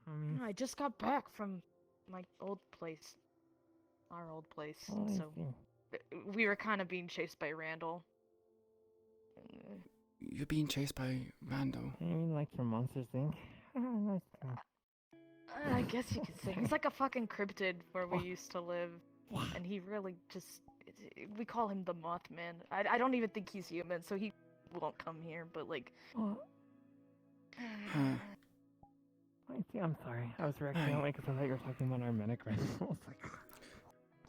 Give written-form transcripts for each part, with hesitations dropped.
I mean, I just got back from my old place. Our old place. oh, I So see. we were kind of being chased by Randall. You're being chased by Randall. I mean, like for Monsters Inc. Nice try. I guess you could say he's like a fucking cryptid where we used to live, and he really just. We call him the Mothman. I don't even think he's human, so he won't come here. But like. Oh, Huh. I see. I'm sorry. I was reacting that way because I thought you were talking about our medic right now. I was like,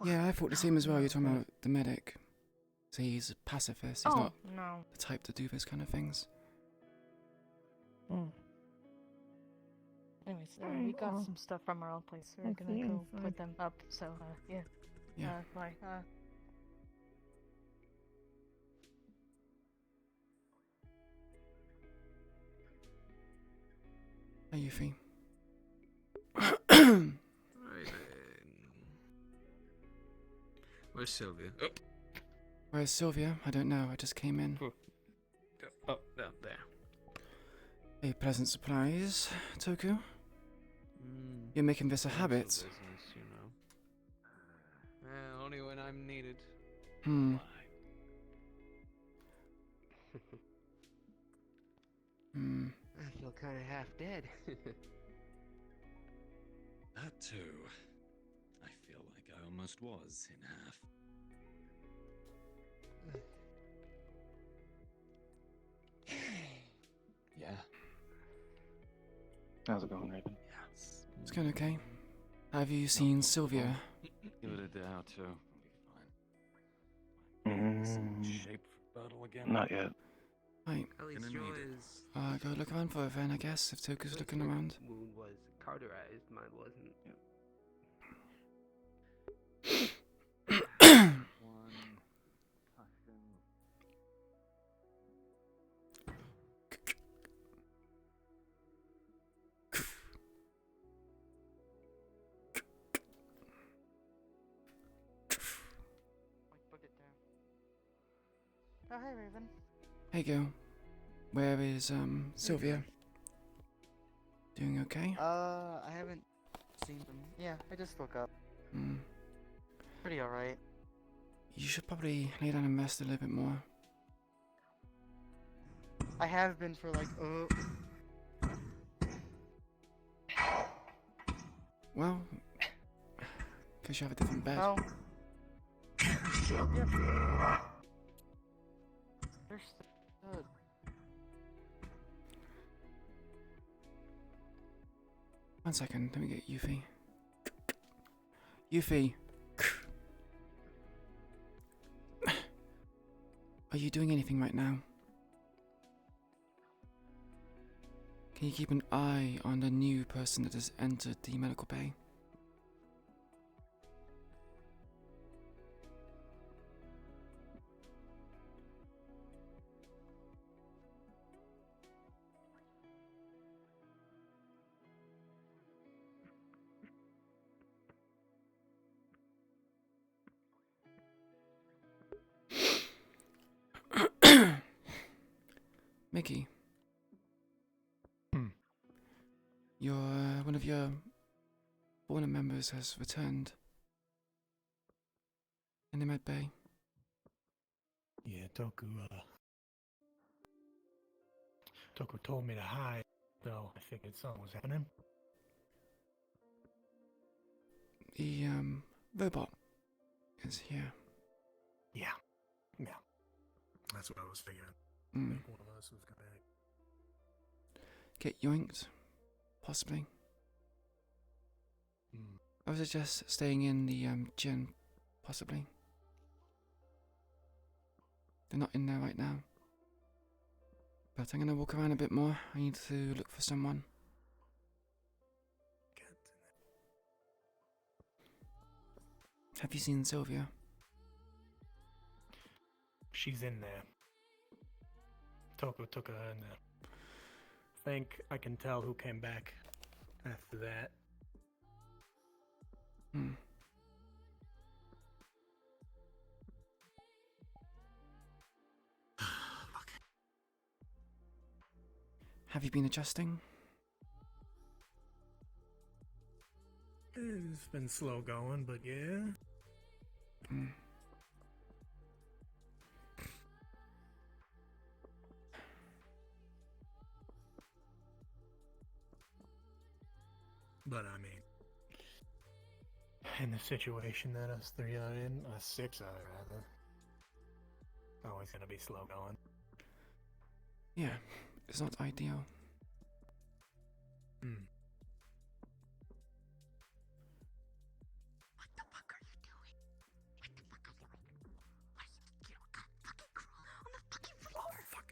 Yeah, I thought the same as well. You're talking about the medic. So he's a pacifist. He's not no. the type to do those kind of things. oh, Anyways, Alright, we got well, some stuff from our old place. We're let's gonna see go inside. put them up. So yeah. Yeah. Bye. Hey, Yuffie. Right then. Where's Sylvia? Oh, Where's Sylvia? I don't know. I just came in. down there. A pleasant surprise, Toku. You're making this a habit. Business, you know. Only when I'm needed. Hmm. I feel kind of half dead. That too. I feel like I almost was in half. Yeah. How's it going, Raven? Yes. It's going okay. Have you seen Sylvia? Give it a day or two. I'll be fine. Shape for battle again. Not yet. Right. At least Gonna need it. yours. Go look around for her then, I guess, if Toku's looking around. Wound was cauterized. Mine wasn't. Put it down. Oh hey Raven. Hey, girl. Where is, Sylvia? Doing okay? I haven't seen them. Yeah, I just woke up. Hmm. Pretty alright. You should probably lay down and rest a little bit more. I have been for like, Well, because you have a different bed. oh. Yep. There's good. One second, let me get Yuffie. Yuffie. Are you doing anything right now? Can you keep an eye on the new person that has entered the medical bay? Mickey. One of your Warner members has returned in the med bay. Yeah, Toku told me to hide, though I figured something was happening. The, robot is here. Yeah. That's what I was figuring. Mm. Like one of us was gonna Get yoinked? Possibly. I was just staying in the, gym. Possibly. They're not in there right now. But I'm gonna walk around a bit more. I need to look for someone. Have you seen Sylvia? She's in there. Toku took her in there. Think I can tell who came back after that. Hmm. Have you been adjusting? it's been slow going, but yeah. Mm. But I mean, in the situation that us three are in, us six are rather, always gonna be slow going. Yeah, it's not ideal. Hmm. What the fuck are you doing? What the fuck are you doing? Why you got fucking crawl on the fucking floor? Fuck.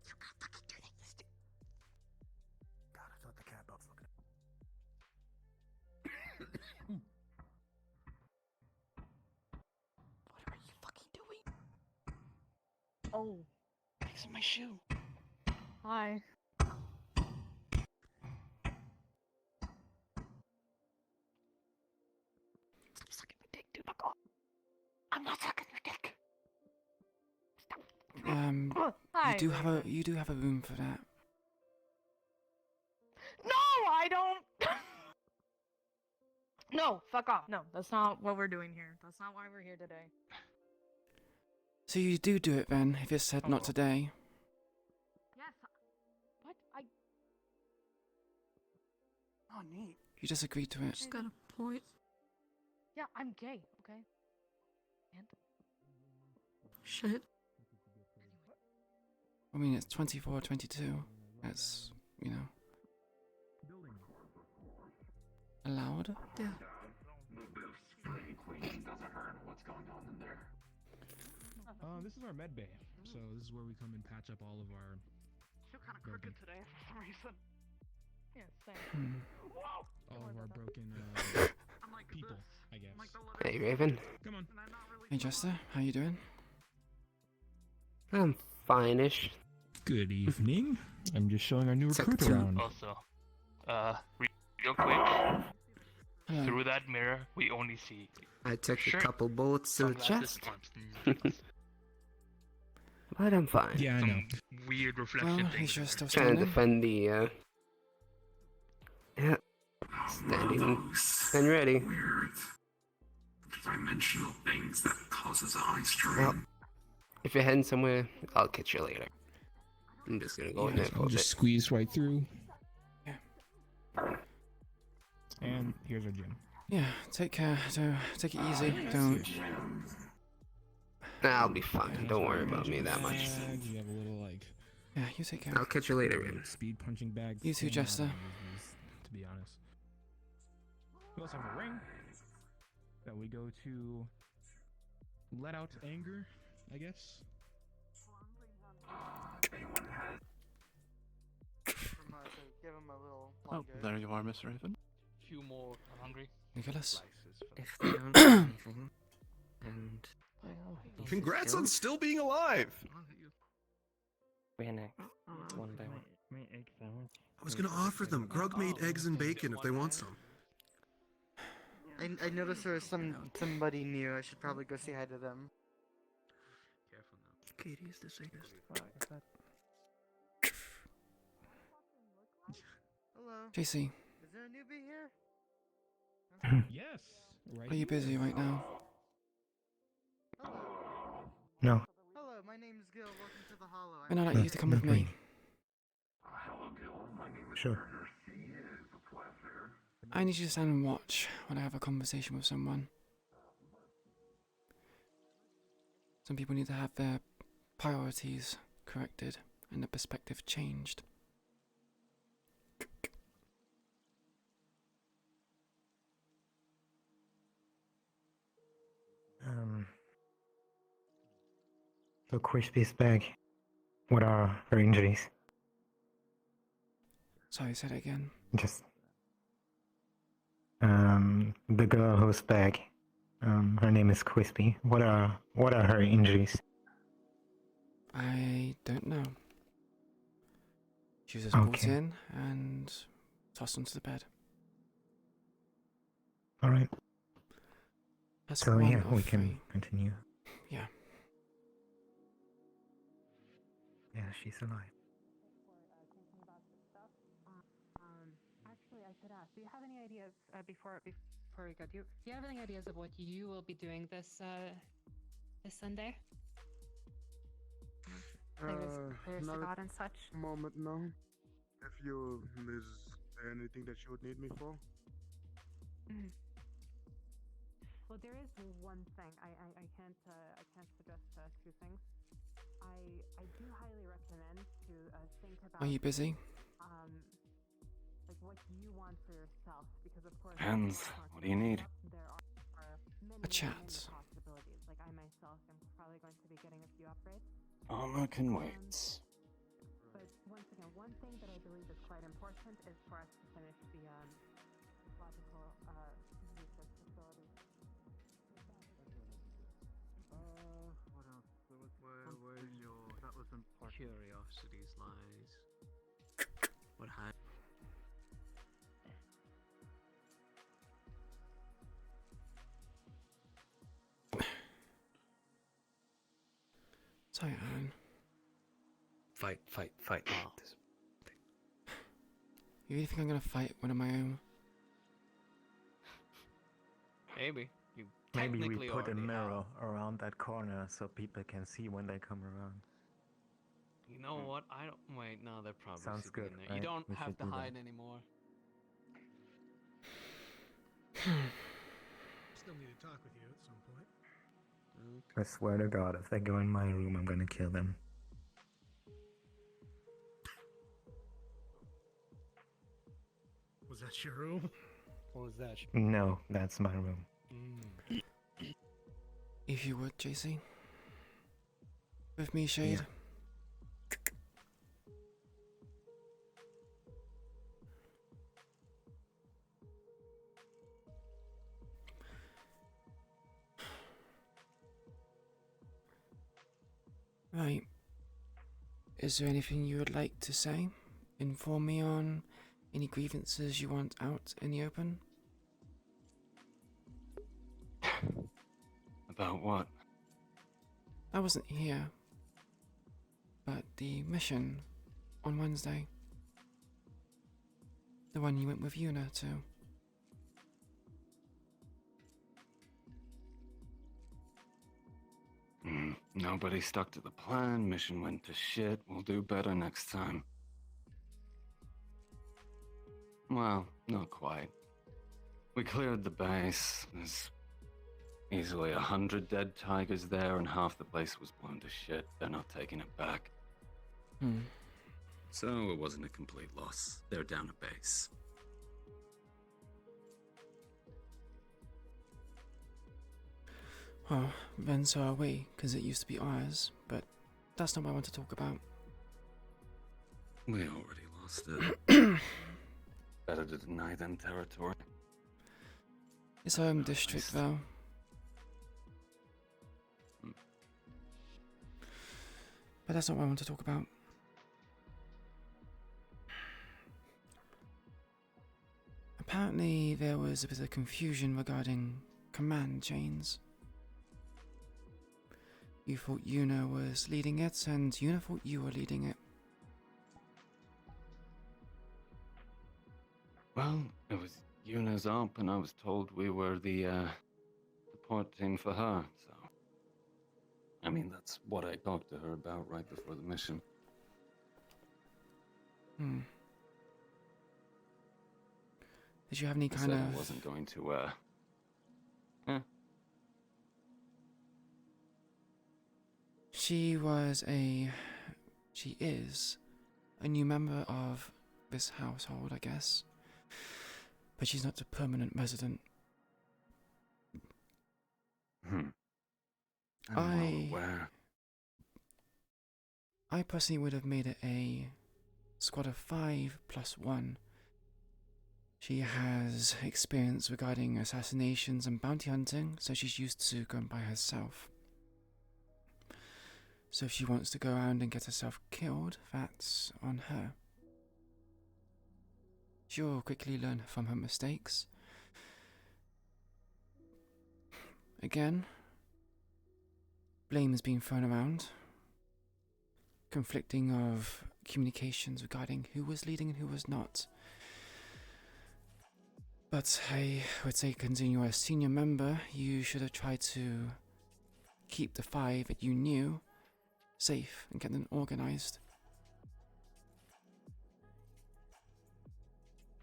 You got fucking do that, you God, I thought the cat was looking. What are you fucking doing? Oh, Fixing my shoe. hi. Stop sucking my dick, dude. Fuck off. I'm not sucking your dick. Hi. You do have a room for that. No, I don't. No, fuck off. No, that's not what we're doing here. That's not why we're here today. So you do it then, if it's said not today. Yes. What? Oh, neat. You just agreed to it. She's got a point. Yeah, I'm gay. Okay. And Shit. I mean, it's 24, 22. That's, you know, allowed. Yeah. This is our med bay. So this is where we come and patch up all of our. you're kind of broken. crooked today for some reason. Yeah, same. Hmm. All of our broken I'm like people, this. I guess. I'm like the Hey, Raven. Come on. and I'm not really. Hey, Jester, how you doing? I'm fine-ish. Good evening. I'm just showing our new Suck recruit two. around. Also, real quick, Hello. through that mirror, we only see I took Sure. a couple bullets to the sunglasses, chest, arms, nothing else. but I'm fine. Yeah, I know. Some weird reflection Well, thing. he's just still Trying to standing. defend the, yeah. Stand ready. Dimensional things that causes eye strain. Well, if you're heading somewhere, I'll catch you later. I'm just gonna go in there for I'll a just bit. squeeze right through. Yeah. And here's our gym. Yeah, take care. So take it easy. Don't. Nah, I'll be fine. Don't worry about me that much. Bag, you have a little like Yeah, you take care. I'll catch you later, Raven. speed punching bag. You too, thing. I don't Jester. use these, to be honest. We also have a ring that we go to let out anger, I guess. Give him a little. Oh, there you are, Miss Raven. Few more. I'm hungry. Nicholas. If they don't do anything, and Congrats on still being alive! One by one. My egg sandwich. I was gonna offer them. Grug made eggs and bacon if they want some. I noticed there was somebody new. I should probably go say hi to them. Careful now. Katie's the safest. Hello. JC, Is there a newbie here? Yes. Right. are you busy right now? Hello. No. Hello, my name is Gil. Welcome to the Hollow. When I'd like you to come with me. Sure. I need you to stand and watch when I have a conversation with someone. Some people need to have their priorities corrected and the perspective changed. So Crispy's back. What are her injuries? Sorry, say that again. Just the girl who's back. Her name is Crispy. What are her injuries? I don't know. She was just brought Okay. in and tossed onto the bed. All right. That's So one yeah, of we can three. continue. Yeah. Yeah, she's alive. Actually, I could ask, do you have any ideas before we go? Do you have any ideas of what you will be doing this Sunday? Prayers to God and such. Moment now. If you is there anything that you would need me for? Well, there is one thing. I can't suggest two things. I do highly recommend to think about. Are you busy? Like what you want for yourself, because of course. Depends. What do you need? There are many, A chat. many possibilities. Like I myself am probably going to be getting a few upgrades. Armor can wait. But once again, one thing that I believe is quite important is for us to finish the logical research facility. What else? Where's your... That was important. Curiosities lies. What had? Sorry, Aaron. Fight. Oh. You really think I'm gonna fight one of my own? Maybe. You Maybe we technically put a already mirror around that corner so people can see when they come around. You know what? I don't. Wait, no, they're probably Sounds sitting good, in there. right? You don't We have should to do that. hide anymore. Still need to talk with you at some point. I swear to God, if they go in my room, I'm gonna kill them. Was that your room? Or was that No, that's my room. If you would, JC. With me, Shade. Right. Is there anything you would like to say? Inform me on any grievances you want out in the open? About what? I wasn't here, but the mission on Wednesday. The one you went with Yuna to. Nobody stuck to the plan. Mission went to shit. We'll do better next time. Well, not quite. We cleared the base. There's easily 100 dead tigers there, and half the place was blown to shit. They're not taking it back. So it wasn't a complete loss. They're down a base. Well, then so are we, because it used to be ours, but that's not what I want to talk about. We already lost it. Better to deny them territory. It's home district, though. But that's not what I want to talk about. Apparently, there was a bit of confusion regarding command chains. You thought Yuna was leading it, and Yuna thought you were leading it. Well, it was Yuna's up, and I was told we were the support team for her, so... I mean, that's what I talked to her about right before the mission. Did you have any I kind said of... I wasn't going to, She is a new member of this household, I guess. But she's not a permanent resident. I'm well aware. I personally would have made it a squad of 5 plus 1. She has experience regarding assassinations and bounty hunting, so she's used to going by herself. So if she wants to go around and get herself killed, that's on her. She'll quickly learn from her mistakes. Again, blame is being thrown around. Conflicting of communications regarding who was leading and who was not. But I would say, continue as senior member, you should have tried to keep the 5 that you knew safe and get them organized.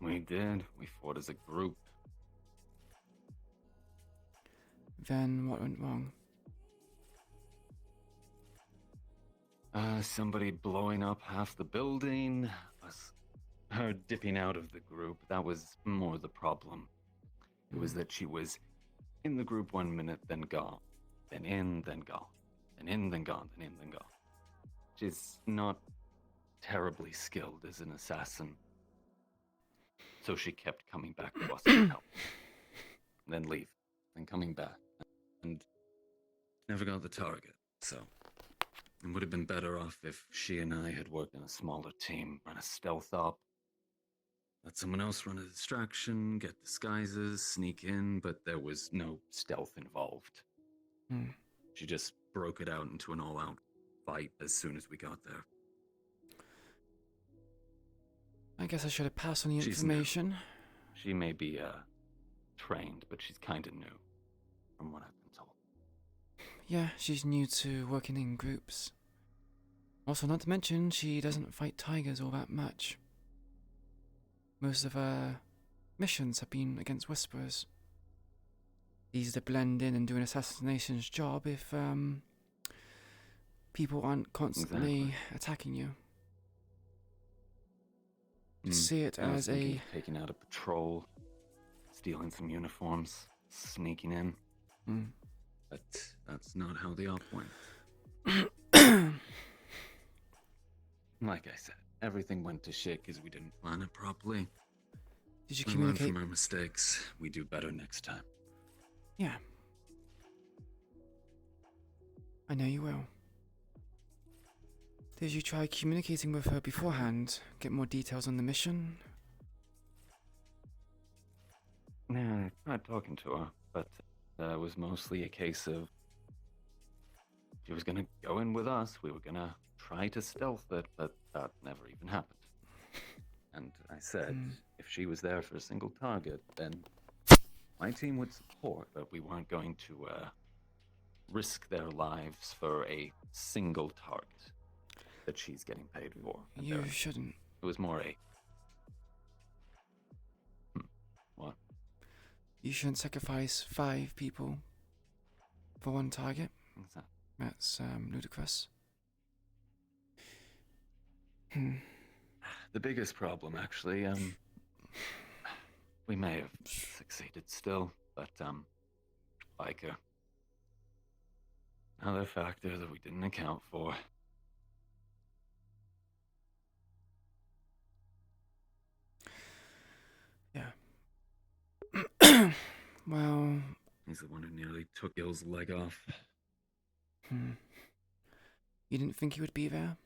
We did. We fought as a group. Then what went wrong? Somebody blowing up half the building, her dipping out of the group. That was more the problem. It was that she was in the group 1 minute, then gone. Then in, then gone. Then in, then gone. Then in, then gone. She's not terribly skilled as an assassin. So she kept coming back to us for help. Then leave. Then coming back. And never got the target, so... It would have been better off if she and I had worked in a smaller team, run a stealth op, let someone else run a distraction, get disguises, sneak in, but there was no stealth involved. She just broke it out into an all-out fight as soon as we got there. I guess I should have passed on the She's information. new. She may be trained, but she's kind of new, from what I've been told. Yeah, she's new to working in groups. Also, not to mention, she doesn't fight tigers all that much. Most of her missions have been against Whisperers. Easy to blend in and do an assassination's job if, people aren't constantly attacking you. See it I was as thinking a... of taking out a patrol, stealing some uniforms, sneaking in. But that's not how the op went. Like I said, everything went to shit because we didn't plan it properly. Did you We communicate? learn from our mistakes. We do better next time. Yeah. I know you will. Did you try communicating with her beforehand? Get more details on the mission? Yeah, I tried talking to her, but it was mostly a case of she was gonna go in with us. We were gonna try to stealth it, but that never even happened. And I said, if she was there for a single target, then my team would support, but we weren't going to risk their lives for a single target that she's getting paid for. And You shouldn't. It was more a... What? You shouldn't sacrifice 5 people for 1 target. What's that? That's ludicrous. The biggest problem, actually, we may have succeeded still, but, like, another factor that we didn't account for. Yeah. Well... He's the one who nearly took Gil's leg off. You didn't think he would be there?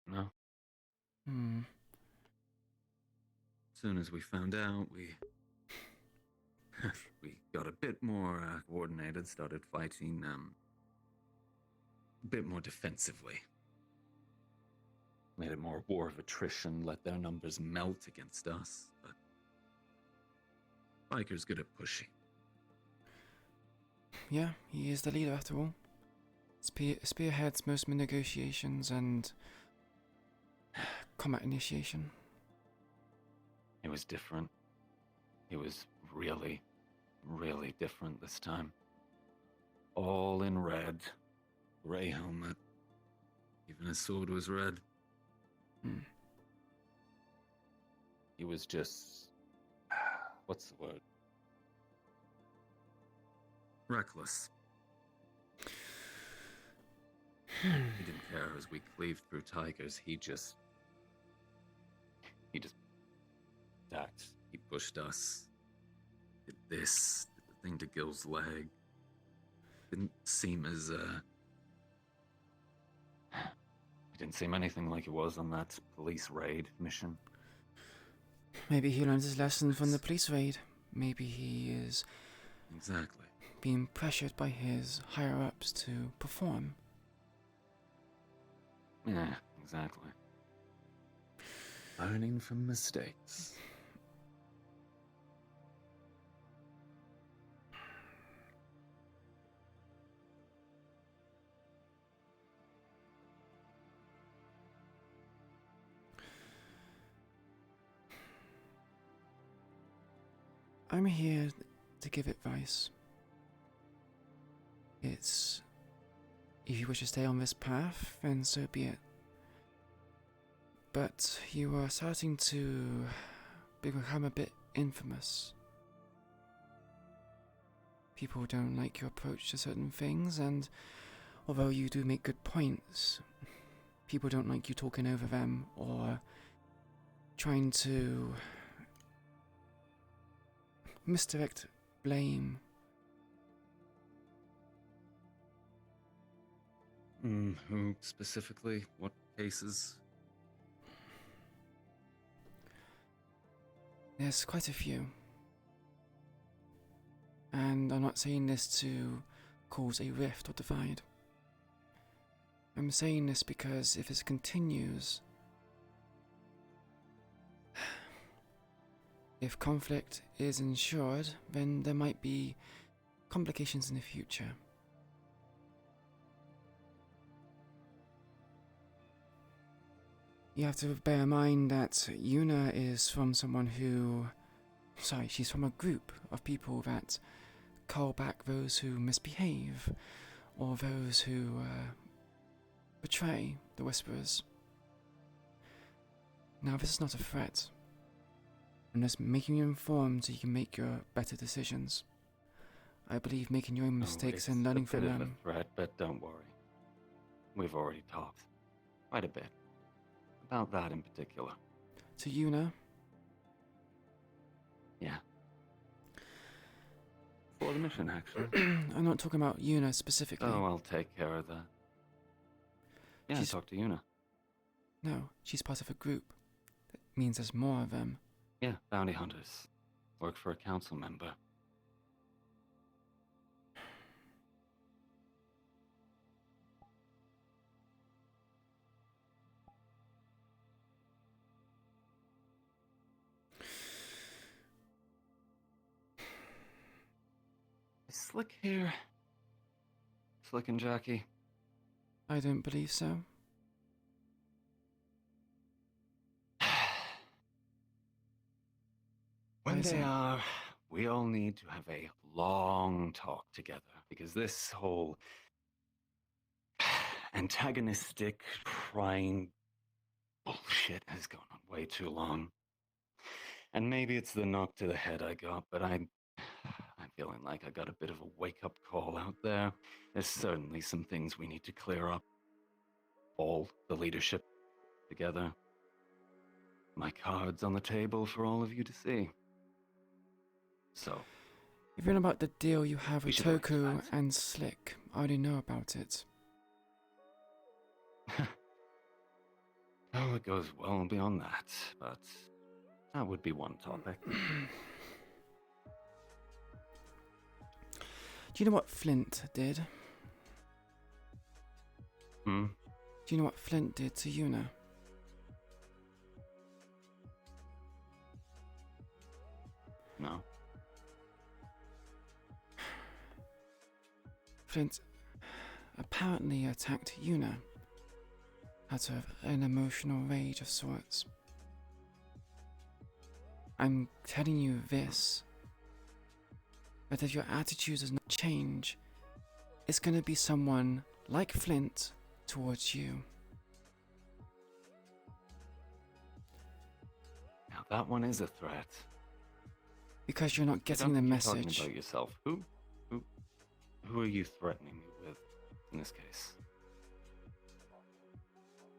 No. Hmm. As soon as we found out, we got a bit more coordinated, started fighting a bit more defensively. Made it more war of attrition, let their numbers melt against us, but Biker's good at pushing. Yeah, he is the leader after all. Spearheads most negotiations and combat initiation. It was different. It was really, really different this time. All in red. Gray helmet. Even his sword was red. He was just... what's the word? Reckless. He didn't care as we cleaved through tigers. He just attacked. He pushed us. Did this. Did the thing to Gil's leg. Didn't seem as it didn't seem anything like it was on that police raid mission. Maybe he learned his lesson from the police raid. Maybe he is... Exactly. Being pressured by his higher-ups to perform. Yeah, exactly. Learning from mistakes. I'm here to give advice. It's... If you wish to stay on this path, then so be it. But you are starting to become a bit infamous. People don't like your approach to certain things, and although you do make good points, people don't like you talking over them or trying to misdirect blame. Who specifically? What cases? There's quite a few. And I'm not saying this to cause a rift or divide. I'm saying this because if this continues, if conflict is ensured, then there might be complications in the future. You have to bear in mind that Yuna is from someone who... Sorry, she's from a group of people that call back those who misbehave, or those who betray the Whisperers. Now, this is not a threat. I'm just making you informed so you can make your better decisions. I believe making your own mistakes and learning from them... It's a bit of a threat, but don't worry. We've already talked. Quite a bit. About that in particular. To Yuna? Yeah. For the mission, actually. I'm not talking about Yuna specifically. Oh, I'll take care of that. Yeah, talk to Yuna. No, she's part of a group. That means there's more of them. Yeah, bounty hunters. Work for a council member. Slick here. Slick and Jackie. I don't believe so. When they are, we all need to have a long talk together, because this whole antagonistic, prying bullshit has gone on way too long. And maybe it's the knock to the head I got, but I'm feeling like I got a bit of a wake-up call out there. There's certainly some things we need to clear up. All the leadership together. My cards on the table for all of you to see. So, even about the deal you have with Toku and Slick, I already know about it. Oh, it goes well beyond that, but that would be one topic. Do you know what Flint did? Hmm? Do you know what Flint did to Yuna? No. Flint apparently attacked Yuna out of an emotional rage of sorts. I'm telling you this, that if your attitude does not change, it's going to be someone like Flint towards you. Now that one is a threat. Because you're not getting the message. You're talking about yourself. Who are you threatening me with in this case?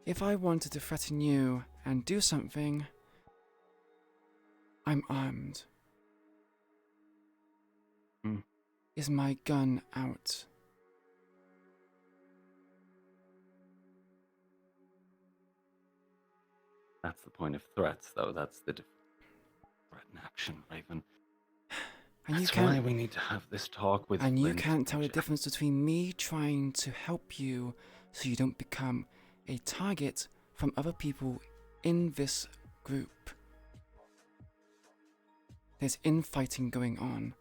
If I wanted to threaten you and do something, I'm armed. Is my gun out? That's the point of threats, though. That's the difference. Threat and action, Raven. And That's why we need to have this talk with And you Flint can't tell the difference between me trying to help you so you don't become a target from other people in this group. There's infighting going on.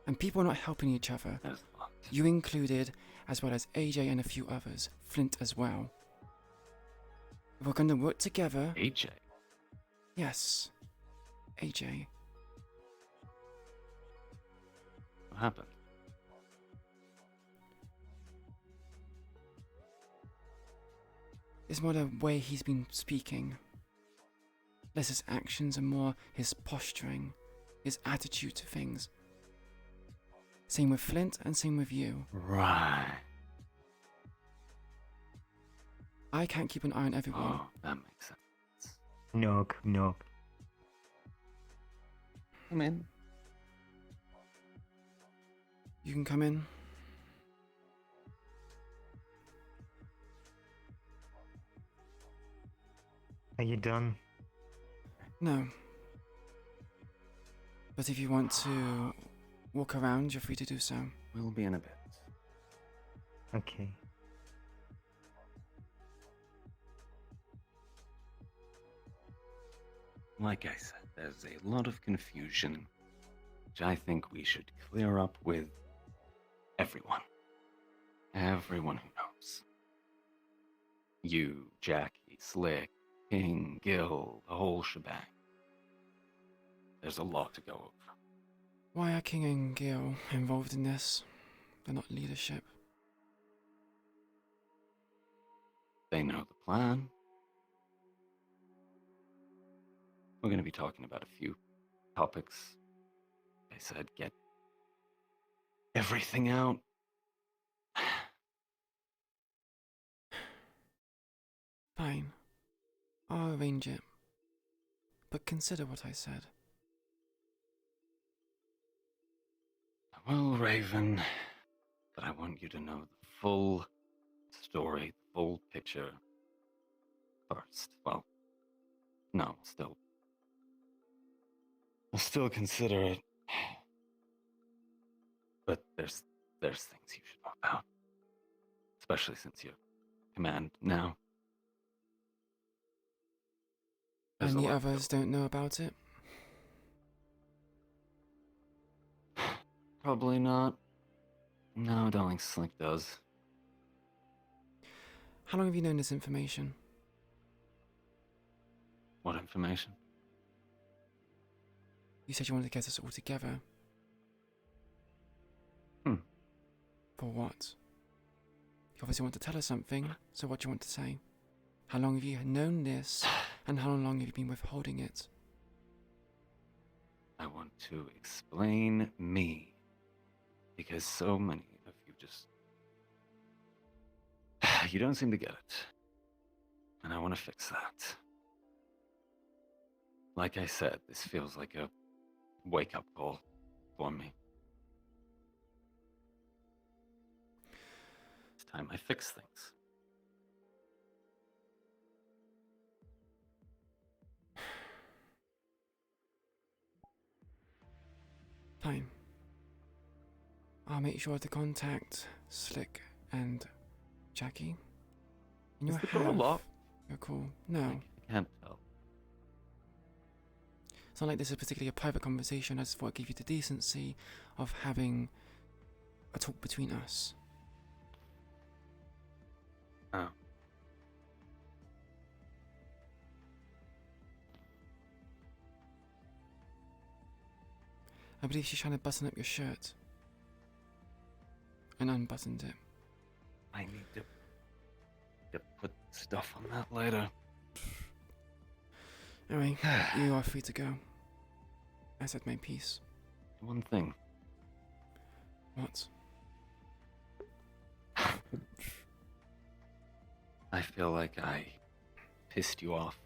And people are not helping each other. There's a lot. You included, as well as AJ and a few others. Flint as well. We're going to work together. AJ? Yes. AJ. What happened? It's more the way he's been speaking. Less his actions and more his posturing, his attitude to things. Same with Flint and same with you. Right. I can't keep an eye on everyone. Oh, that makes sense. Knock. Come in. You can come in. Are you done? No. But if you want to walk around, you're free to do so. We'll be in a bit. Okay. Like I said, there's a lot of confusion, which I think we should clear up with everyone. Everyone who knows. You, Jackie, Slick, King, Gil, the whole shebang. There's a lot to go over. Why are King and Gil involved in this? They're not leadership. They know the plan. We're going to be talking about a few topics. I said, get everything out. Fine. I'll arrange it. But consider what I said. Well, Raven, but I want you to know the full story, the full picture first. Well, no, I'll still consider it. But there's things you should know about. Especially since you're command now. There's And a the lot others don't know about it? Probably not. No, I don't think Slick does. How long have you known this information? What information? You said you wanted to get us all together. For what? You obviously want to tell us something, so what do you want to say? How long have you known this, and how long have you been withholding it? I want to explain me. Because so many of you just... You don't seem to get it. And I want to fix that. Like I said, this feels like a wake-up call for me. It's time I fix things. Fine. I'll make sure to contact Slick and Jackie. And Is the door locked? You're cool. No. I can't tell. It's not like this is particularly a private conversation. I just thought I'd give you the decency of having a talk between us. Oh. I believe she's trying to button up your shirt. And unbuttoned it. I need to put stuff on that later. Anyway, you are free to go. I said my piece. One thing. What? I feel like I pissed you off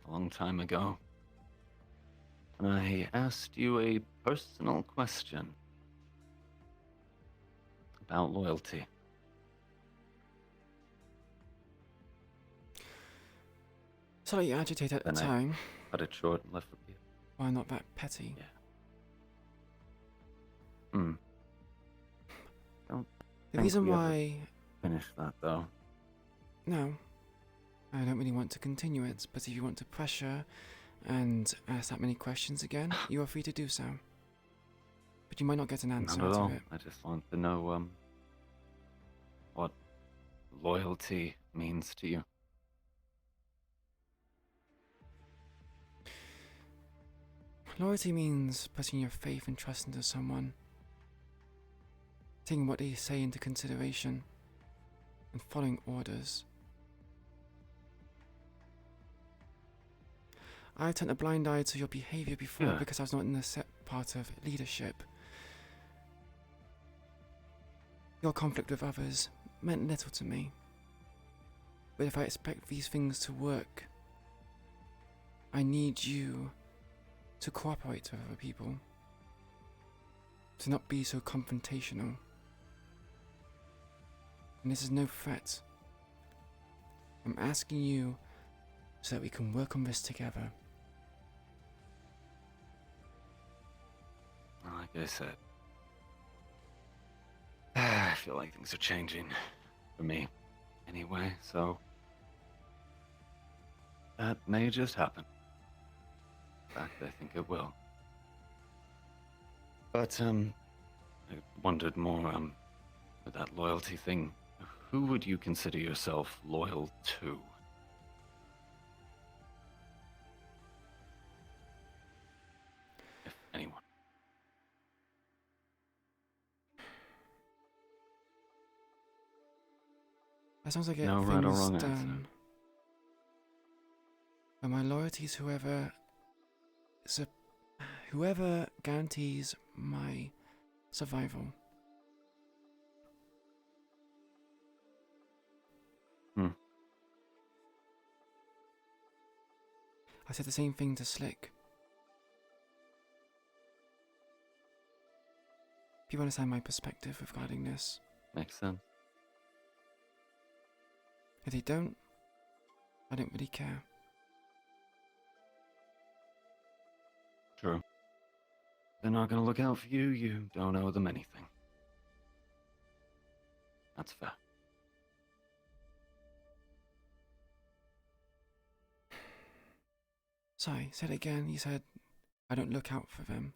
a long time ago. And I asked you a personal question about loyalty. Slightly agitated at the Then I time. cut it short and left with you. Why not that petty? Yeah. Don't The think reason we ever why... finish that though. No. I don't really want to continue it, but if you want to pressure and ask that many questions again, you are free to do so. But you might not get an answer Not at out all. of it. I just want to know, what loyalty means to you. Loyalty means putting your faith and trust into someone, taking what they say into consideration, and following orders. I turned a blind eye to your behavior before Yeah. because I was not in the set part of leadership. Your conflict with others meant little to me. But if I expect these things to work, I need you to cooperate with other people. To not be so confrontational. And this is no threat. I'm asking you so that we can work on this together. Like I said, I feel like things are changing for me anyway, so that may just happen. In fact, I think it will. But, I wondered more, with that loyalty thing, who would you consider yourself loyal to? If anyone. As long as I get No things right or wrong answer. done. And my loyalty is whoever guarantees my survival. I said the same thing to Slick. People understand my perspective regarding this. Makes sense. If they don't, I don't really care. True. They're not gonna look out for you, you don't owe them anything. That's fair. Sorry, say it again. You said I don't look out for them.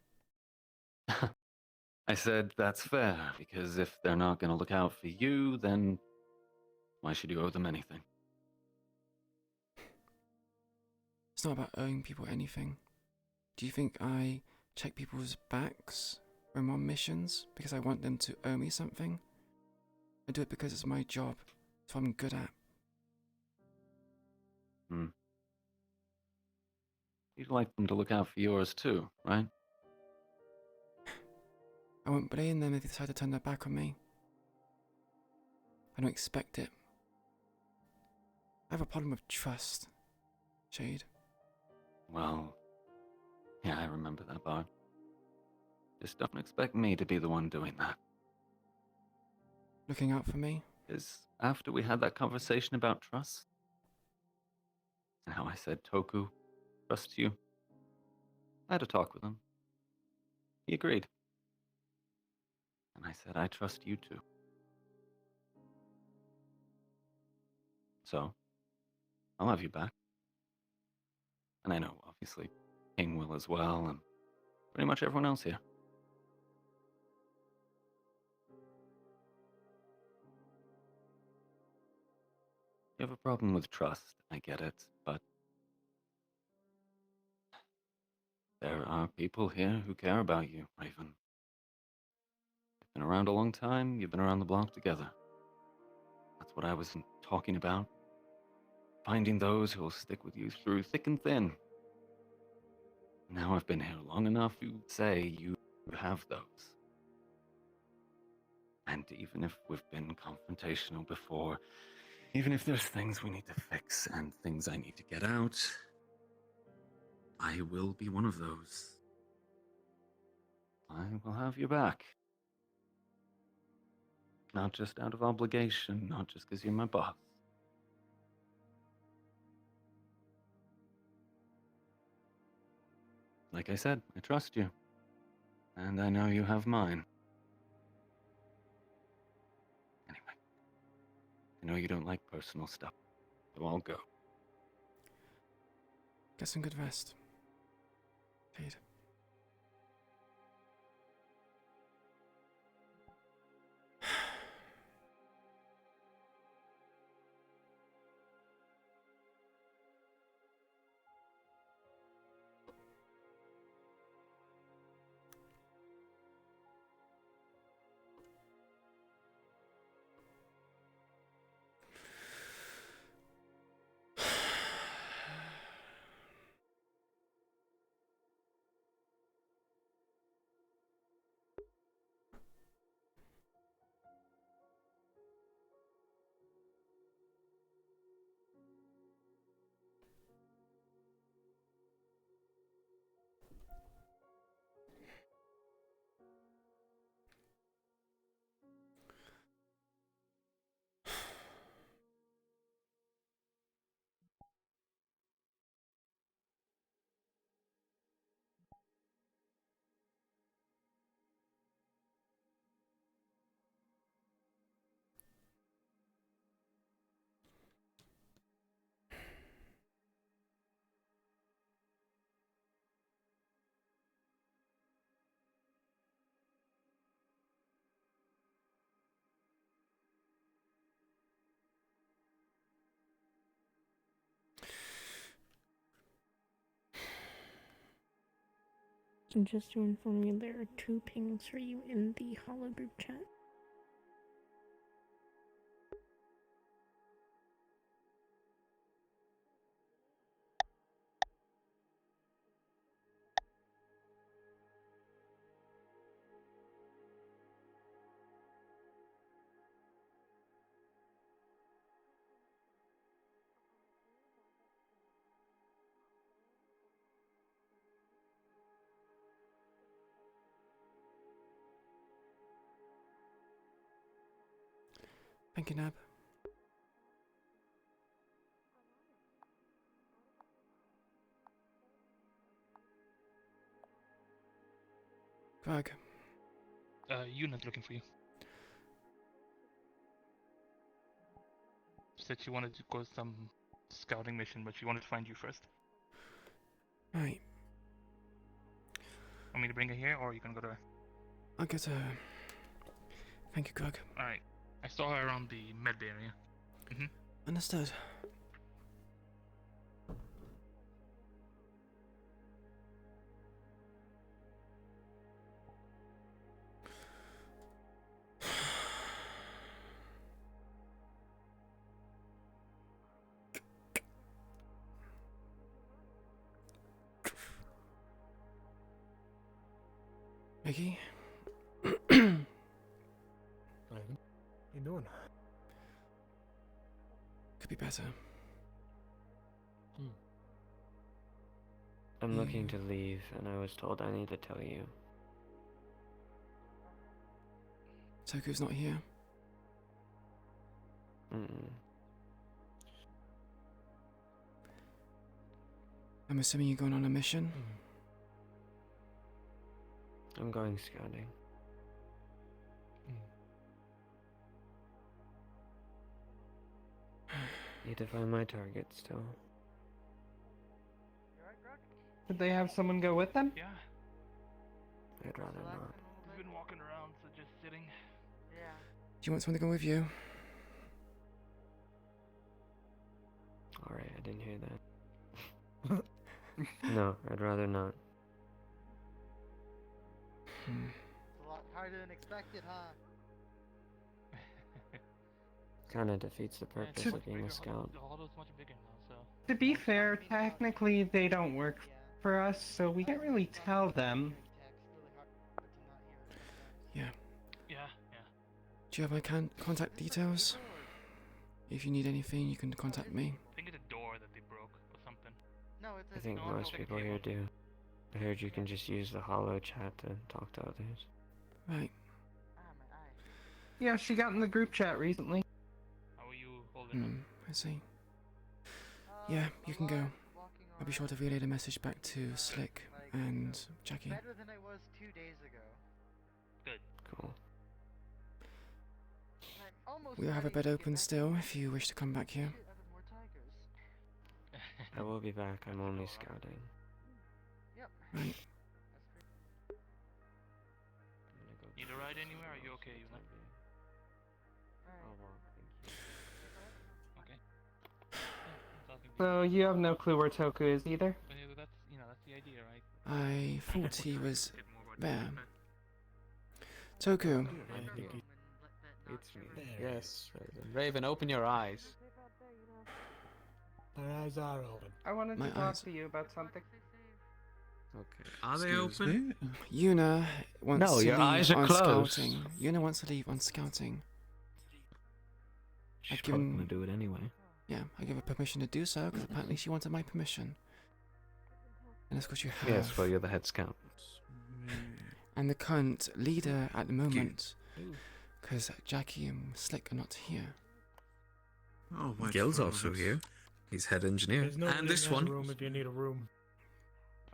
I said that's fair, because if they're not gonna look out for you, then why should you owe them anything? It's not about owing people anything. Do you think I check people's backs when I'm on missions because I want them to owe me something? I do it because it's my job. It's what I'm good at. You'd like them to look out for yours too, right? I won't blame them if they decide to turn their back on me. I don't expect it. I have a problem with trust, Shade. Well, yeah, I remember that part. Just don't expect me to be the one doing that. Looking out for me? Because after we had that conversation about trust, and how I said Toku trusts you, I had a talk with him. He agreed. And I said, I trust you too. So, I'll have you back. And I know, obviously, King will as well, and pretty much everyone else here. You have a problem with trust, I get it, but there are people here who care about you, Raven. You've been around a long time, you've been around the block together. That's what I was talking about. Finding those who will stick with you through thick and thin. Now I've been here long enough to say you have those. And even if we've been confrontational before, even if there's things we need to fix and things I need to get out, I will be one of those. I will have your back. Not just out of obligation, not just because you're my boss. Like I said, I trust you. And I know you have mine. Anyway, I know you don't like personal stuff, so I'll go. Get some good rest. Jade. And just to inform you, there are 2 pings for you in the holo group chat. Thank you, Nab. Greg. Unit looking for you. Said she wanted to go some scouting mission, but she wanted to find you first. Right. Want me to bring her here, or you can go to her? I'll get her. Thank you, Greg. Alright. I saw her around the med area. Understood. Mickey? Ivan, how you doing? Could be better. I'm looking to leave, and I was told I need to tell you. Toku's not here. I'm assuming you're going on a mission? I'm going scouting. Need to find my target still. Did they have someone go with them? Yeah. I'd rather not. We've been walking around, so just sitting. Yeah. Do you want someone to go with you? Alright, I didn't hear that. No, I'd rather not. It's a lot harder than expected, huh? Kinda defeats the purpose of being a scout. The holo's much bigger now, so. To be fair, technically they don't work for us, so we can't really tell them. Yeah. Yeah. Do you have my contact details? If you need anything, you can contact me. I think it's a door that they broke or something. No, it's I think most people here do. I heard you can just use the holo chat to talk to others. Right. Yeah, she got in the group chat recently. How are you holding up? I see. Yeah, you can go. I'll be sure to relay the message back to Slick and Jackie. Better than I was 2 days ago. Good. Cool. We'll have a bed open still if you wish to come back here. I will be back. I'm only scouting. Yep. Right. Need a ride anywhere? Are you okay, Yuna? I'll walk, thank you. Okay. So you have no clue where Toku is either? But that's, that's the idea, right? I thought he was there. Toku. It's me. Yes, Raven, open your eyes. My eyes are open. I wanted My to talk eyes. to you about something. Okay. Are they Excuse open? me? Yuna wants No, to your leave eyes are on closed. scouting. Yuna wants to leave on scouting. She's I've probably given. gonna do it anyway. Yeah, I gave her permission to do so because apparently she wanted my permission. And of course you have. Yes, well, you're the head scout. And the current leader at the moment, because Jackie and Slick are not here. Oh, Gil's also here. He's head engineer. There's no And this room one. if you need a room.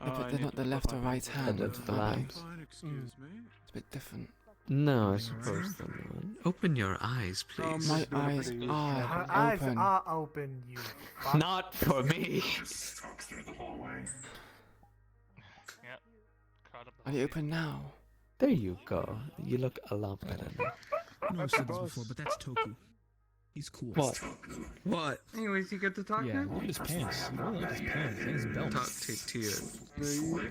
No, but they're not the left or right hand. Head of the are they? lab. Excuse me. It's a bit different. No, I suppose they're not. Open your eyes, please. My eyes are Her eyes open. are open, you. Not for me. Yeah. Crowd up the Are they open now? There you go. You look a lot better now. I know I've said this before, but that's Toku. He's cool. What? What? Anyways, you get to talk Yeah, now? look at his pants. Look at his pants and his belt. Talk to you.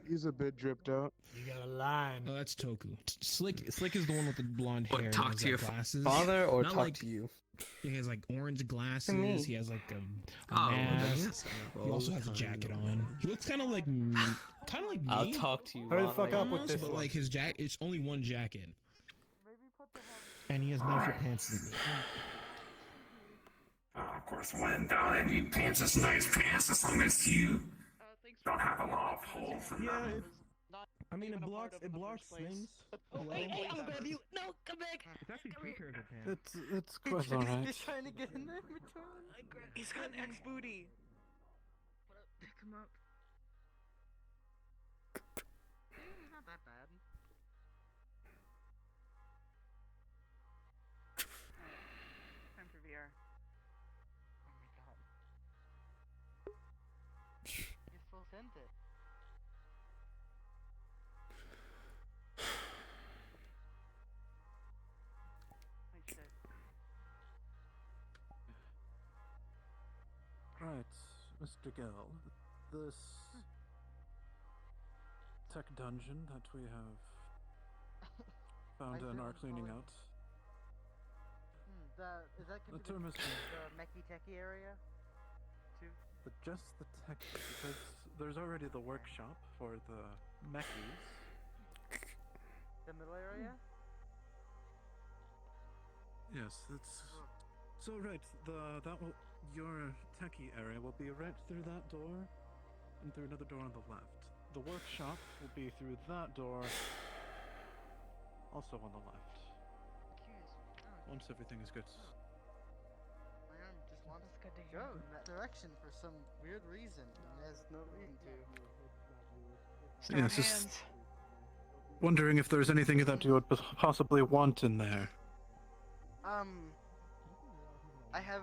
He's a bit dripped out. You got a line. Oh, that's Toku. Slick is the one with the blonde What, hair. talk and has, to your glasses. father or Not talk like, to you? He has like orange me. glasses. He has like a Oh, mask. yes. He also has a jacket on. He looks kind of like me. I'll talk to you. Hurry the fuck up with Almost, this but one. like his jacket, it's only one jacket. And he has nicer pants than me. Of course, when I need pants is nice pants as long as you don't have a lot of holes in them. I mean, it blocks things. Hey, I'm gonna grab you. No, come back. It's actually two pairs of pants. It's quite alright. He's trying to get in there in between. He's got an X booty. Pick him up. Not that bad. Time for VR. Oh my god. You full sent it. Right, Mr. Gill, this tech dungeon that we have found and are cleaning out. Is that The considered term is the mechy techie area? Too? but just the tech, because there's already the workshop for the mechies. The middle area? Yes, that's so right. Your techie area will be right through that door, and through another door on the left. The workshop will be through that door, also on the left. Once everything is good. My arm just wants to go in that direction for some weird reason. And there's no reason to. Yes, just wondering if there's anything that you would possibly want in there. I have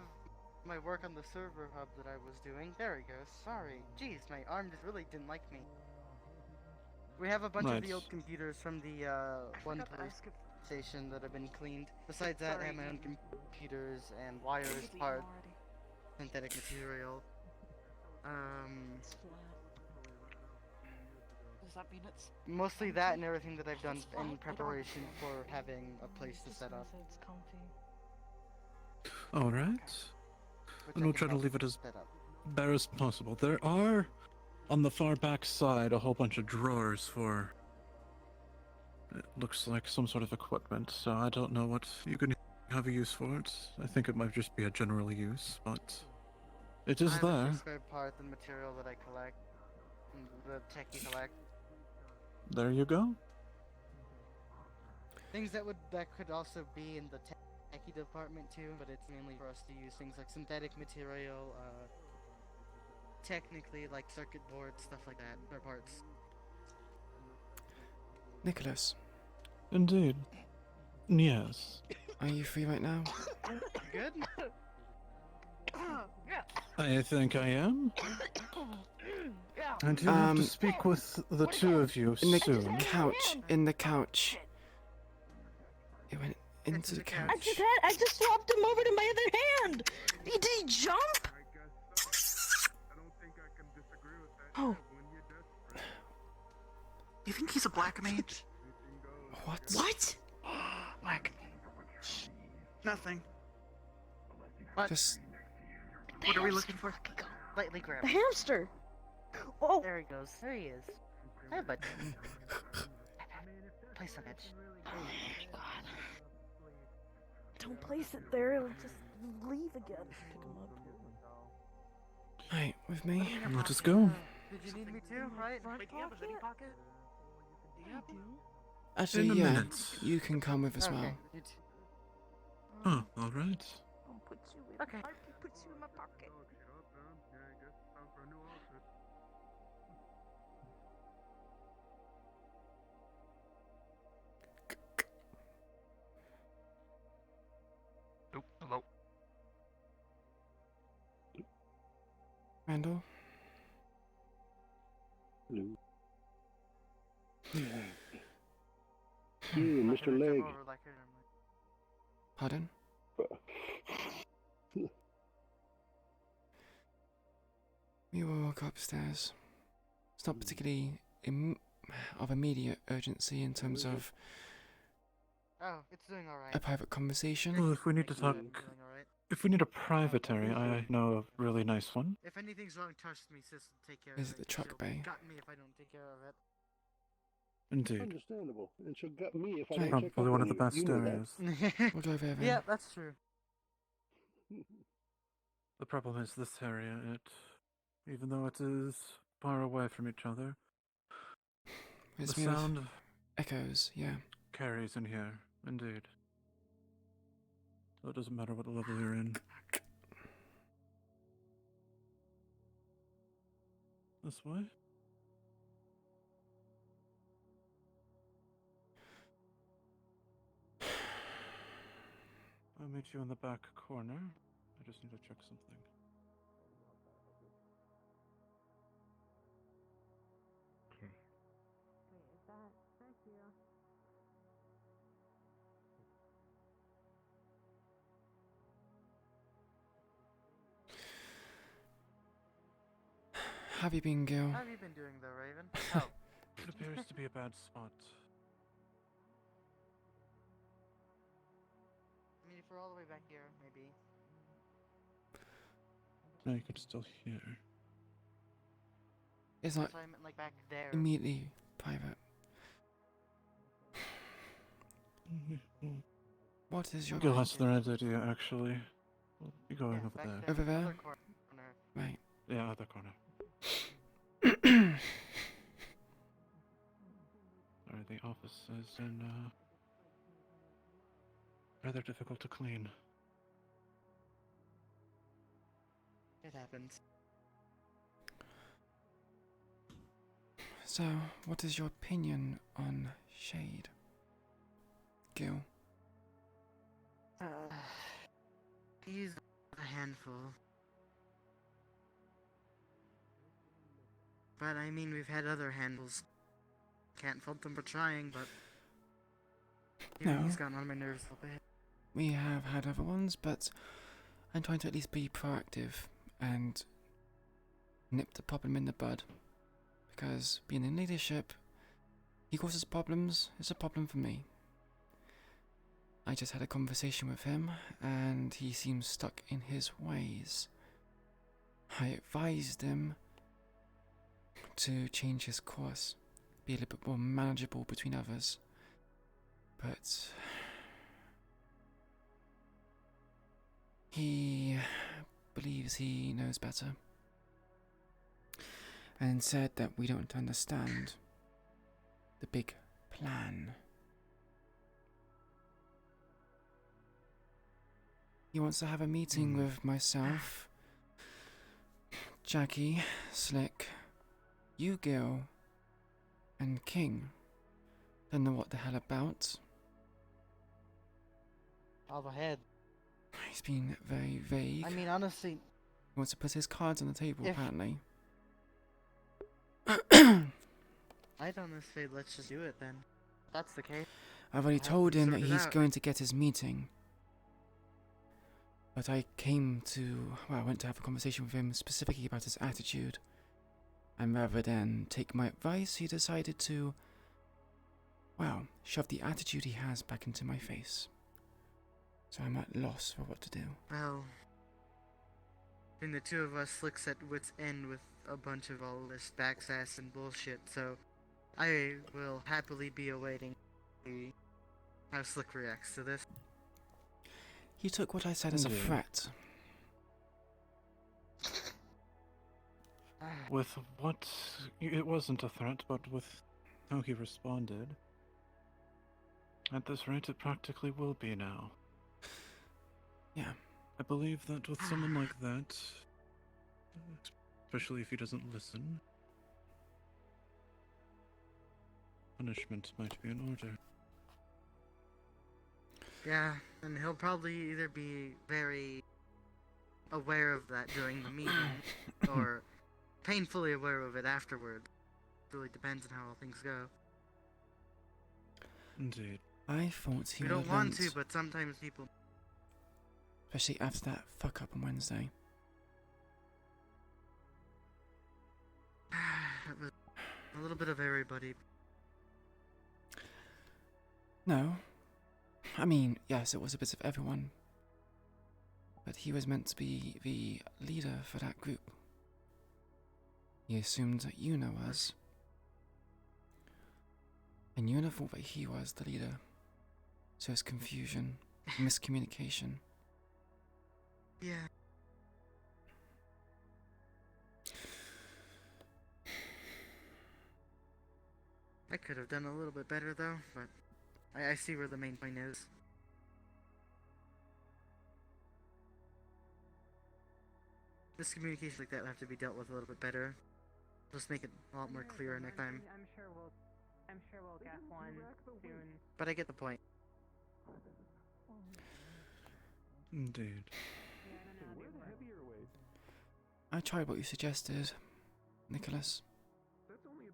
my work on the server hub that I was doing. There it goes. Sorry. Jeez, my arm just really didn't like me. We have a bunch of the old computers from the one police station that have been cleaned. Besides that, I have my own computers and wires, parts, synthetic material. Does that mean it's Mostly that and everything that I've done in preparation for having a place to set up. It's comfy. Alright. Which And I we'll can try to help leave it as set up. bare as possible. There are, on the far back side, a whole bunch of drawers for... It looks like some sort of equipment, so I don't know what you could have a use for it. I think it might just be a general use, but... It is I have there. the spare parts and material that I collect, and the techie collect. There you go. Things that could also be in the techie department too, but it's mainly for us to use things like synthetic material, technically like circuit boards, stuff like that, spare parts. Nicholas, Indeed. Yes. are you free right now? Good? Yeah. I think I am. Yeah. I do have to speak with the two of you in the soon. couch. In the couch. It went into the couch. I just swapped him over to my other hand. Did he jump? Oh. You think he's a black mage? What? What? Black. Nothing. What? Just. What are we looking for? Lightly grab. The hamster. Oh. There he goes. There he is. Hey, bud. Place on edge. Oh my god. Don't place it there. It'll just leave again. Pick him up. Right, with me. Let us go. Did you need me to? Right? pocket? Actually, In a yeah. minute. You can come with as well. Oh, alright. I'll put you in. Okay. I'll put you in my pocket. Oh, hello. Randall? Hello. You, Mr. Leg. Pardon? We will walk upstairs. It's not particularly of immediate urgency in terms of Oh, it's doing alright. a private conversation. Well, if we need to talk... If we need a private area, I know a really nice one. If anything's wrong, trust me, sis will take care Is of it it. the truck She'll bay? gut me if I don't take care of it. Indeed. Understandable. And she'll gut me if I It's don't check probably up one on of the you. best You know areas. We'll go over there. Yeah, that's true. The problem is this area, even though it is far away from each other, It's the me with sound echoes, yeah. carries in here, indeed. So it doesn't matter what level you're in. This way? I'll meet you in the back corner. I just need to check something. Wait, is that? Thank you. How have you been, Gil? How have you been doing, though, Raven? Oh. It appears to be a bad spot. I mean, if we're all the way back here, maybe. No, you could still hear. It's not So I meant, like, back there. immediately private. What is your... Gil has the right idea, actually. We'll be going over back there. there. Over there? Other corner. Right. Yeah, other corner. Sorry, the office is in, rather difficult to clean. It happens. So, what is your opinion on Shade? Gil? He's a handful. But I mean, we've had other handles. Can't fault them for trying, but No. he's gotten on my nerves a bit. We have had other ones, but I'm trying to at least be proactive and nip the problem in the bud. Because being in leadership, he causes problems, it's a problem for me. I just had a conversation with him, and he seems stuck in his ways. I advised him to change his course, be a little bit more manageable between others. But he believes he knows better, and said that we don't understand the big plan. He wants to have a meeting with myself, Jackie, Slick, you, Gil, and King. Don't know what the hell about. I'll go ahead. He's been very vague. I mean, honestly, He wants to put his cards on the table, If- apparently. I'd honestly say let's just do it then. If that's the case. I've already I'll told him sort that it he's out. going to get his meeting. But I went to have a conversation with him specifically about his attitude. And rather than take my advice, he decided to, shove the attitude he has back into my face. So I'm at loss for what to do. Well, between the two of us, Slick's at wit's end with a bunch of all this backsass and bullshit, so I will happily be awaiting to see how Slick reacts to this. He took what I said as a Indeed. threat. With what... It wasn't a threat, but with how he responded. At this rate, it practically will be now. Yeah. I believe that with someone like that, especially if he doesn't listen, punishment might be in order. Yeah, and he'll probably either be very aware of that during the meeting, or painfully aware of it afterward. Really depends on how all things go. Indeed. I thought he We would don't want learnt, to, but sometimes people... especially after that fuck up on Wednesday. It was a little bit of everybody. No. I mean, yes, it was a bit of everyone. But he was meant to be the leader for that group. He assumed that Yuna was. And Yuna thought that he was the leader. So it's confusion, miscommunication. Yeah. I could have done a little bit better though, but I see where the main point is. Miscommunication like that will have to be dealt with a little bit better. Just make it a lot more clear next time. I'm sure we'll get one soon. But I get the point. Indeed. I tried what you suggested, Nicholas.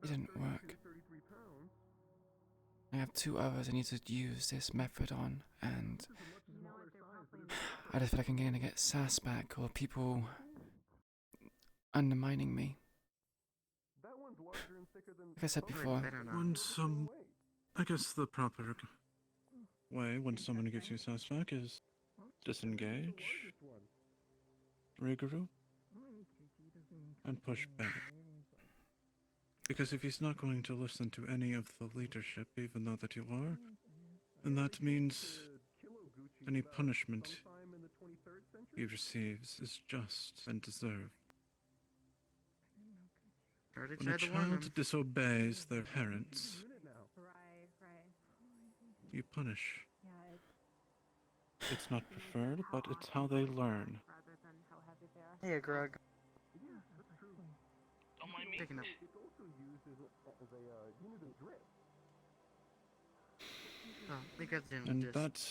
It didn't work. I have 2 others I need to use this method on, and I just feel like I'm going to get sass back or people undermining me. Like I said before, When I guess the proper way when someone gives you satisfaction is disengage, regroup, and push back. Because if he's not going to listen to any of the leadership, even though that you are, then that means any punishment he receives is just and deserved. Already When a tried to warn child him. disobeys their parents, you punish. It's not preferred, but it's how they learn. Hey, Grug. Picking up. Oh, they got the And that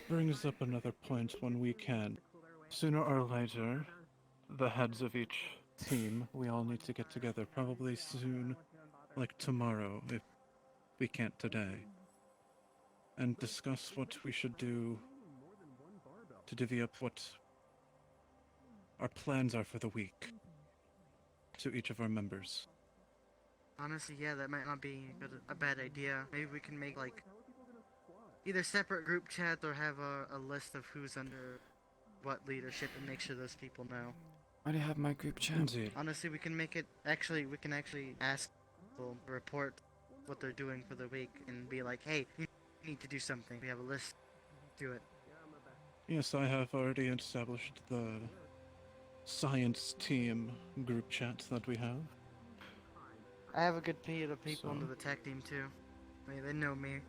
brings up another point when we can. Sooner or later, the heads of each team, we all need to get together, probably soon, like tomorrow, if we can't today, and discuss what we should do to divvy up what our plans are for the week to each of our members. Honestly, yeah, that might not be a bad idea. Maybe we can make, like, either separate group chat or have a list of who's under what leadership and make sure those people know. I already have my group chat. Indeed. Honestly, we can make it, we can actually ask people to report what they're doing for the week and be like, hey, you need to do something. We have a list. Do it. Yes, I have already established the science team group chat that we have. I have a good bit of people So- under the tech team too. I mean, they know me.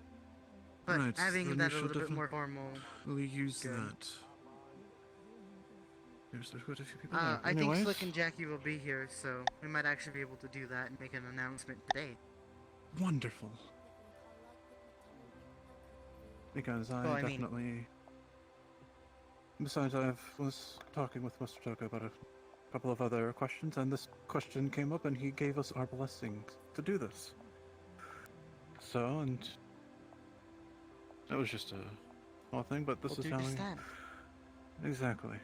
But Right, having then that we a should little bit more formal. We'll use good. that. There's quite a few people I there. think Anyways, Slick and Jackie will be here, so we might actually be able to do that and make an announcement today. wonderful. Because I Well, I mean- definitely Besides, I was talking with Mr. Toga about a couple of other questions, and this question came up, and he gave us our blessing to do this. So, and it was just a small thing, but this We'll is do how just we... that. Exactly.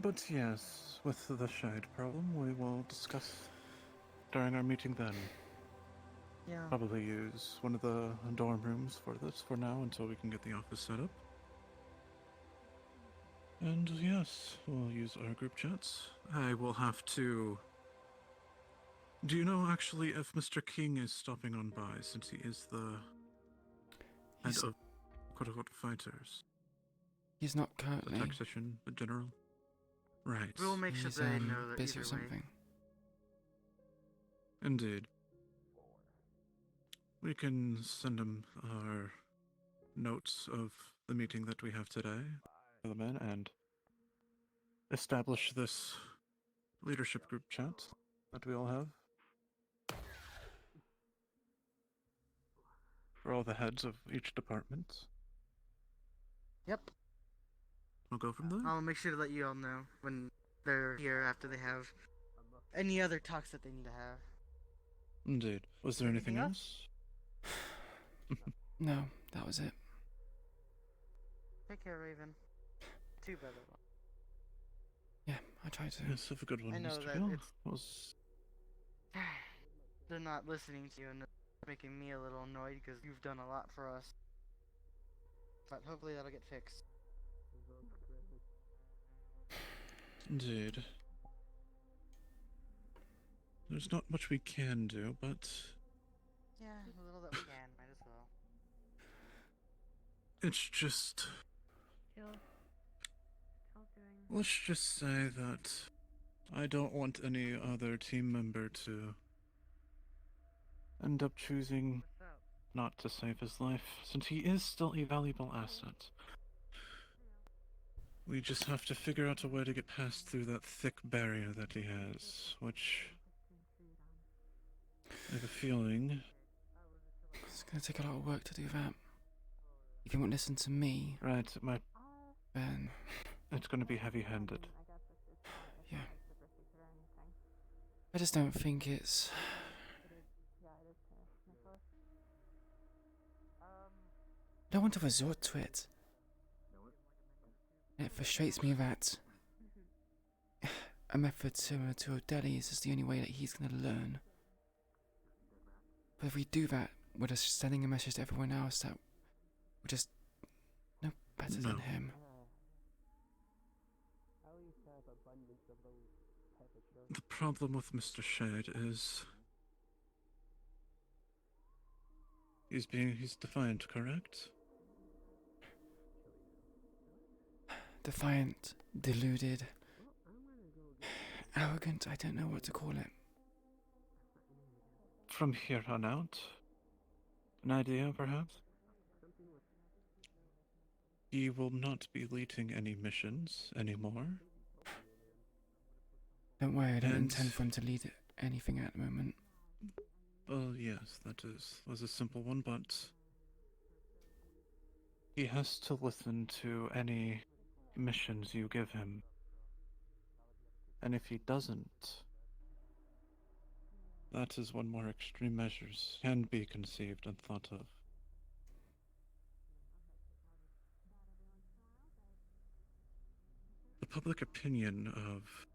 But yes, with the shade problem, we will discuss during our meeting then. Yeah. Probably use one of the dorm rooms for this for now until we can get the office set up. And yes, we'll use our group chats. I will have to... Do you know actually if Mr. King is stopping on by, since he is the head of quote-unquote fighters? He's not The currently. tactician, the general? Right. We'll make sure He's they know that busy either or something. way. Indeed. We can send him our notes of the meeting that we have today, fill them in, and establish this leadership group chat that we all have. For all the heads of each department. Yep. We'll go from there. I'll make sure to let you all know when they're here after they have any other talks that they need to have. Indeed. Was there anything Anything else? No, that was it. Take care, Raven. Too bad. Yeah, I tried to. Yes, have a good one, I know Mr. that Gill. it's... Was... They're not listening to you, and it's making me a little annoyed because you've done a lot for us. But hopefully that'll get fixed. Indeed. There's not much we can do, but Yeah, a little that we can, might as well. it's just... Let's just say that I don't want any other team member to end up choosing not to save his life, since he is still a valuable asset. We just have to figure out a way to get past through that thick barrier that he has, which I have a feeling... It's gonna take a lot of work to do that. If you won't listen to me... Right, it might... Then... It's gonna be heavy-handed. Yeah. I just don't think it's... I don't want to resort to it. And it frustrates me that a method similar to Odeli's is the only way that he's going to learn. But if we do that, we're just sending a message to everyone else that we're just no better than him. The problem with Mr. Shade is... He's defiant, correct? Defiant, deluded, arrogant, I don't know what to call it. From here on out? An idea, perhaps? He will not be leading any missions anymore. Don't worry, I don't intend for him to lead anything at the moment. Well, yes, was a simple one, but... He has to listen to any missions you give him. And if he doesn't, that is when more extreme measures can be conceived and thought of. The public opinion of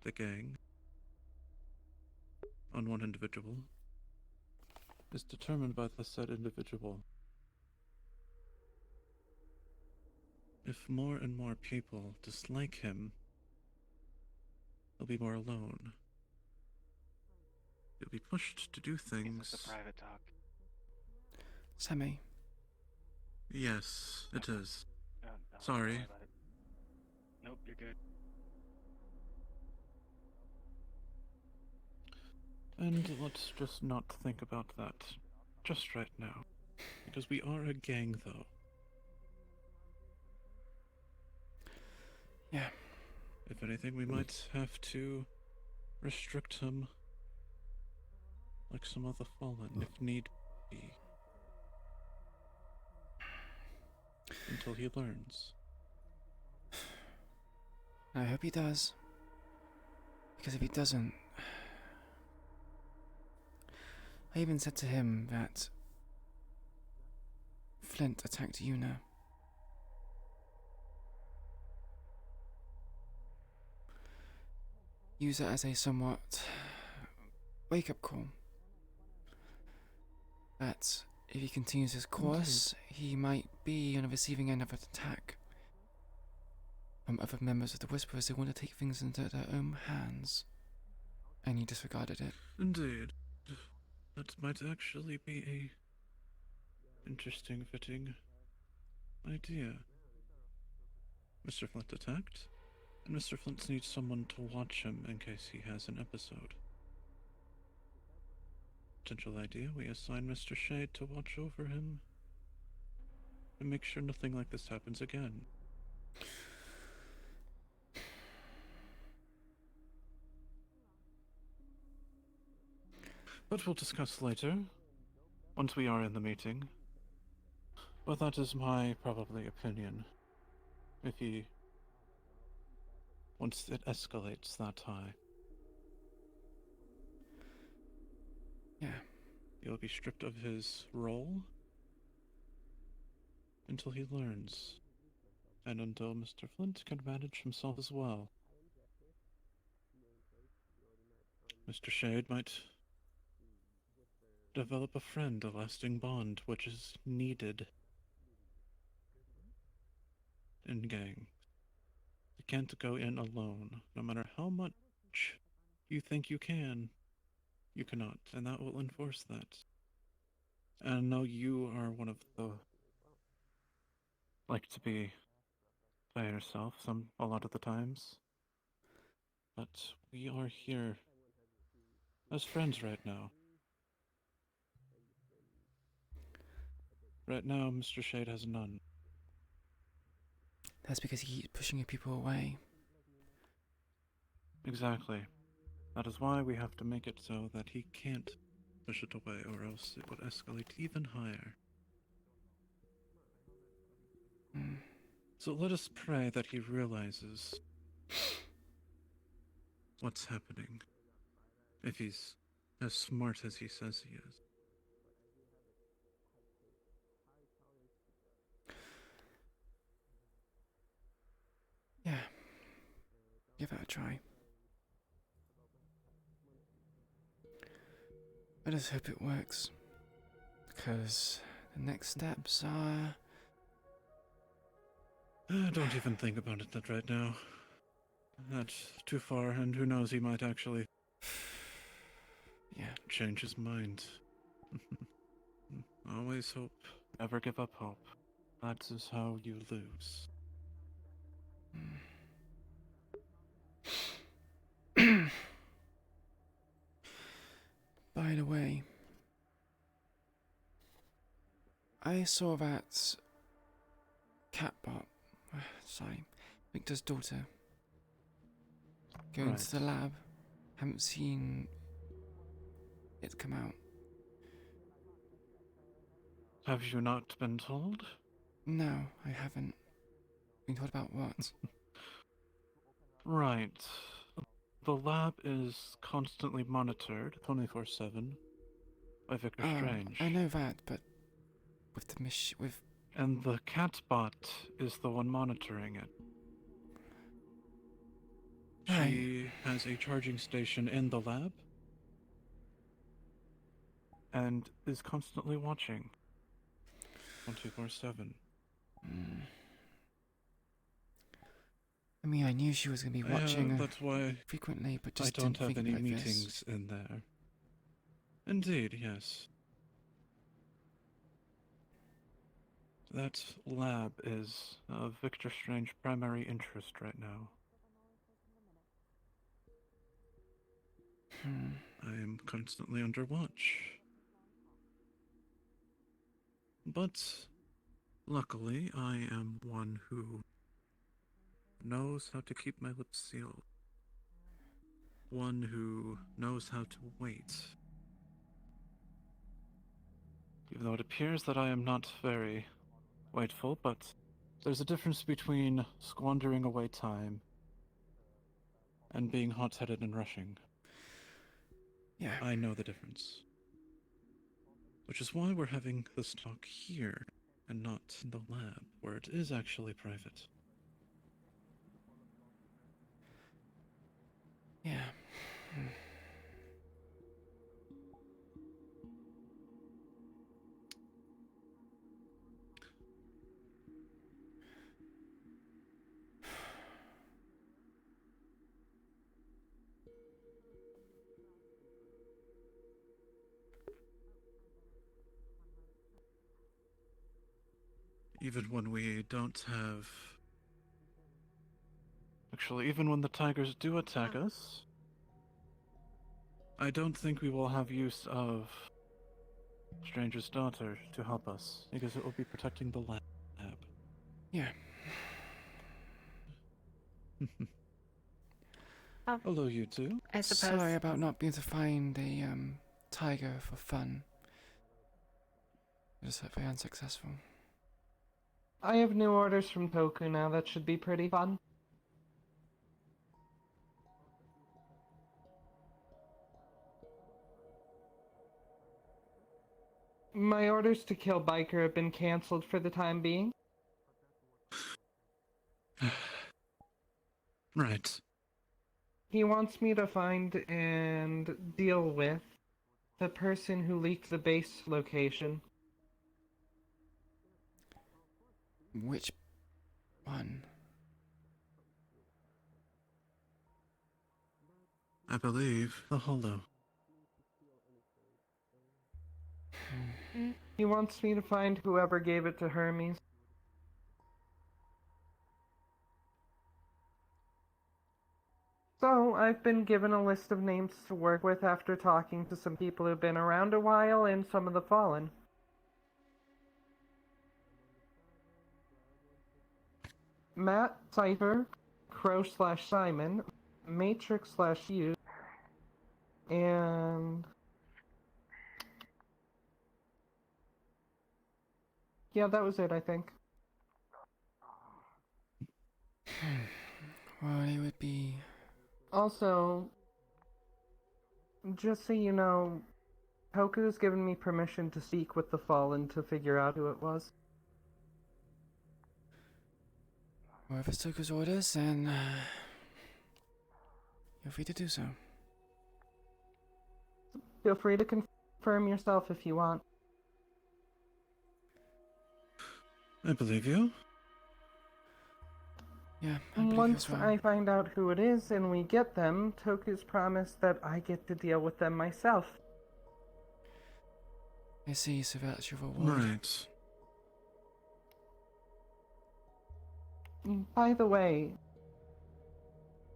the gang on one individual is determined by the said individual. If more and more people dislike him, he'll be more alone. He'll be pushed to do things. It's a private talk. Sammy. Yes, it is. No, Sorry. don't worry about it. Nope, you're good. And let's just not think about that just right now. Because we are a gang, though. Yeah. If anything, we might have to restrict him like some of the Fallen, if need be. until he learns. I hope he does. Because if he doesn't... I even said to him that Flint attacked Yuna. Use it as a somewhat wake-up call. That if he continues his course, he might be on the receiving end of an attack from other members of the Whisperers who want to take things into their own hands. And he disregarded it. Indeed. That might actually be a interesting, fitting idea. Mr. Flint attacked, and Mr. Flint needs someone to watch him in case he has an episode. Potential idea, we assign Mr. Shade to watch over him and make sure nothing like this happens again. But we'll discuss later, once we are in the meeting. But that is my probably opinion. Once it escalates that high. Yeah. He'll be stripped of his role until he learns. And until Mr. Flint can manage himself as well. Mr. Shade might develop a friend, a lasting bond, which is needed in gang. You can't go in alone. No matter how much you think you can, you cannot, and that will enforce that. And I know you are one of the like to be by yourself a lot of the times. But we are here as friends right now. Right now, Mr. Shade has none. That's because he keeps pushing people away. Exactly. That is why we have to make it so that he can't push it away, or else it would escalate even higher. So let us pray that he realizes what's happening, if he's as smart as he says he is. Yeah. Give it a try. I just hope it works. Because the next steps are... Don't even think about it right now. That's too far, and who knows, he might actually change his mind. Always hope. Never give up hope. That is how you lose. By the way, I saw that Catbot, sorry, Victor's daughter, go into the lab. Haven't seen it come out. Have you not been told? No, I haven't. Been told about what? Right. The lab is constantly monitored 24/7 by Victor Strange. I know that, but with the And the Catbot is the one monitoring it. She has a charging station in the lab and is constantly watching 24/7. I mean, I knew she was going to be watching that's why frequently, but just I don't didn't have think any like meetings this. in there. Indeed, yes. That lab is of Victor Strange's primary interest right now. I am constantly under watch. But luckily, I am one who knows how to keep my lips sealed. One who knows how to wait. Even though it appears that I am not very waitful, but There's a difference between squandering away time and being hot-headed and rushing. Yeah. I know the difference. Which is why we're having this talk here, and not in the lab, where it is actually private. Yeah. Even when we don't have... Actually, even when the tigers do attack us, I don't think we will have use of Stranger's daughter to help us, because it will be protecting the lab. Yeah. Hello, you two. I suppose. Sorry about not being able to find a tiger for fun. It was very unsuccessful. I have new orders from Toku now. That should be pretty fun. My orders to kill Biker have been cancelled for the time being. Right. He wants me to find and deal with the person who leaked the base location. Which one? I believe the Hollow. He wants me to find whoever gave it to Hermes. So, I've been given a list of names to work with after talking to some people who've been around a while and some of the fallen. Matt, Cypher, Crow/Simon, Matrix/You, and... yeah, that was it, I think. Well, it would be... Also, just so you know, Toku's given me permission to speak with the Fallen to figure out who it was. Well, if it's Toku's orders, then you're free to do so. Feel free to confirm yourself if you want. I believe you. Yeah, I believe you Once as well. I find out who it is and we get them, Toku's promised that I get to deal with them myself. I see, so that's your reward. Right. By the way,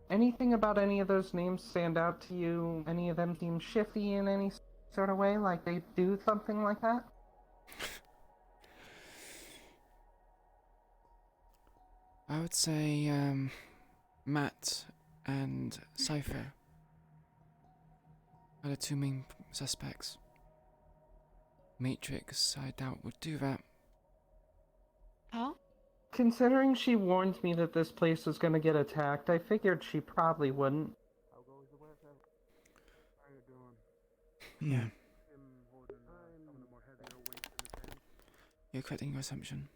anything about any of those names stand out to you? Any of them seem shifty in any sort of way, like they do something like that? I would say Matt and Cypher are the two main suspects. Matrix, I doubt, would do that. Oh? Considering she warned me that this place was going to get attacked, I figured she probably wouldn't. Yeah. You're correct in your assumption.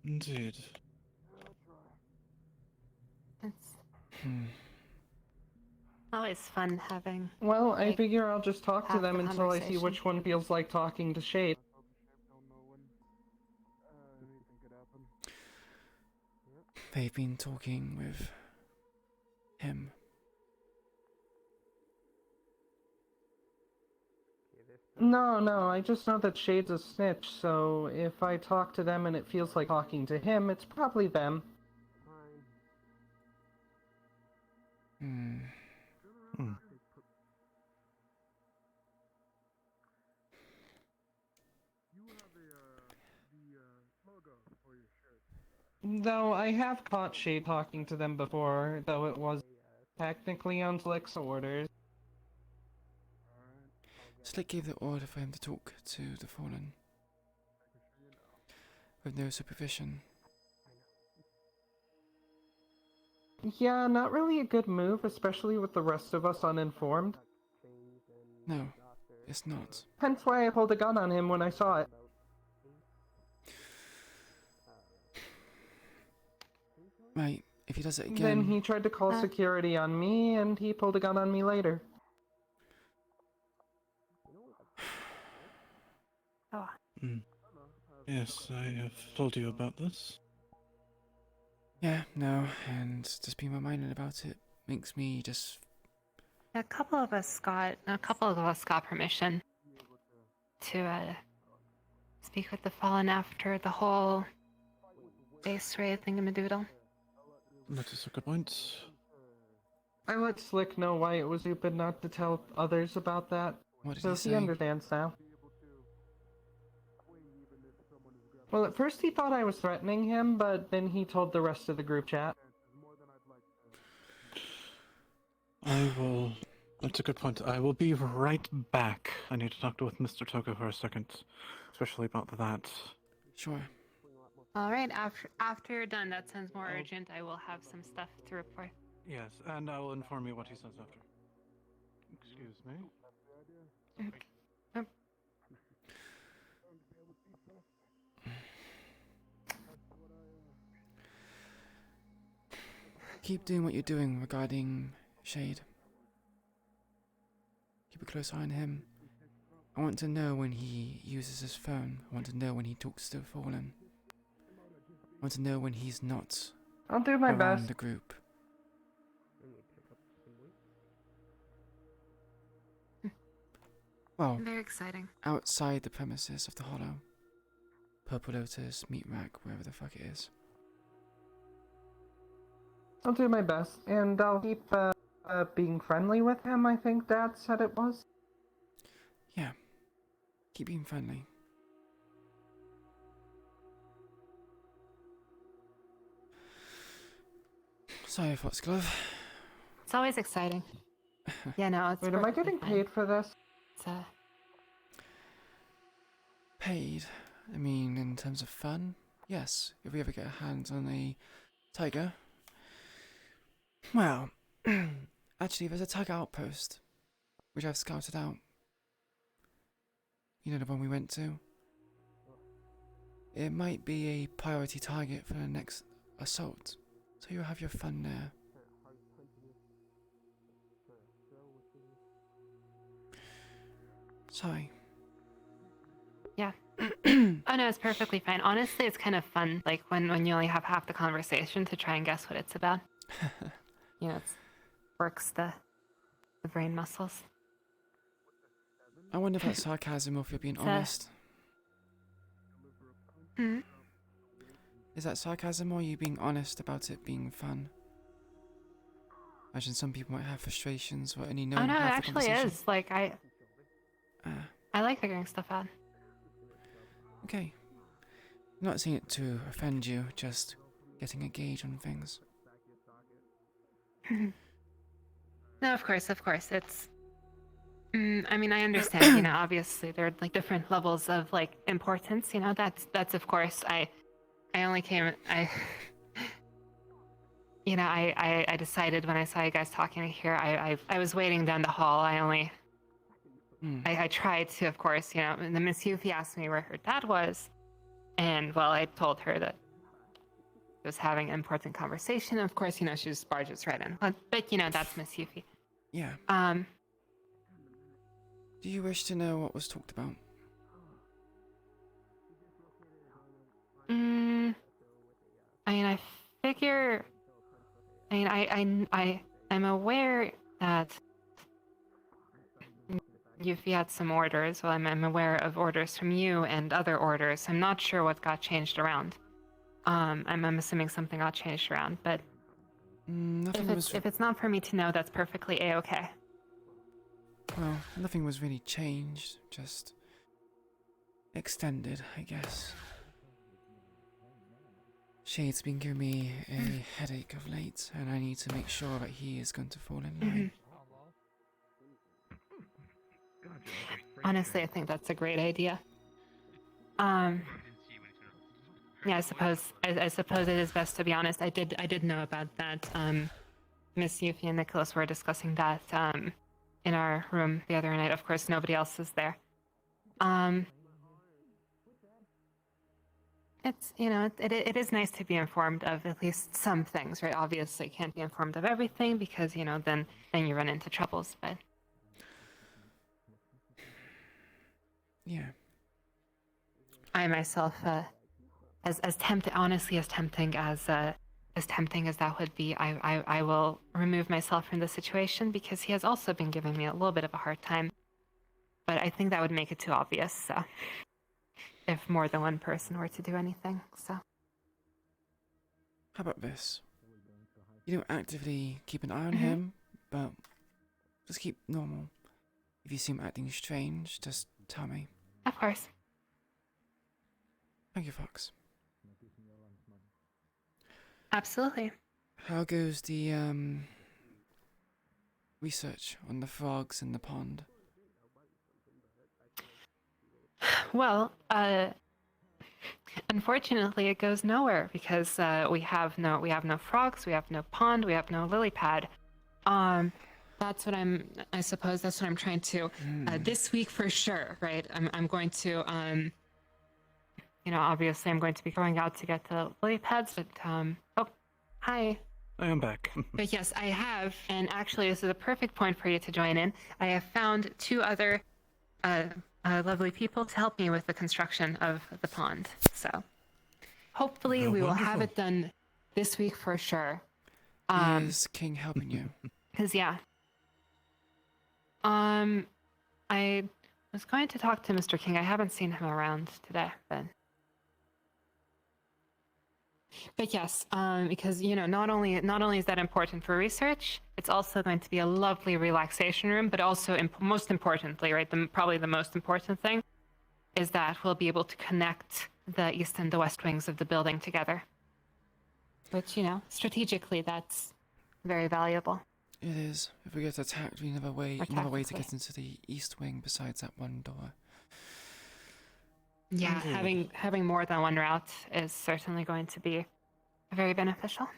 Indeed. It's always fun having. Well, I like, figure I'll just talk to have them the until I see conversation. which one feels like talking to Shade. They've been talking with him. No, I just know that Shade's a snitch, so if I talk to them and it feels like talking to him, it's probably them. Hmm. Though I have caught Shade talking to them before, though it was technically on Slick's orders. Slick gave the order for him to talk to the Fallen. with no supervision. Yeah, not really a good move, especially with the rest of us uninformed. No, it's not. Hence why I pulled a gun on him when I saw it. Right, if he does it again... Then he tried to call security on me, and he pulled a gun on me later. Oh. Yes, I have told you about this. Yeah, no, and just being reminded about it makes me just... A couple of us got permission to speak with the Fallen after the whole base raid thingamadoodle. That is a good point. I let Slick know why it was stupid not to tell others about that. What did so he say? He understands now. Well, at first he thought I was threatening him, but then he told the rest of the group chat. That's a good point. I will be right back. I need to talk with Mr. Toka for a second, especially about that. Sure. Alright, after you're done, that sounds more urgent. I will have some stuff to report. Yes, and I will inform you what he says after. Excuse me. Keep doing what you're doing regarding Shade. Keep a close eye on him. I want to know when he uses his phone. I want to know when he talks to Fallen. I want to know when he's not I'll do my around best. the group. Well, Very exciting. outside the premises of the Hollow. Purple Lotus, Meat Rack, wherever the fuck it is. I'll do my best, and I'll keep being friendly with him, I think Dad said it was. Yeah. Keep being friendly. Sorry, Foxglove. It's always exciting. Yeah, no, it's Wait, am I perfectly getting fine. paid for this? It's, Paid? I mean, in terms of fun? Yes. If we ever get our hands on a tiger. Well, actually, there's a tiger outpost, which I've scouted out. You know, the one we went to? It might be a priority target for the next assault, so you'll have your fun there. Sorry. yeah. Oh no, it's perfectly fine. Honestly, it's kind of fun, like when you only have half the conversation to try and guess what it's about. You know, it works the brain muscles. I wonder if that's sarcasm or if you're being honest. Hmm? Is that sarcasm or are you being honest about it being fun? Imagine some people might have frustrations or only knowing Oh no, it half the actually conversation. is. Like, I like figuring stuff out. Okay. I'm not saying it to offend you, just getting a gauge on things. No, of course. It's... I mean, I understand, you know, obviously there are, like, different levels of, like, importance, you know, that's of course, I only came, you know, I decided when I saw you guys talking here, I was waiting down the hall, I tried to, of course, you know, and then Miss Yuffie asked me where her dad was, and, well, I told her that I was having an important conversation, of course, you know, she just barges right in, but you know, that's Miss Yuffie. Yeah. Do you wish to know what was talked about? I mean, I figure... I mean, I'm aware that Yuffie had some orders. Well, I'm aware of orders from you and other orders. I'm not sure what got changed around. I'm assuming something got changed around, but... if it's not for me to know, that's perfectly A-okay. Well, nothing was really changed, just extended, I guess. Shade's been giving me a headache of late, and I need to make sure that he is going to fall in line. Honestly, I think that's a great idea. Yeah, I suppose it is best to be honest. I did know about that. Miss Yuffie and Nicholas were discussing that in our room the other night. Of course, nobody else is there. It's it is nice to be informed of at least some things, right? Obviously, can't be informed of everything because then you run into troubles. But yeah, I myself, as tempting as that would be, I will remove myself from the situation because he has also been giving me a little bit of a hard time. But I think that would make it too obvious. So, if more than one person were to do anything, so. How about this? You don't actively keep an eye on him, but just keep normal. If you see him acting strange, just tell me. Of course. Thank you, Fox. Absolutely. How goes the research on the frogs in the pond? Well, unfortunately, it goes nowhere because we have no frogs, we have no pond, we have no lily pad. I suppose that's what I'm trying to this week for sure, right? I'm going to obviously I'm going to be going out to get the lily pads, but oh, hi. I am back. But yes, I have, and actually this is a perfect point for you to join in. I have found two other lovely people to help me with the construction of the pond. So hopefully we will have it done this week for sure. Is King helping you? Because I was going to talk to Mr. King. I haven't seen him around today, but yes, because not only is that important for research, it's also going to be a lovely relaxation room. But also, most importantly, right, probably the most important thing is that we'll be able to connect the east and the west wings of the building together. Which strategically, that's very valuable. It is. If we get attacked, we have a way to get into the east wing besides that one door. Yeah, having more than one route is certainly going to be very beneficial.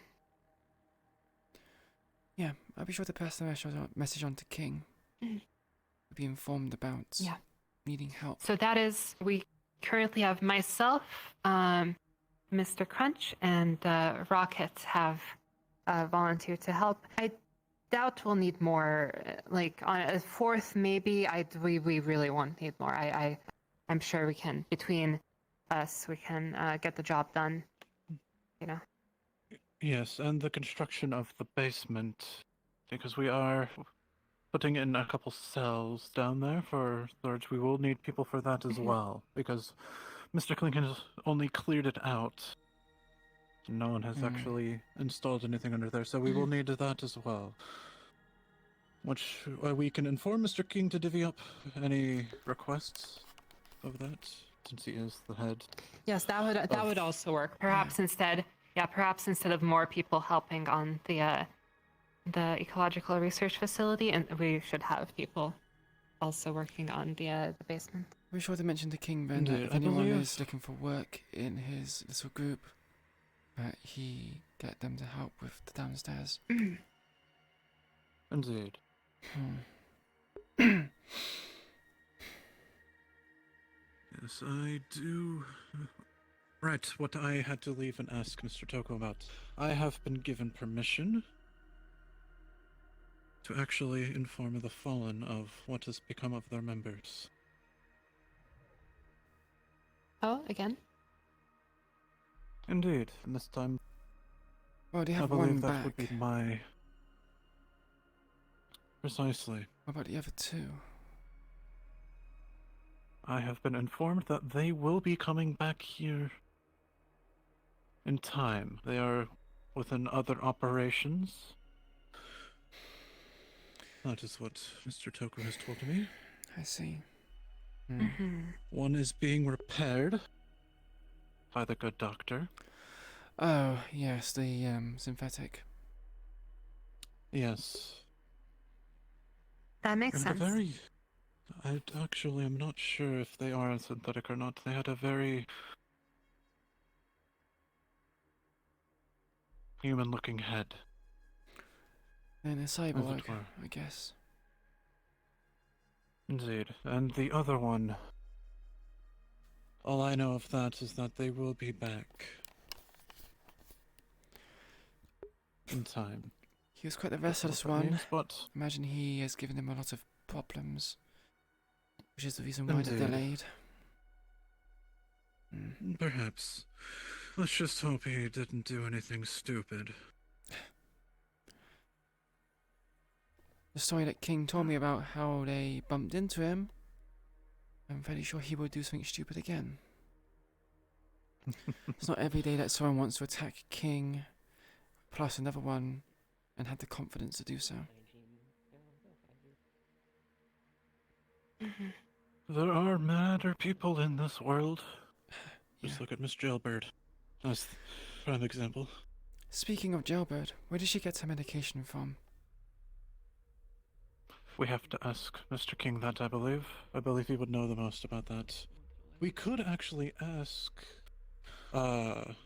Yeah, I'll be sure to pass the message on to King. Be informed about needing help. So that is, we currently have myself, Mr. Crunch, and Rocket have volunteered to help. I doubt we'll need more. Like on a fourth, maybe. We really won't need more. I'm sure we can, between us, we can get the job done, Yes, and the construction of the basement, because we are putting in a couple cells down there for storage. We will need people for that as well, because Mr. Clinton has only cleared it out. No one has actually installed anything under there, so we will need that as well. Which we can inform Mr. King to divvy up any requests of that, since he is the head. Yes, that would also work. Perhaps instead of more people helping on the ecological research facility, and we should have people also working on the basement. Be sure to mention to King then that if anyone is looking for work in his little group, that he get them to help with the downstairs. Indeed. Yes, I do. Right, what I had to leave and ask Mr. Toko about. I have been given permission to actually inform the Fallen of what has become of their members. Oh, again? Indeed, and this time well, they have I believe one that back. would be my... Precisely. What about the other two? I have been informed that they will be coming back here in time. They are within other operations. That is what Mr. Toko has told me. I see. One is being repaired by the good doctor. Oh, yes, the synthetic. Yes. That makes And sense. I actually am not sure if they are synthetic or not. They had a very human-looking head. And a cyborg, were. I guess. Indeed. And the other one... All I know of that is that they will be back. In time. He was quite the Don't know restless what that one. means, but Imagine he has given him a lot of problems. Which is the reason why they're Indeed. delayed. Perhaps. Let's just hope he didn't do anything stupid. The story that King told me about how they bumped into him, I'm fairly sure he will do something stupid again. It's not every day that someone wants to attack King, plus another one, and had the confidence to do so. There are madder people in this world. Just look at Miss Jailbird. That's a prime example. Speaking of Jailbird, where did she get her medication from? We have to ask Mr. King that, I believe. I believe he would know the most about that. We could actually ask... what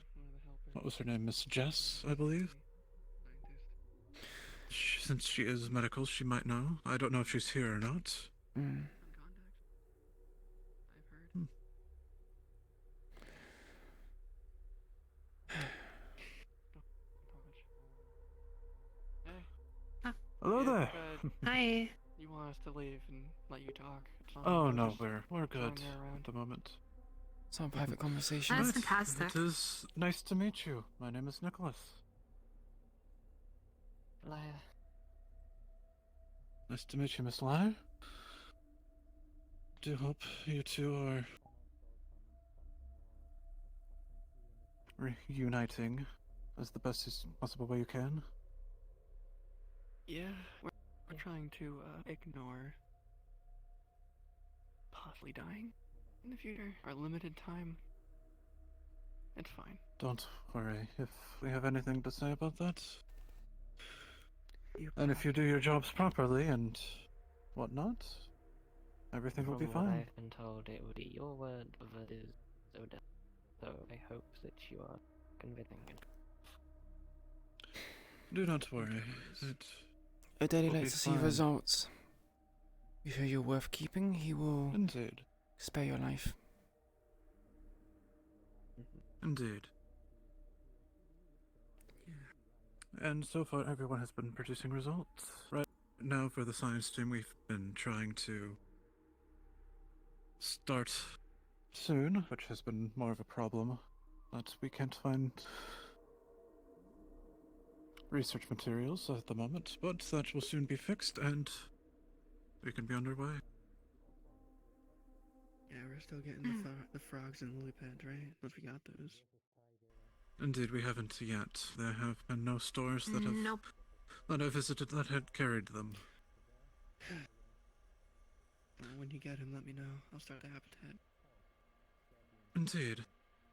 was her name? Miss Jess, I believe? Since she is medical, she might know. I don't know if she's here or not. Hello there. Hi. You want us to leave and let you talk? It's not Oh like no, just we're good throwing her around. at the moment. It's not a private conversation. That's Right, fantastic. It is nice to meet you. My name is Nicholas. Liar. Nice to meet you, Miss Lyre. Do hope you two are reuniting as the best possible way you can. Yeah, we're trying to ignore possibly dying in the future. Our limited time. It's fine. Don't worry if we have anything to say about that. And if you do your jobs properly and whatnot, everything will be From what fine. I've been told, it will be your word that is so dead. So I hope that you are convincing him. Do not worry. It Adele will be likes to see fine. results. You feel you're worth keeping, he will Indeed. spare your life. Indeed. And so far, everyone has been producing results. Right now, for the science team, we've been trying to start soon, which has been more of a problem. That we can't find research materials at the moment, but that will soon be fixed, and we can be underway. Yeah, we're still getting the frogs and lily pads, right? Once we got those. Indeed, we haven't yet. There have been no stores that have Nope. that I visited that had carried them. When you get him, let me know. I'll start the habitat. Indeed.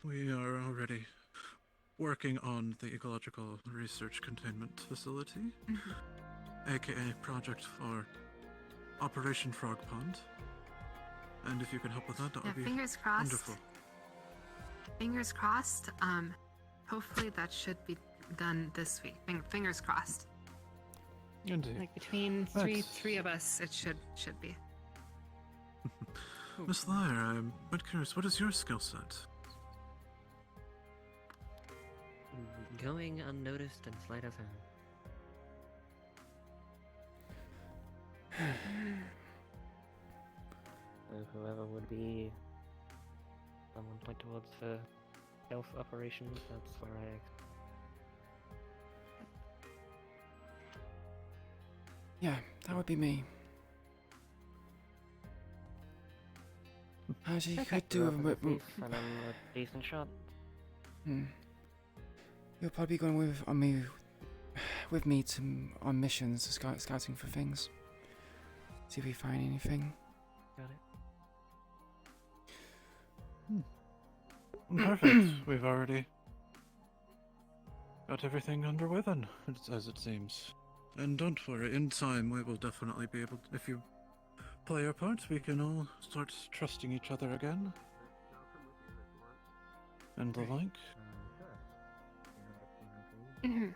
We are already working on the Ecological Research Containment Facility, aka Project for Operation Frog Pond. And if you can help with that, that Yeah, would be fingers crossed. wonderful. Fingers crossed. Hopefully that should be done this week. Fingers crossed. Indeed. Like between three of us, it should be. Miss Lyre, I'm but curious, what is your skill set? Going unnoticed and sleight of hand. So whoever would be someone point towards for health operations, that's where I... Yeah, that would be me. As you could do and with... I'm a decent shot. You're probably going with me on missions, scouting for things. See if we find anything. Got it. Perfect. We've already got everything underway then, as it seems. And don't worry, in time we will definitely be able to, if you play our part, we can all start trusting each other again. And the like. Mhm.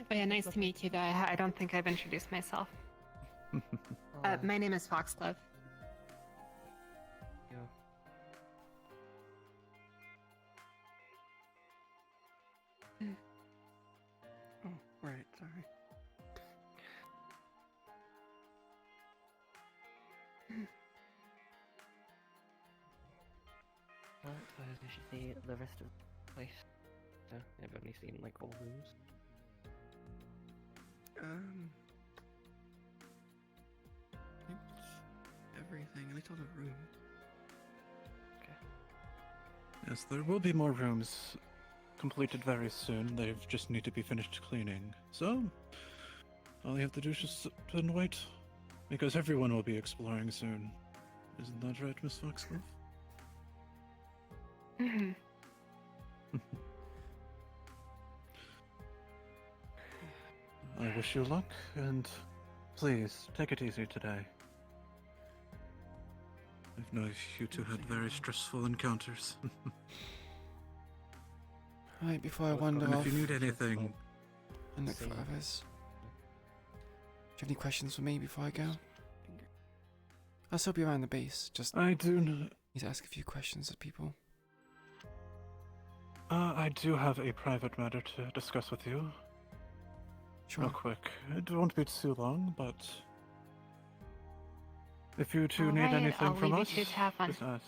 But yeah, nice to meet you. Though I don't think I've introduced myself. My name is Foxglove. Yeah. Oh, right, sorry. Well, so we should see the rest of the place. So I've only seen like all rooms. I think everything, at least all the room. Yes, there will be more rooms completed very soon. They just need to be finished cleaning. So, all you have to do is just sit and wait. Because everyone will be exploring soon. Isn't that right, Miss Foxglove? Mm-hmm. I wish you luck, and please, take it easy today. I know you two had very stressful encounters. Right, before I wander And off, if you need anything... and look for others. Do you have any questions for me before I go? I'll still be around the base, just... I do not... need to ask a few questions of people. I do have a private matter to discuss with you. Sure. Real quick. It won't be too long, but... if you two need Alright, anything I'll from leave us, you to have fun. just ask.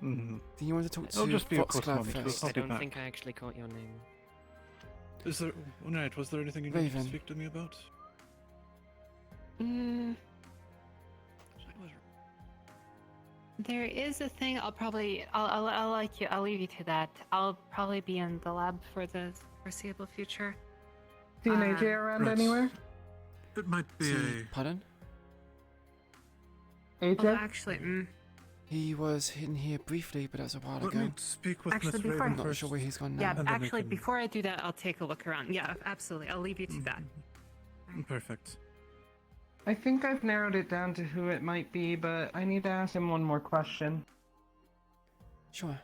Mm-hmm. Do you want to talk to It'll just be a quick Foxglove moment. We'll first? I'll I be don't back. think I actually caught your name. Is there... Alright, was there anything you needed to Raven. speak to me about? There is a thing. I'll like you. I'll leave you to that. I'll probably be in the lab for the foreseeable future. Seen AJ around anywhere? It might be Pardon? AJ? Although actually, He was in here briefly, but that was a while Let ago. me speak with Actually, Miss before- Raven I'm not first. sure where he's gone now. yeah. And then we Actually, can- before I do that, I'll take a look around. Yeah, absolutely. I'll leave you to that. Perfect. I think I've narrowed it down to who it might be, but I need to ask him one more question. Sure.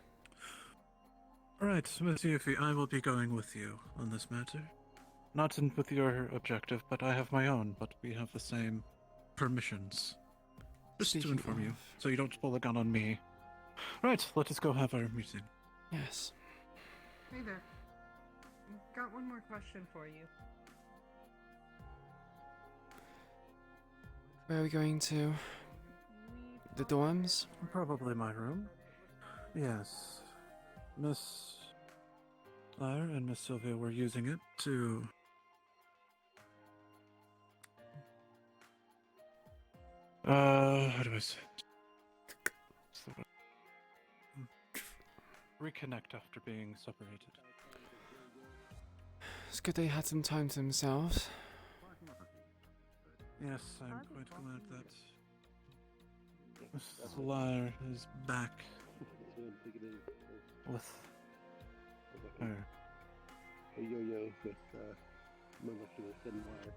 Alright, Miss Yuffie, I will be going with you on this matter. Not with your objective, but I have my own, but we have the same permissions. Just Speaking to inform you, of- so you don't pull a gun on me. Right, let us go have our meeting. Yes. Hey there. Got one more question for you. Where are we going to? The dorms? Probably my room. Yes. Miss Claire and Miss Sylvia were using it to... how do I say it? Reconnect after being separated. It's good they had some time to themselves. Yes, I'm quite glad that Miss Claire is back with her. A yo-yo with molecular thin wire.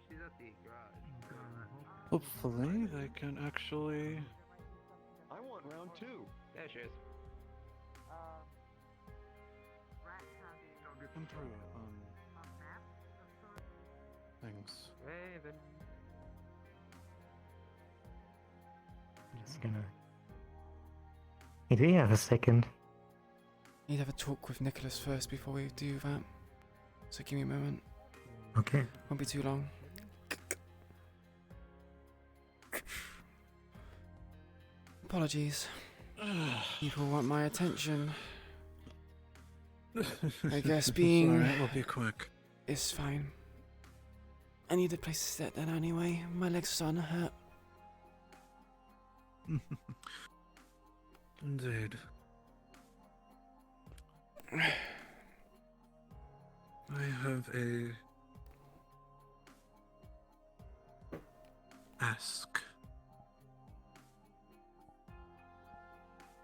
She's at the garage. Hopefully, they can actually... I want round 2. There she is. improve on things. Raven. Just gonna. Hey, do you have a second? Need to have a talk with Nicholas first before we do that. So give me a moment. Okay. Won't be too long. Apologies. People want my attention. I guess being... Sorry, it will be quick. It's fine. I need a place to sit then anyway. My legs are starting to hurt. Indeed. I have a... ask.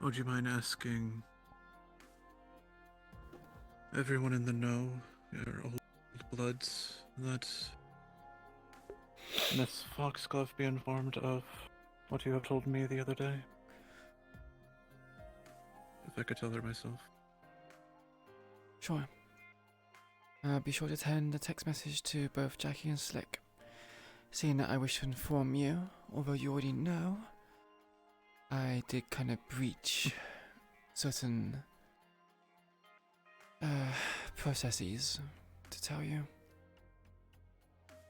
Would you mind asking everyone in the know, your old bloods, that Miss Foxglove be informed of what you have told me the other day. If I could tell her myself. Sure. Be sure to send a text message to both Jackie and Slick, saying that I wish to inform you, although you already know, I did kind of breach certain processes to tell you.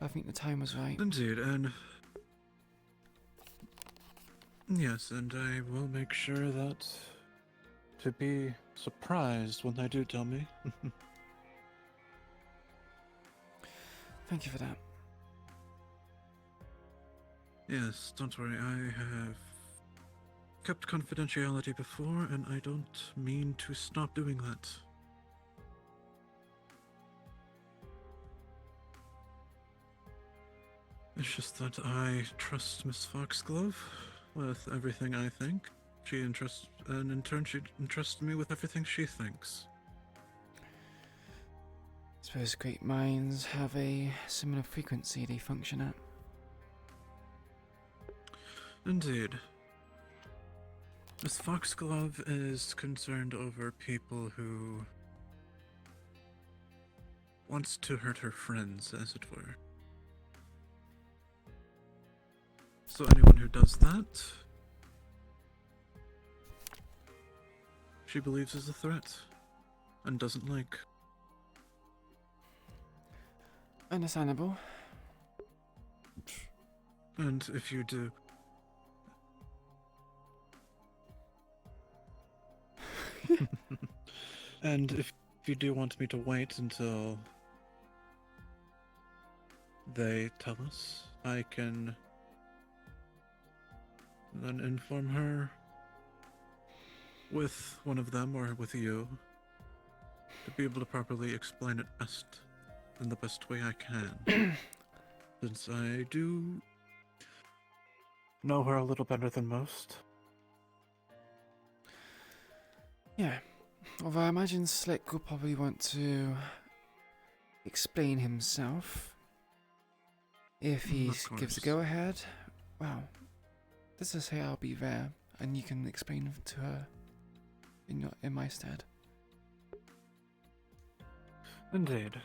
I think the time was right. Indeed, and yes, and I will make sure that to be surprised when they do tell me. Thank you for that. Yes, don't worry, I have kept confidentiality before, and I don't mean to stop doing that. It's just that I trust Miss Foxglove with everything I think. And in turn she entrusts me with everything she thinks. I suppose great minds have a similar frequency they function at. Indeed. Miss Foxglove is concerned over people who wants to hurt her friends, as it were. So anyone who does that, she believes is a threat and doesn't like. Understandable. And if you do... And if you do want me to wait until they tell us, I can then inform her with one of them or with you to be able to properly explain it best in the best way I can. Since I do know her a little better than most. Yeah. Although I imagine Slick will probably want to explain himself. If he gives the go-ahead, well, let's just say I'll be there and you can explain to her in my stead. Indeed.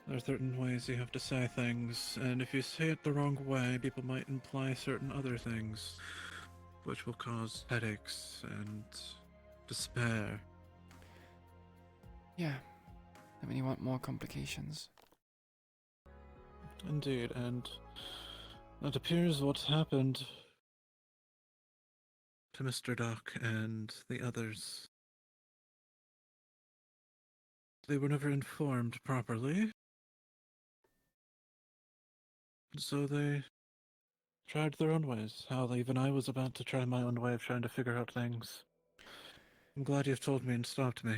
There are certain ways you have to say things, and if you say it the wrong way, people might imply certain other things, which will cause headaches and despair. Yeah. I mean, you want more complications. Indeed, and it appears what happened to Mr. Doc and the others. They were never informed properly. So they tried their own ways. Hell, even I was about to try my own way of trying to figure out things. I'm glad you've told me and stopped me.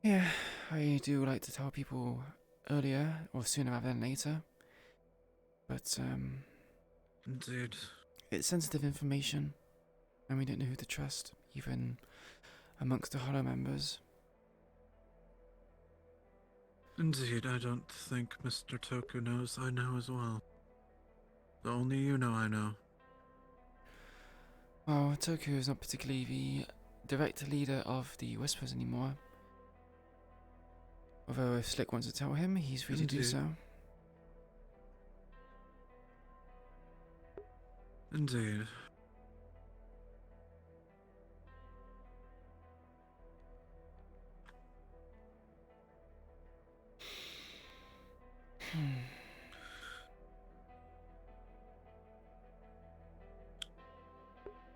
Yeah, I do like to tell people earlier or sooner rather than later. But, Indeed. It's sensitive information, and we don't know who to trust, even amongst the Hollow members. Indeed, I don't think Mr. Toku knows I know as well. Only you know I know. Well, Toku is not particularly the direct leader of the Whispers anymore. Although if Slick wants to tell him, he's free to do so. Indeed.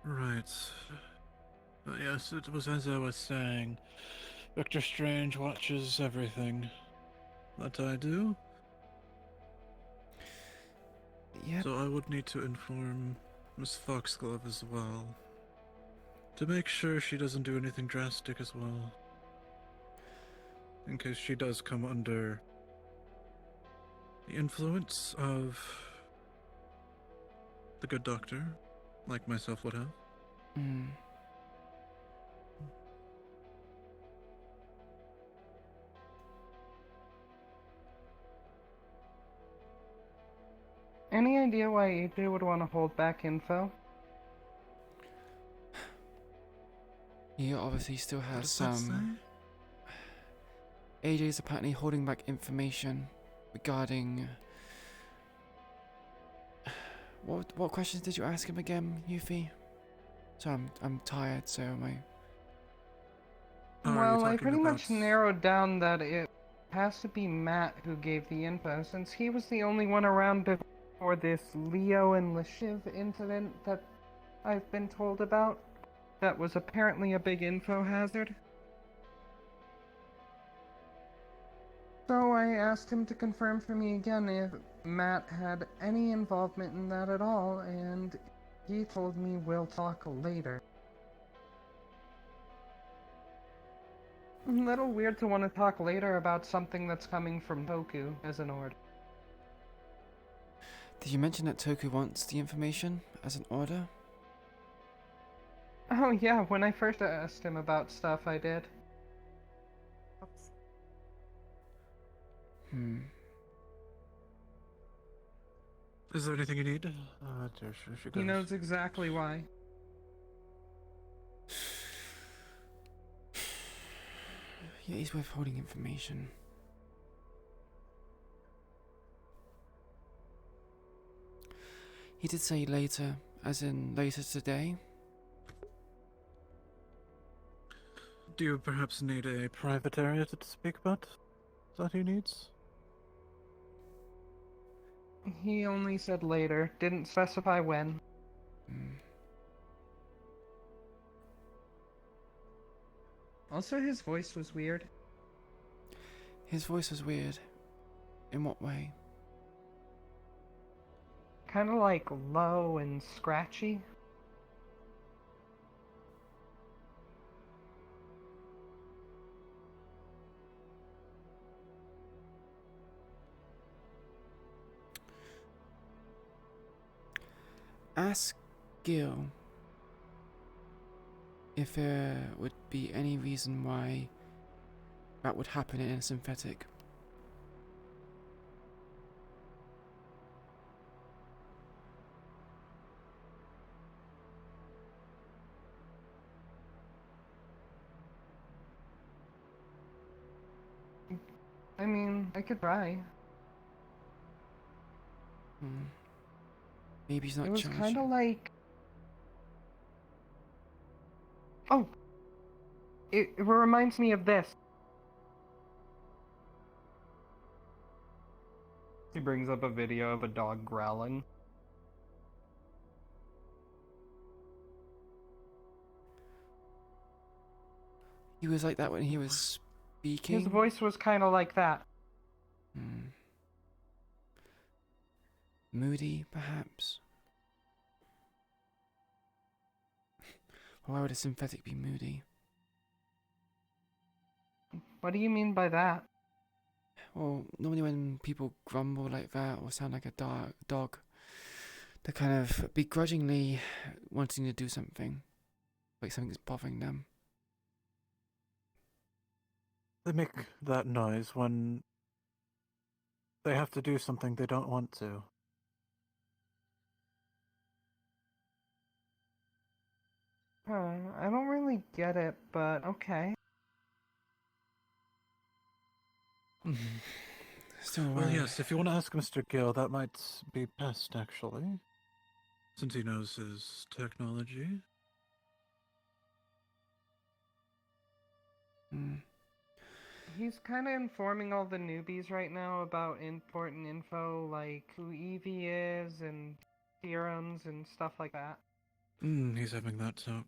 Right. But yes, it was as I was saying. Doctor Strange watches everything that I do. Yep. So I would need to inform Miss Foxglove as well. To make sure she doesn't do anything drastic as well. In case she does come under the influence of the good doctor, like myself would have. Mm. Any idea why AJ would want to hold back info? He obviously still has does that some. AJ's apparently holding back information regarding. What questions did you ask him again, Yuffie? So I'm tired, so am I. Well, I pretty much narrowed down that it has to be Matt who gave the info, since he was the only one around before this Leo and Lashiv incident that I've been told about. That was apparently a big info hazard. So I asked him to confirm for me again if Matt had any involvement in that at all, and he told me we'll talk later. A little weird to want to talk later about something that's coming from Toku as an order. Did you mention that Toku wants the information as an order? Oh yeah, when I first asked him about stuff, I did. Oops. Is there anything you need? He knows exactly why. Yeah, he's withholding information. He did say later, as in later today. Do you perhaps need a private area to speak about? Is that he needs? He only said later, didn't specify when. Also, his voice was weird. His voice was weird. In what way? Kind of like low and scratchy. Ask Gil if there would be any reason why that would happen in a synthetic. I mean, I could try. Maybe he's not It was charged. kind of like... Oh! It reminds me of this. He brings up a video of a dog growling. He was like that when he was speaking. His voice was kind of like that. Moody, perhaps. Why would a synthetic be moody? What do you mean by that? Well, normally when people grumble like that or sound like a dog, they're kind of begrudgingly wanting to do something, like something's bothering them. They make that noise when they have to do something they don't want to. I don't really get it, but okay. Still Well, yes, if you want to ask Mr. Gill, that might be best, actually. Since he knows his technology. He's kind of informing all the newbies right now about important info, like who Evie is and theorems and stuff like that. He's having that talk.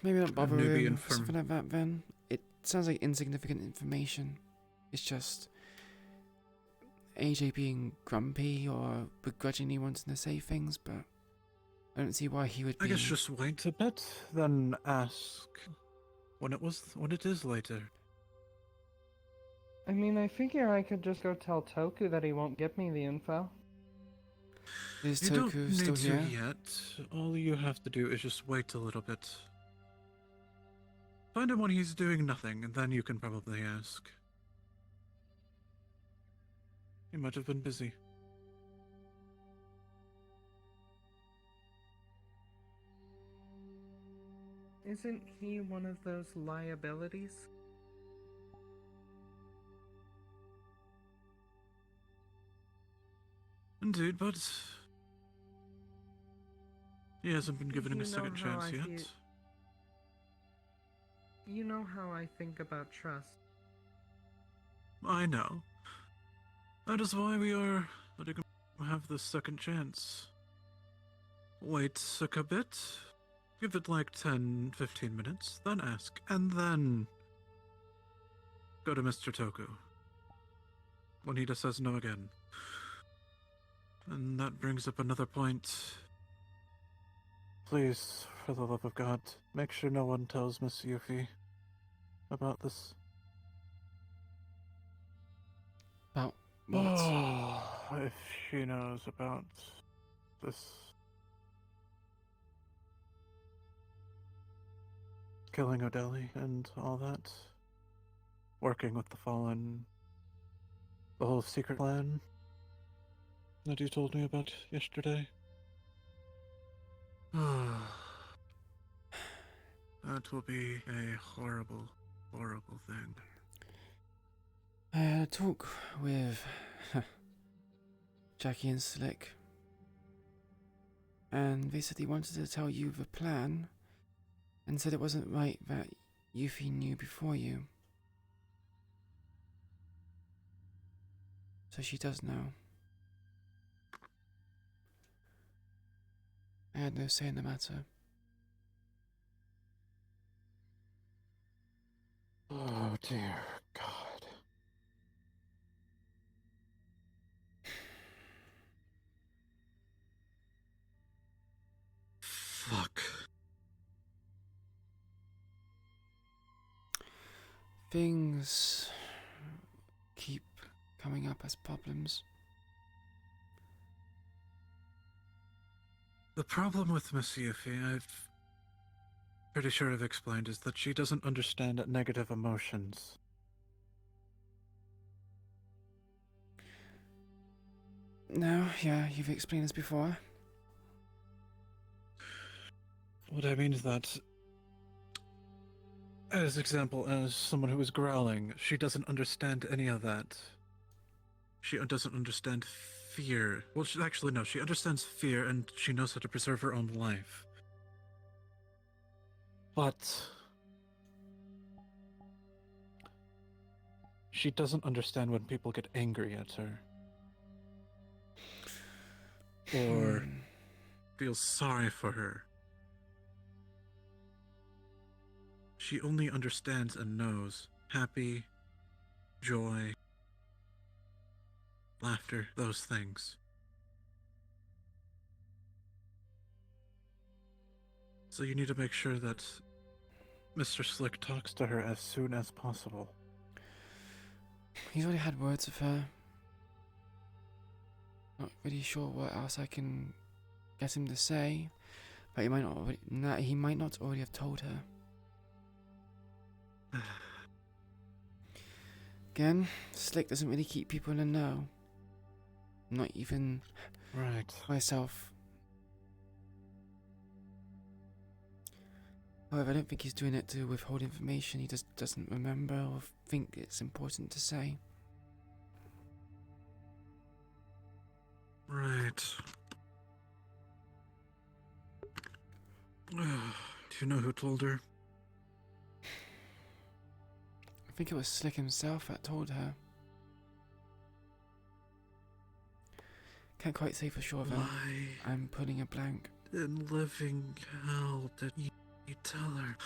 Maybe not bother newbie him or something like that then. It sounds like insignificant information. It's just AJ being grumpy or begrudgingly wanting to say things, but I don't see why he would be... I guess just wait a bit, then ask when it is later. I mean, I figure I could just go tell Toku that he won't give me the info. Is You Toku don't still need here? to yet. All you have to do is just wait a little bit. Find him when he's doing nothing, and then you can probably ask. He might have been busy. Isn't he one of those liabilities? Indeed, but he hasn't been given You a know second how chance I yet. feel- You know how I think about trust. I know. That is why we are letting him have this second chance. Wait a bit. Give it like 10-15 minutes, then ask, and then go to Mr. Toku. When he just says no again. And that brings up another point. Please, for the love of God, make sure no one tells Miss Yuffie about this. About what? If she knows about this killing O'Delly and all that, working with the Fallen, the whole secret plan that you told me about yesterday. That will be a horrible, horrible thing. I had a talk with Jackie and Slick, and they said they wanted to tell you the plan, and said it wasn't right that Yuffie knew before you. So she does know. I had no say in the matter. Oh dear God. Fuck. Things keep coming up as problems. The problem with Miss Yuffie, I've pretty sure I've explained, is that she doesn't understand negative emotions. No, yeah, you've explained this before. What I mean is that, as example, as someone who is growling, she doesn't understand any of that. She doesn't understand fear. Well, actually, no, she understands fear and she knows how to preserve her own life. But she doesn't understand when people get angry at her. Or feel sorry for her. She only understands and knows happy, joy, laughter, those things. So you need to make sure that Mr. Slick talks to her as soon as possible. He's already had words with her. Not really sure what else I can get him to say, but he might not already have told her. Again, Slick doesn't really keep people in the know. Not even myself. However, I don't think he's doing it to withhold information he just doesn't remember or think it's important to say. Right. Do you know who told her? I think it was Slick himself that told her. Can't quite say for sure though. Why I'm putting a blank. in living hell did you tell her?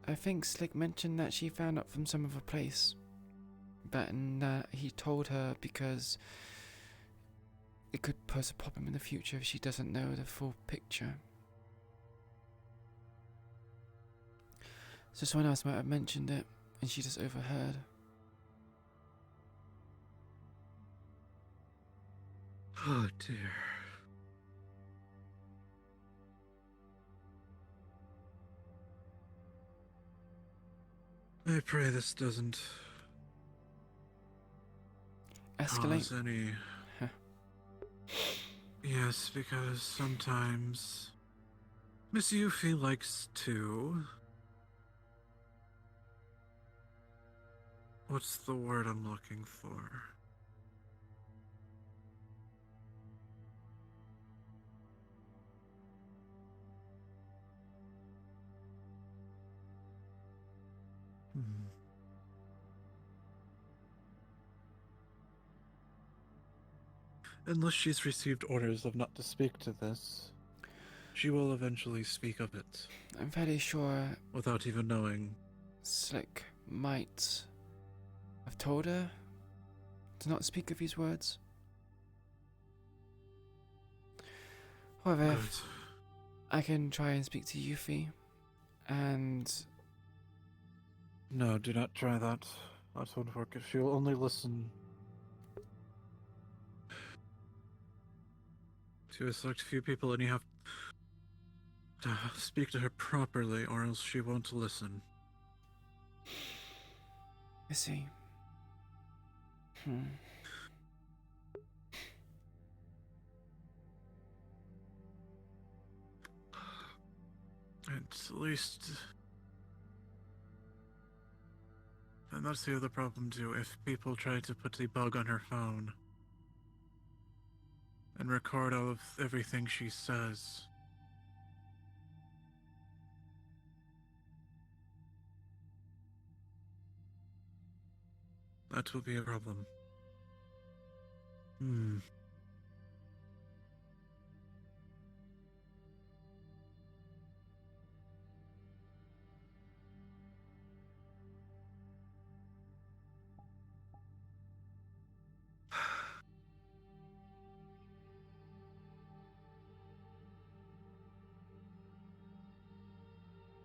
I think Slick mentioned that she found out from some other place. And that he told her because it could pose a problem in the future if she doesn't know the full picture. So someone else might have mentioned it and she just overheard. Oh dear. I pray this doesn't escalate. cause any Yes, because sometimes Miss Yuffie likes to... What's the word I'm looking for? Unless she's received orders of not to speak to this, she will eventually speak of it. I'm fairly sure without even knowing. Slick might have told her to not speak of these words. However, I can try and speak to Yuffie, and... No, do not try that. That won't work. If she'll only listen to a select few people, and you have to speak to her properly, or else she won't listen. I see. At least... And that's the other problem too. If people try to put a bug on her phone and record all of everything she says, that will be a problem.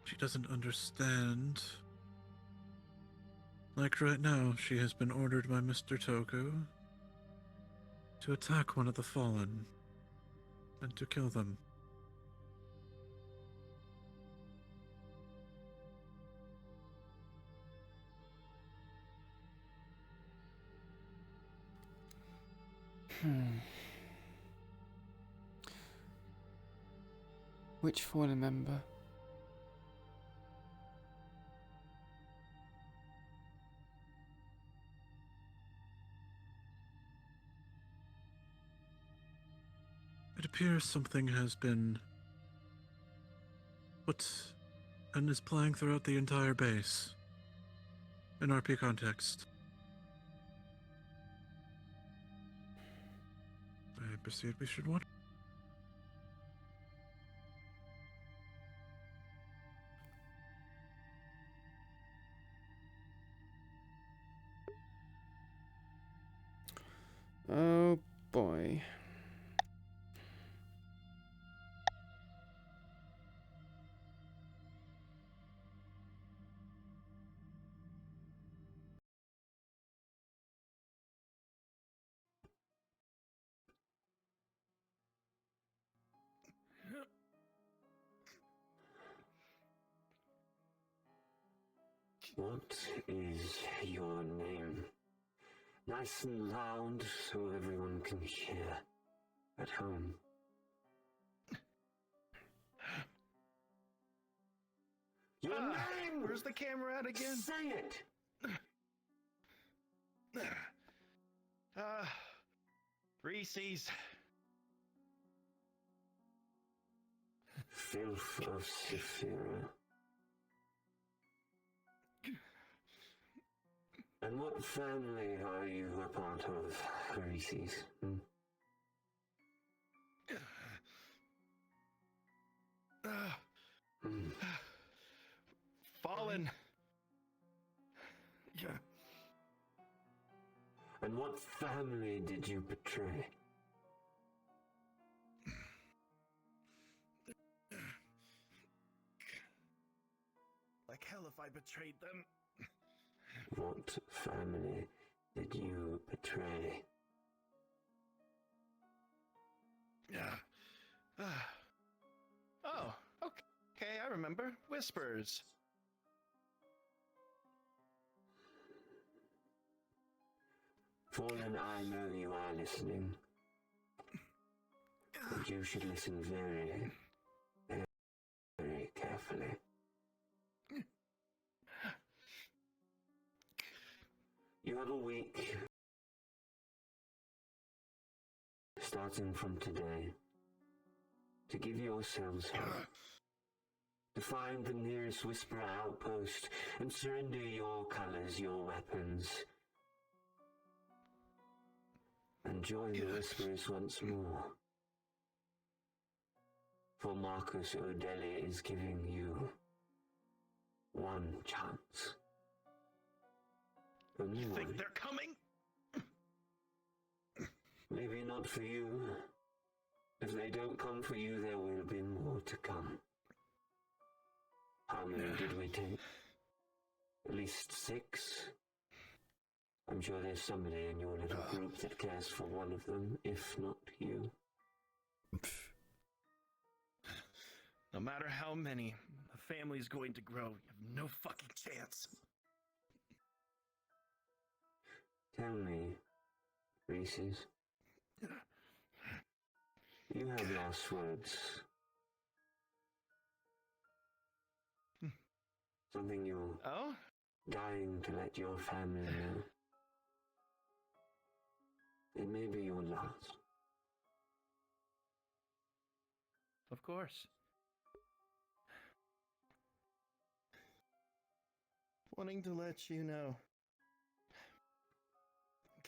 She doesn't understand. Like right now, she has been ordered by Mr. Toku to attack one of the Fallen and to kill them. Which fallen member? It appears something has been put and is playing throughout the entire base in RP context. I perceive we should watch. Oh boy. What is your name? Nice and loud so everyone can hear at home. Your name! Where's the camera at again? Say it! Reese's. Filth of Saphira. And what family are you a part of, Reese's? Fallen. Yeah. And what family did you betray? Like hell if I betrayed them. What family did you betray? Yeah. Oh, okay, I remember. Whispers. Fallen, I know you are listening. And you should listen very, very carefully. You have a week, starting from today, to give yourselves hope, to find the nearest Whisperer outpost and surrender your colors, your weapons, and join the Whisperers once more. For Marcus O'Delly is giving you one chance. Only one. Think they're coming? Maybe not for you. If they don't come for you, there will be more to come. How many did we take? At least 6? I'm sure there's somebody in your little group that cares for one of them, if not you. No matter how many, the family's going to grow. You have no fucking chance. Tell me, Reese's. You have last words. Something you're dying to let your family know. It may be your last. Of course. Wanting to let you know.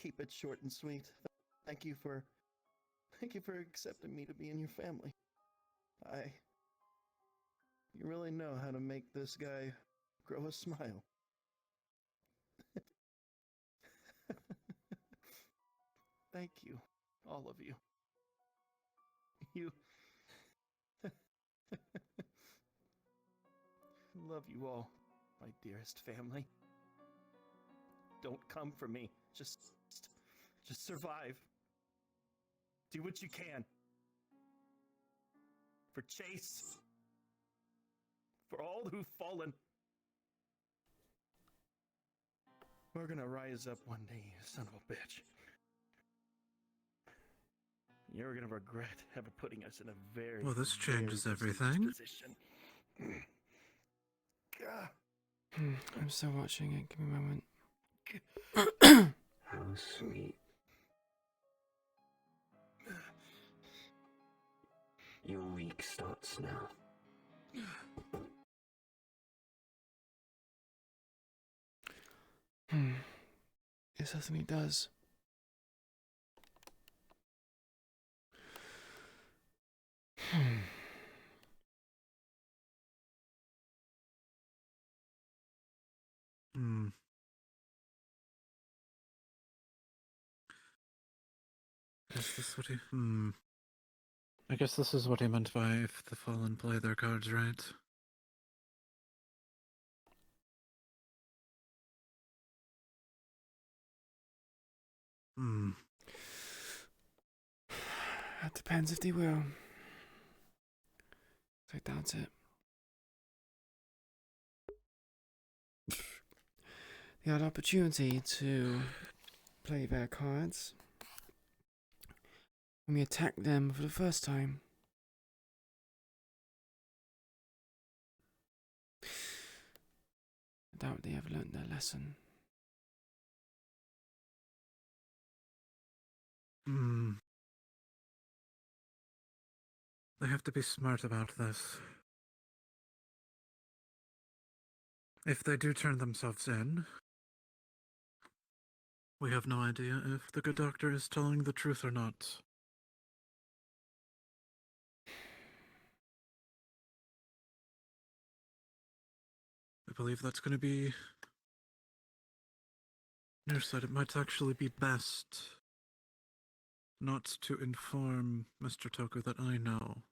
Keep it short and sweet. Thank you for accepting me to be in your family. You really know how to make this guy grow a smile. Thank you, all of you. You love you all, my dearest family. Don't come for me. Just survive. Do what you can. For Chase. For all who've fallen. We're gonna rise up one day, you son of a bitch. You're gonna regret ever putting us in a very, Well, this changes very everything. position. Gah. I'm still watching it. Give me a moment. How sweet. Your week starts now. It certainly does. Is this what he... I guess this is what he meant by if the fallen play their cards right. That depends if they will. I doubt it. They had opportunity to play their cards when we attacked them for the first time. I doubt they ever learnt their lesson. They have to be smart about this. If they do turn themselves in, we have no idea if the good doctor is telling the truth or not. I believe that's going to be... Nurse said it might actually be best not to inform Mr. Toku that I know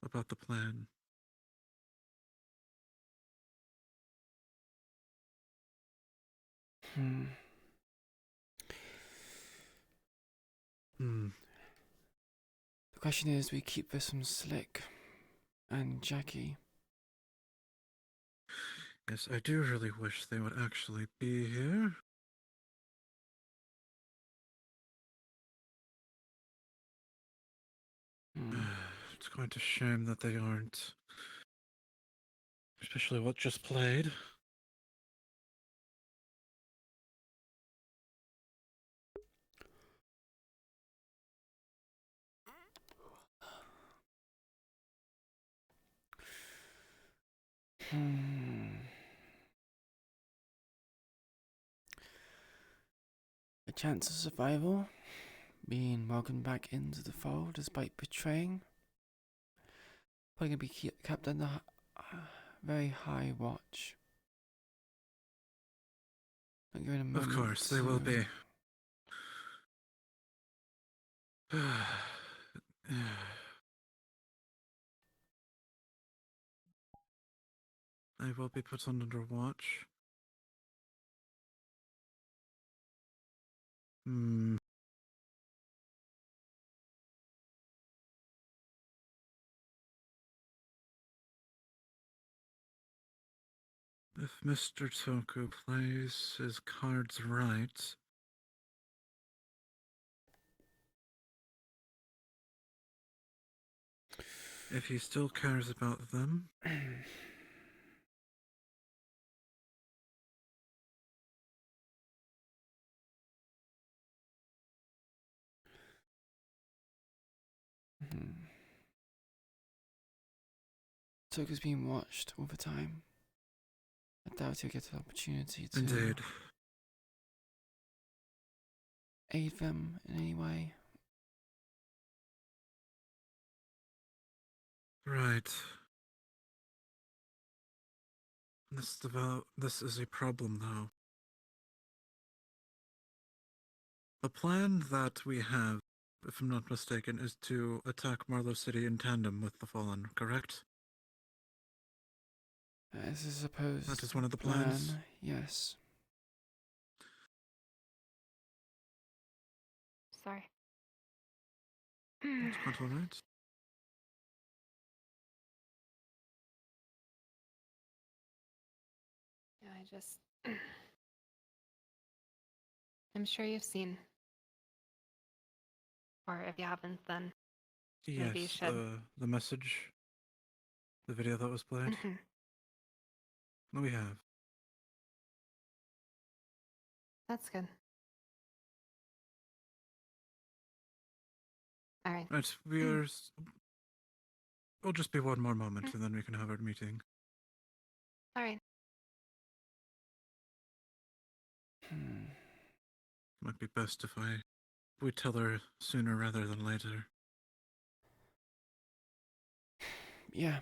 about the plan. The question is, we keep this from Slick and Jackie. Yes, I do really wish they would actually be here. It's quite a shame that they aren't. Especially what just played. A chance of survival, being welcomed back into the fold despite betraying. Probably gonna be kept under very high watch. Not given a moment Of course, they will be. They will be put under watch. If Mr. Toku plays his cards right, if he still cares about them, Toku's being watched all the time. I doubt he'll get an opportunity to indeed. aid them in any way. Right. This is a problem, though. The plan that we have, if I'm not mistaken, is to attack Marlow City in tandem with the Fallen, correct? As is supposed That is one of the plans. plan, yes. Sorry. That's quite alright. Yeah, I'm sure you've seen. Or if you haven't, then maybe you Yes, should. the message, the video that was played. We have. That's good. Alright. Right, It'll just be one more moment, and then we can have our meeting. Alright. Might be best if we tell her sooner rather than later. Yeah.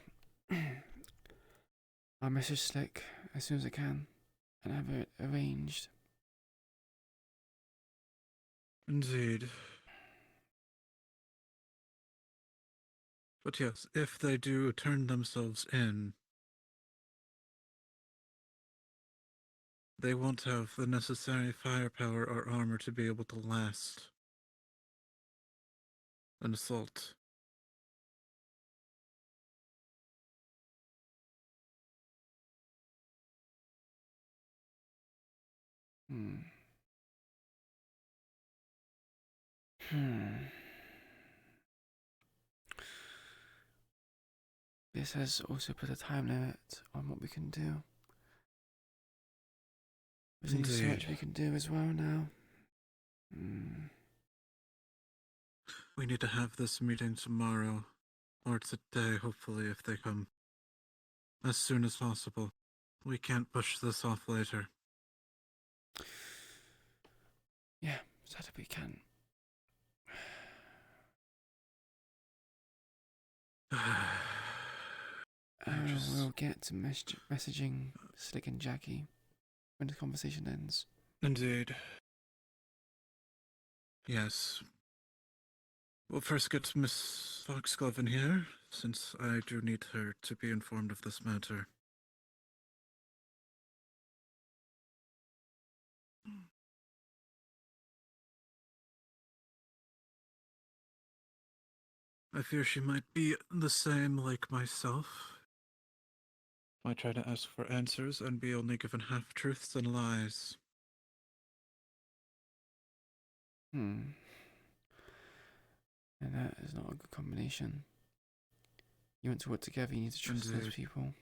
I'll message Slick as soon as I can and have it arranged. Indeed. But yes, if they do turn themselves in, they won't have the necessary firepower or armor to be able to last an assault. This has also put a time limit on what we can do. There's any search we can do as well now. We need to have this meeting tomorrow, or today, hopefully, if they come. As soon as possible. We can't push this off later. Yeah, sadly we can. We'll get to messaging Slick and Jackie when the conversation ends. Indeed. Yes. We'll first get Miss Foxglove in here, since I do need her to be informed of this matter. I fear she might be the same like myself. I try to ask for answers and be only given half-truths and lies. And that is not a good combination. You want to work together, you need to trust those Indeed. people.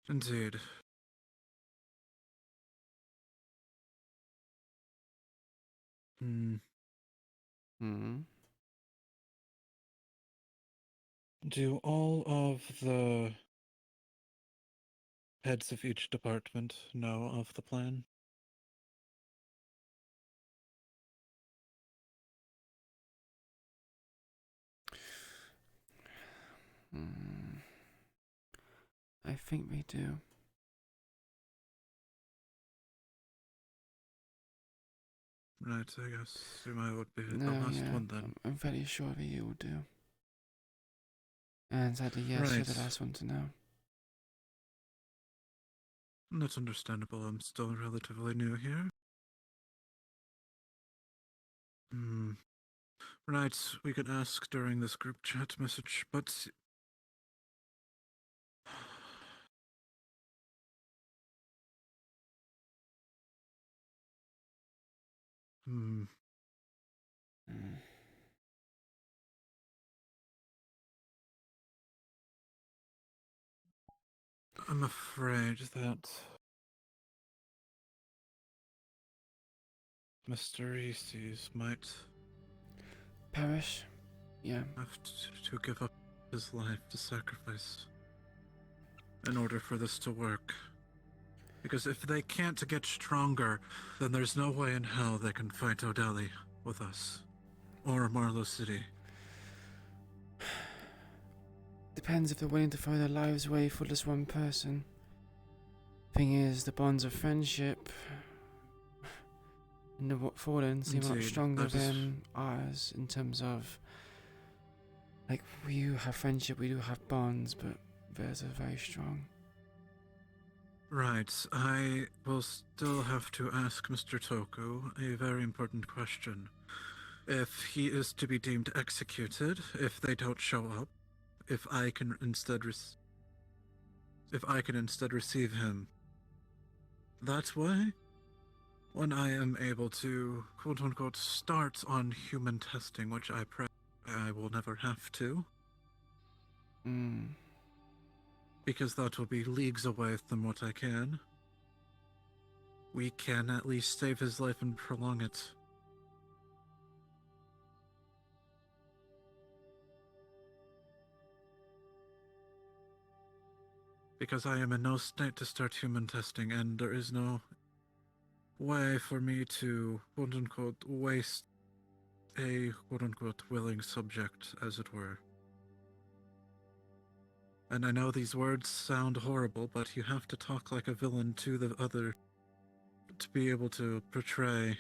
Indeed. Do all of the heads of each department know of the plan? I think they do. Right, I guess Sumai would be the No, last yeah, one then. I'm fairly sure that you will do. And sadly, yes, you're the Right. last one to know. That's understandable. I'm still relatively new here. Right, we could ask during this group chat message, but... I'm afraid that Mr. Reese's might Perish? Yeah. have to give up his life to sacrifice in order for this to work. Because if they can't get stronger, then there's no way in hell they can fight O'Dally with us. Or Marlow City. Depends if they're willing to throw their lives away for this one person. Thing is, the bonds of friendship in the Fallen seem a lot Indeed, stronger that is- than ours in terms of, like, we do have friendship, we do have bonds, but theirs are very strong. Right, I will still have to ask Mr. Toku a very important question. If he is to be deemed executed, if they don't show up, if I can instead receive him that way, when I am able to quote unquote start on human testing, which I pray I will never have to. Because that will be leagues away from what I can. We can at least save his life and prolong it. Because I am in no state to start human testing, and there is no way for me to, quote-unquote, waste a, quote-unquote, willing subject, as it were. And I know these words sound horrible, but you have to talk like a villain to the other to be able to portray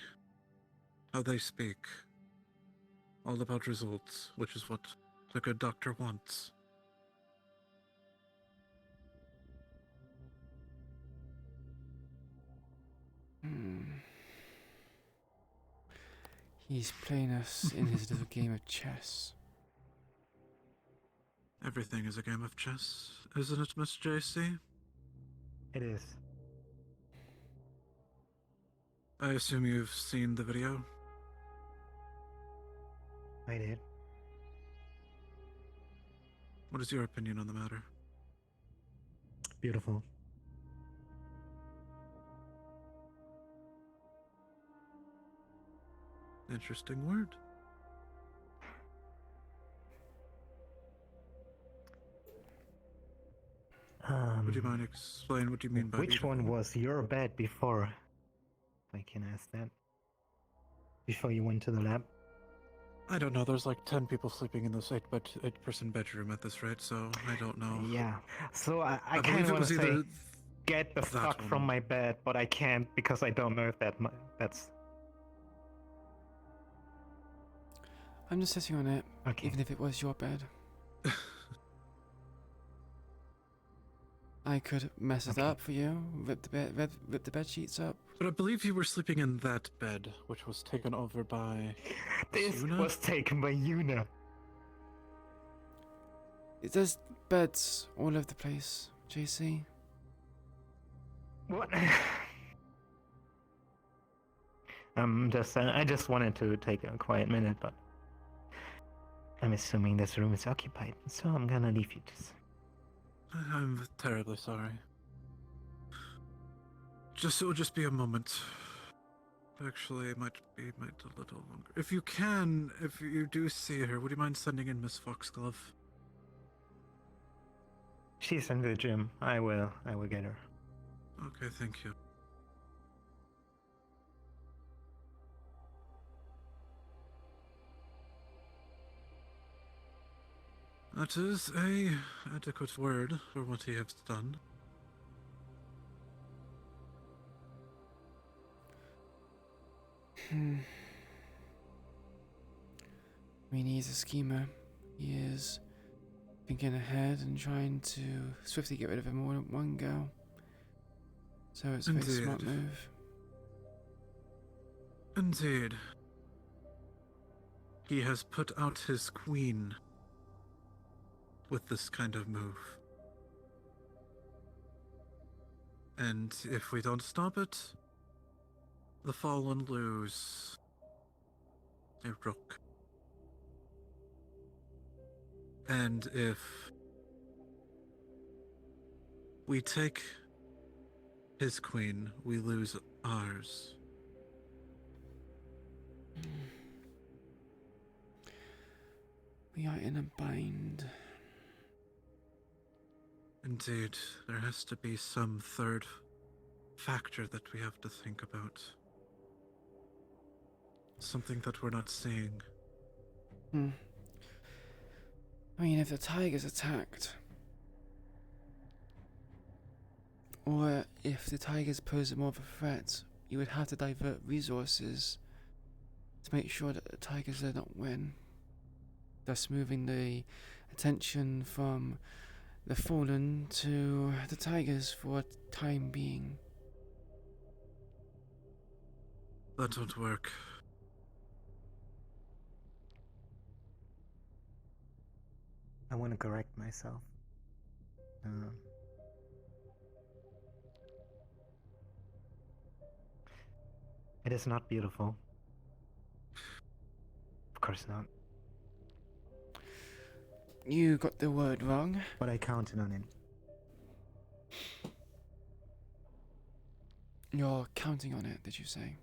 how they speak. All about results, which is what the good doctor wants. He's playing us in his little game of chess. Everything is a game of chess, isn't it, Miss JC? It is. I assume you've seen the video? I did. What is your opinion on the matter? Beautiful. Interesting word. Would you mind explain what you mean by Which beautiful? one was your bed before? If I can ask that. Before you went to the lab? I don't know, there's like 10 people sleeping in this 8-person bedroom at this rate, so I don't know. Yeah. So I I kind believe of it want was to say, either get the that fuck one. from my bed, but I can't because I don't know if that's... I'm just sitting on it, Okay. even if it was your bed. I could mess it up for you, rip the bed sheets up. But I believe you were sleeping in that bed, which was taken over by... This Yuna? was taken by Yuna. There's beds all over the place, JC. What? I just wanted to take a quiet minute, but I'm assuming this room is occupied, so I'm gonna leave you to. I'm terribly sorry. It'll just be a moment. Actually, it might a little longer. If you do see her, would you mind sending in Miss Foxglove? She's in the gym. I will get her. Okay, thank you. That is a adequate word for what he has done. I mean, he's a schemer. He is thinking ahead and trying to swiftly get rid of him all at one go. So it's a very smart move. Indeed. He has put out his queen with this kind of move. And if we don't stop it, the Fallen lose a rook. And if we take his queen, we lose ours. We are in a bind. Indeed, there has to be some third factor that we have to think about. Something that we're not seeing. I mean, if the tiger's attacked, or if the tigers pose more of a threat, you would have to divert resources to make sure that the tigers do not win, thus moving the attention from the Fallen to the tigers for a time being. That won't work. I want to correct myself. It is not beautiful. Of course not. You got the word wrong. But I counted on it. You're counting on it, did you say?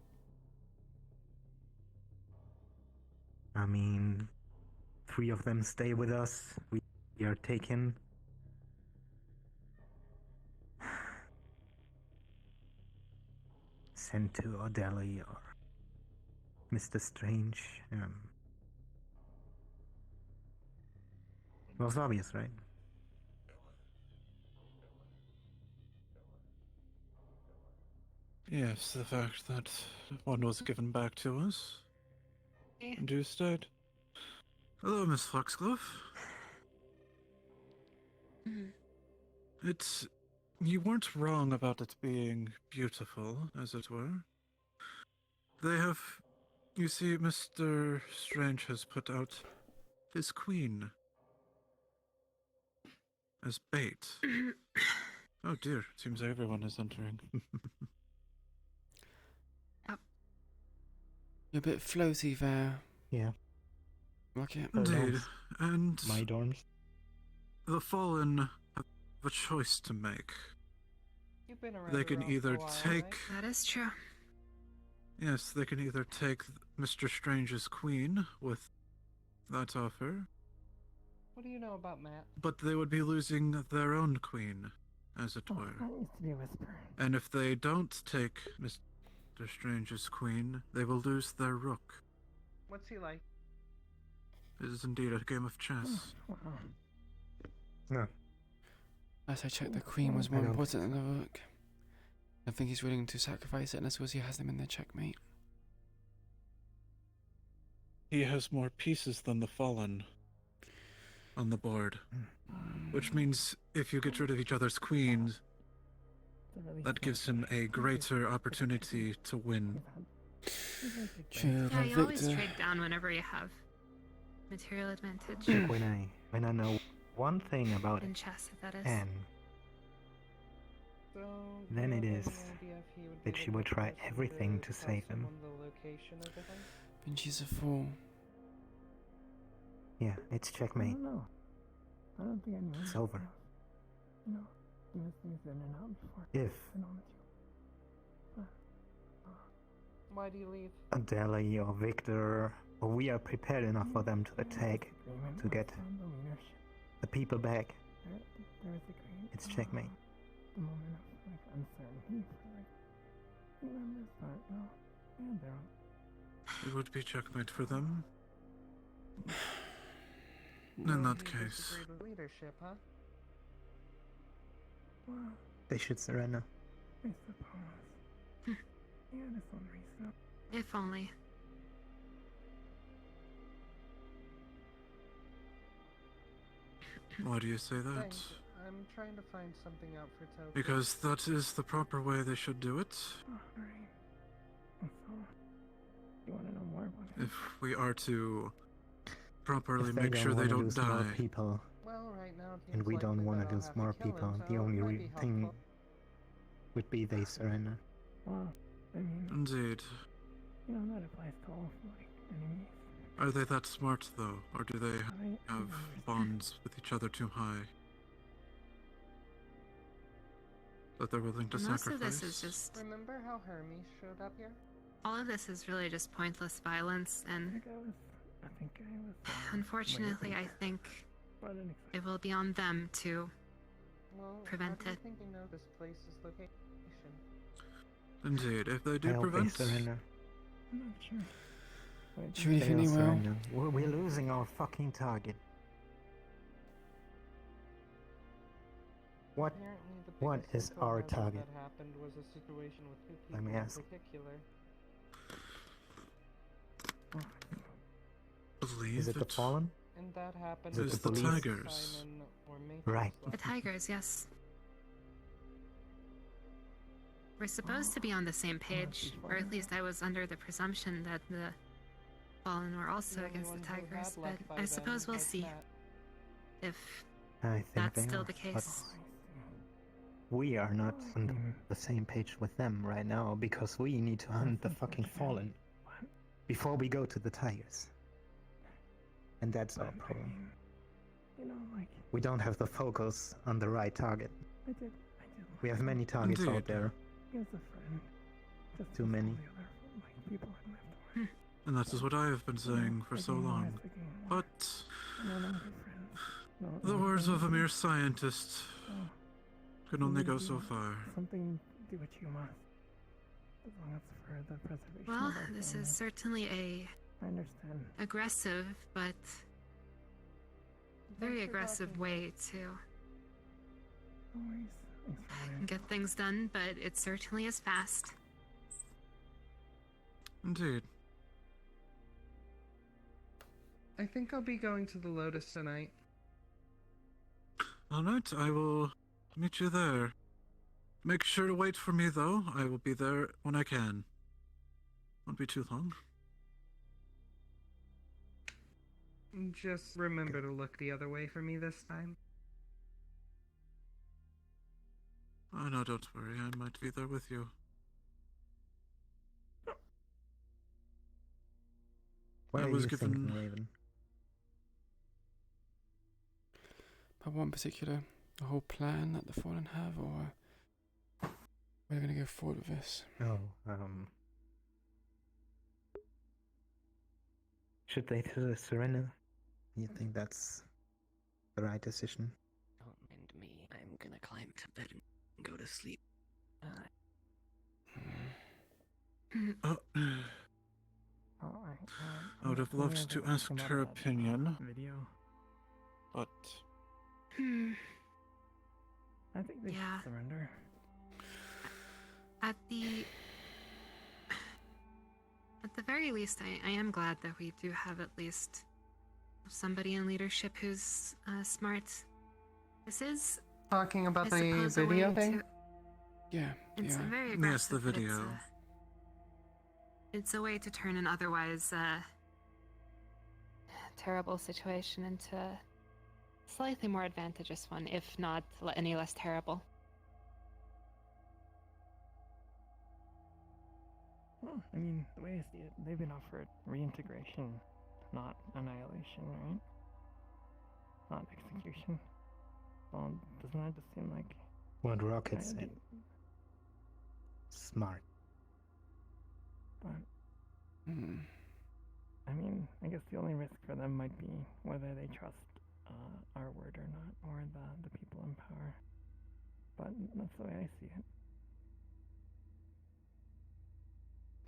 I mean, 3 of them stay with us. We are taken. Sent to Odeli or Mr. Strange. It was obvious, right? Yes, the fact that one was given back to us. And you stayed. Hello, Miss Foxglove. You weren't wrong about it being beautiful, as it were. You see, Mr. Strange has put out his queen as bait. Oh dear, seems everyone is entering. You're a bit floaty there. Yeah. Rocket. Indeed, and my dorms. The Fallen have a choice to make. You've been around They can either for a while, take... right? That is true. Yes, they can either take Mr. Strange's queen with that offer, What do you know about Matt? but they would be losing their own queen, as it were. That used to be a whisper. And if they don't take Mr. Strange's queen, they will lose their rook. What's he like? It is indeed a game of chess. No. As I checked, the queen was more important than the rook. I think he's willing to sacrifice it unless he has them in their checkmate. He has more pieces than the Fallen on the board. Which means if you get rid of each other's queens, that gives him a greater opportunity to win. True, Yeah, you always trade down whenever you have material advantage. When I know one thing about In chess, that is. Anne, So, then do it you have is any idea if he would be that she the will good try person everything to tell save him. someone the location of the thing? Then she's a fool. Yeah, it's I checkmate. don't know. I don't think anyone. It's over. You know, things in and out before. If I know that you. Why do you leave? Adele or Victor, or we are prepared enough for them to attack to get The leadership. the people back. There is a great. It's checkmate. The moment of like uncertainty for like team members, but you know, they had their own. It would be checkmate for them. In So that you case. disagree with leadership, huh? Well, They should surrender. I suppose. He had his own reason. If only. Why do you say that? Thanks. I'm trying to find something out for Tokyo. Because that is the proper way they should do it. Alright. And so, you want to know more about it? If we are to properly If they make sure they wanna don't lose more die. people, Well, right now it and seems we don't likely want that to I'll lose have to more kill him, people, so the it only might be thing helpful. would be they surrender. Well, I mean, Indeed. you know, that applies to all like enemies. Are they that smart though, or do they I have bonds with each other too high? That they're willing to Most sacrifice? of this is just. Remember how Hermes showed up here? All of this is really just pointless violence, and I think I was. unfortunately, I think it will be on them to Well, prevent how do you it. think they know this place's location? Indeed, if they I do hope prevent. they surrender. I'm not sure. Do you They really will think they will? surrender. We're losing our fucking target. What? Apparently, the What biggest is our info hazard target? That happened was a situation with two Let people me in ask. particular. Believe Is it the Fallen? And that happened Is it with the police? Tigers? Simon or Matrix Right. The Tigers, yes. We're supposed to be on the same page, or at least I was under the presumption that the Fallen were also The against the only one who Tigers, had but left by I then suppose we'll was see Matt. if I think that's they still are, the but case. we are not on the same page with them right now because we need to hunt the fucking Fallen before we go to the Tigers. And that's our problem. You know, like We don't have the focus on the right target. I did. We have many targets Indeed. out there. He has a friend. Just Too as all many. the other like people I lived with. And that is what I have been saying for so long. But No longer friends. No, the no words of a friends. mere scientist Oh, can only you go do so far. Something do what you must. As long as for the preservation Well, of our this family. is certainly a I understand. aggressive, but very aggressive way to No worries. Thanks for letting me get things done, but it certainly is fast. Indeed. I think I'll be going to the Lotus tonight. Alright, I will meet you there. Make sure to wait for me though. I will be there when I can. Won't be too long. Just remember to look the other way for me this time. Oh no, don't worry. I might be there with you. What I are was you given thinking, Raven? But one particular, the whole plan that the Fallen have, or we're gonna go forward with this? Oh, should they surrender? You think that's the right decision? Don't mind me. I'm gonna climb to bed and go to sleep. Oh, I would have loved to ask her opinion, Video. but I think they Yeah. should surrender. At the very least, I am glad that we do have at least somebody in leadership who's smart. This is Talking about I the suppose, a video way thing? to- Yeah. It's a very yes, aggressive, the but video. it's a way to turn an otherwise terrible situation into a slightly more advantageous one, if not any less terrible. I mean, the way I see it, they've been offered reintegration, not annihilation, right? Not execution. Well, doesn't that just seem like... What Rocket I- said. Smart. But, Hmm. I mean, I guess the only risk for them might be whether they trust our word or not, or the people in power. But that's the way I see it.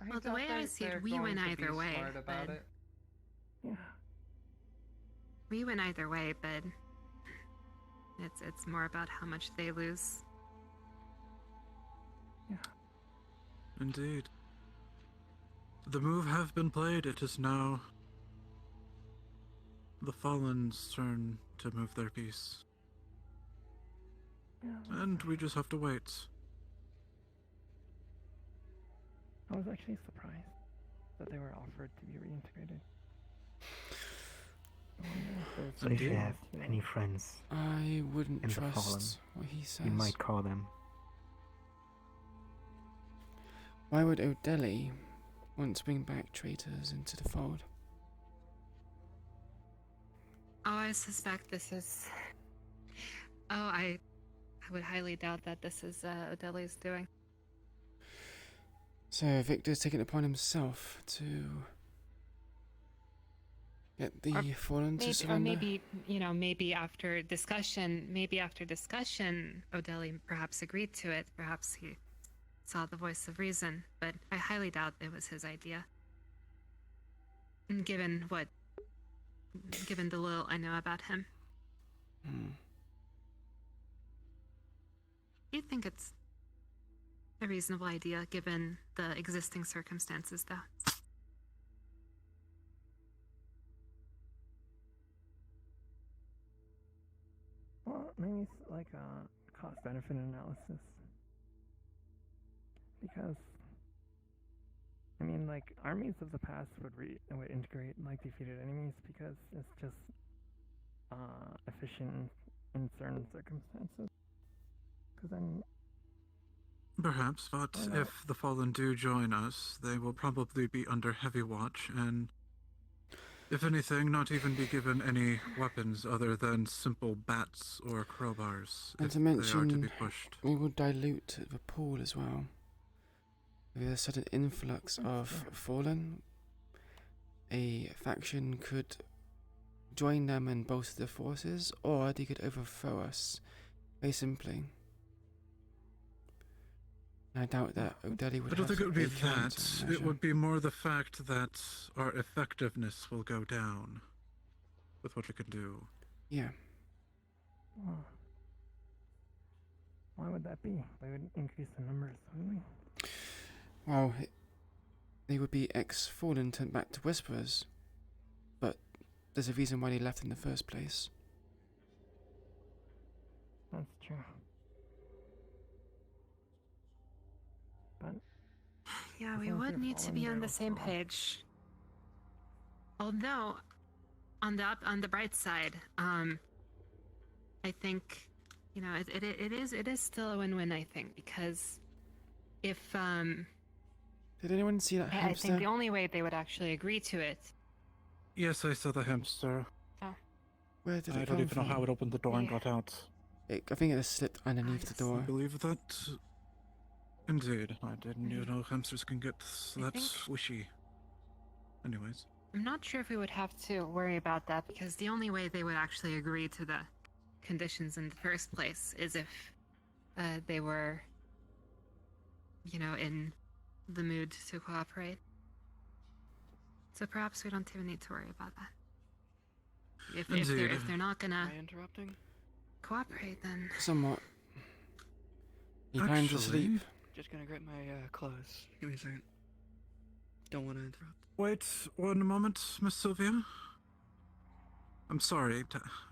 Well, the way I see it, we went either way. About but it. Yeah. We went either way, but it's more about how much they lose. Yeah. Indeed. The move have been played. It is now the Fallen's turn to move their piece. Yeah. And we just have to wait. I was actually surprised that they were offered to be reintegrated. So if you have any friends I wouldn't in the Fallen, trust what he says. you might call them. Why would O'Delly want to bring back traitors into the fold? Oh, I suspect this is. Oh, I would highly doubt that this is Odeli's doing. So Victor's taken it upon himself to get the Fallen to surrender? Or maybe, maybe after discussion, Odeli perhaps agreed to it. Perhaps he saw the voice of reason, but I highly doubt it was his idea. And given the little I know about him. You'd think it's a reasonable idea given the existing circumstances, though. Well, maybe it's like a cost-benefit analysis. Because, I mean, like, armies of the past would integrate, like, defeated enemies because it's just efficient in certain circumstances. Because then... Perhaps, but if the Fallen do join us, they will probably be under heavy watch and, if anything, not even be given any weapons other than simple bats or crowbars. And if to they are to mention, be pushed. we would dilute the pool as well. With a sudden influx of Fallen, a faction could join them and bolster the forces, or they could overthrow us, very simply. I doubt that O'Delly would I don't have think it would be a that. countermeasure. It would be more the fact that our effectiveness will go down with what we can do. Yeah. Well, why would that be? We would increase the numbers, wouldn't we? Well, they would be ex-Fallen turned back to Whisperers. But there's a reason why they left in the first place. That's true. But yeah, we would need to be on the same page. Although, on the bright side, I think, it is still a win-win. I think because if did anyone see that hamster? I think the only way they would actually agree to it. Yes, I saw the hamster. Oh. Where did it I come don't even from? know how it opened the door and got out. I think it has slipped underneath the door. I believe that. Indeed, I didn't even know hamsters can get that squishy. Anyways. I'm not sure if we would have to worry about that because the only way they would actually agree to the conditions in the first place is if they were, in the mood to cooperate. So perhaps we don't even need to worry about that. If they're not gonna Am I interrupting? cooperate, then Somewhat. You plan to sleep? Just gonna grab my clothes. Give me a second. Don't want to interrupt. Wait 1 moment, Miss Sylvia. I'm sorry,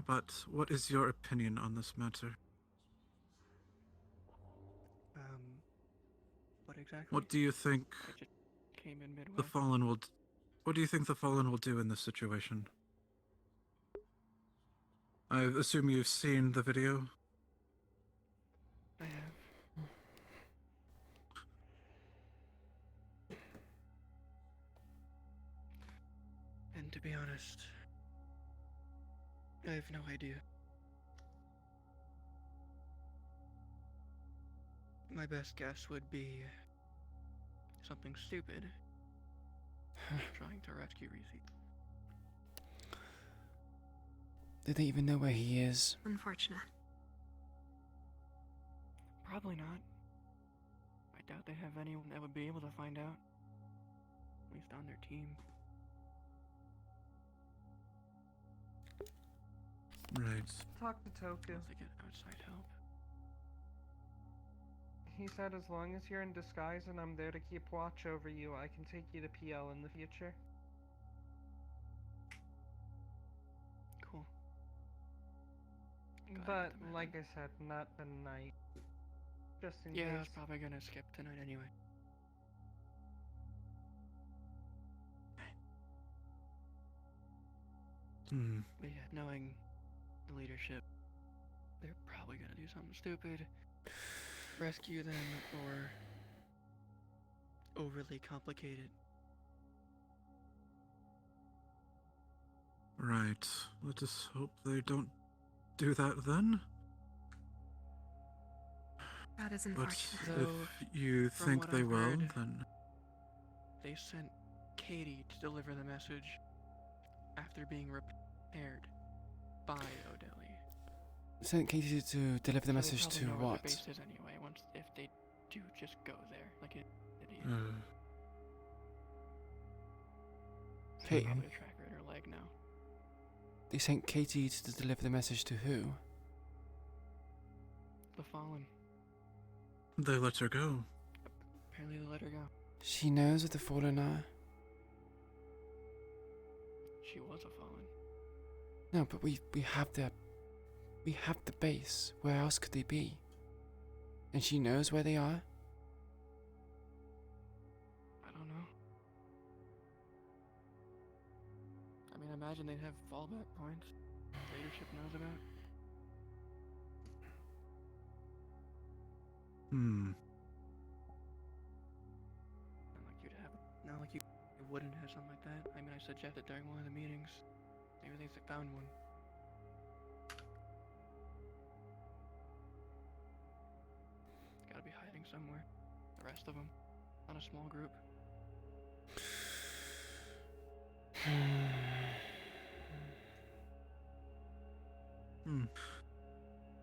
but what is your opinion on this matter? What exactly? What do you think I just came in midway. the Fallen will? What do you think the Fallen will do in this situation? I assume you've seen the video. I have. be honest, I have no idea. My best guess would be something stupid. Trying to rescue Reese. Did they even know where he is? Unfortunate. Probably not. I doubt they have anyone that would be able to find out. At least on their team. Right. Talk to Toku. Unless they get outside help. He said as long as you're in disguise and I'm there to keep watch over you, I can take you to PL in the future. Cool. But, like I said, not tonight. Just in Yeah, I was case. probably gonna skip tonight anyway. But yeah, knowing the leadership, they're probably gonna do something stupid. Rescue them, or overly complicated. Right. Let us hope they don't do that then. That is But unfortunate. if you from think what they I've will, heard, then they sent Katie to deliver the message after being repaired by O'Delly. Sent Katie to deliver the So message they to probably know where what? the base is anyway. Once if they do just go there, like an idiot. Okay. Probably a tracker in her leg now. They sent Katie to deliver the message to who? The Fallen. they let her go. Apparently they let her go. She knows what the Fallen are. She was a Fallen. No, but we have the base. Where else could they be? And she knows where they are? I don't know. I mean, I imagine they'd have fallback points. Leadership knows about. Not like you wouldn't have something like that. I mean, I suggested during one of the meetings. Maybe they found one. Gotta be hiding somewhere. The rest of them. Not a small group.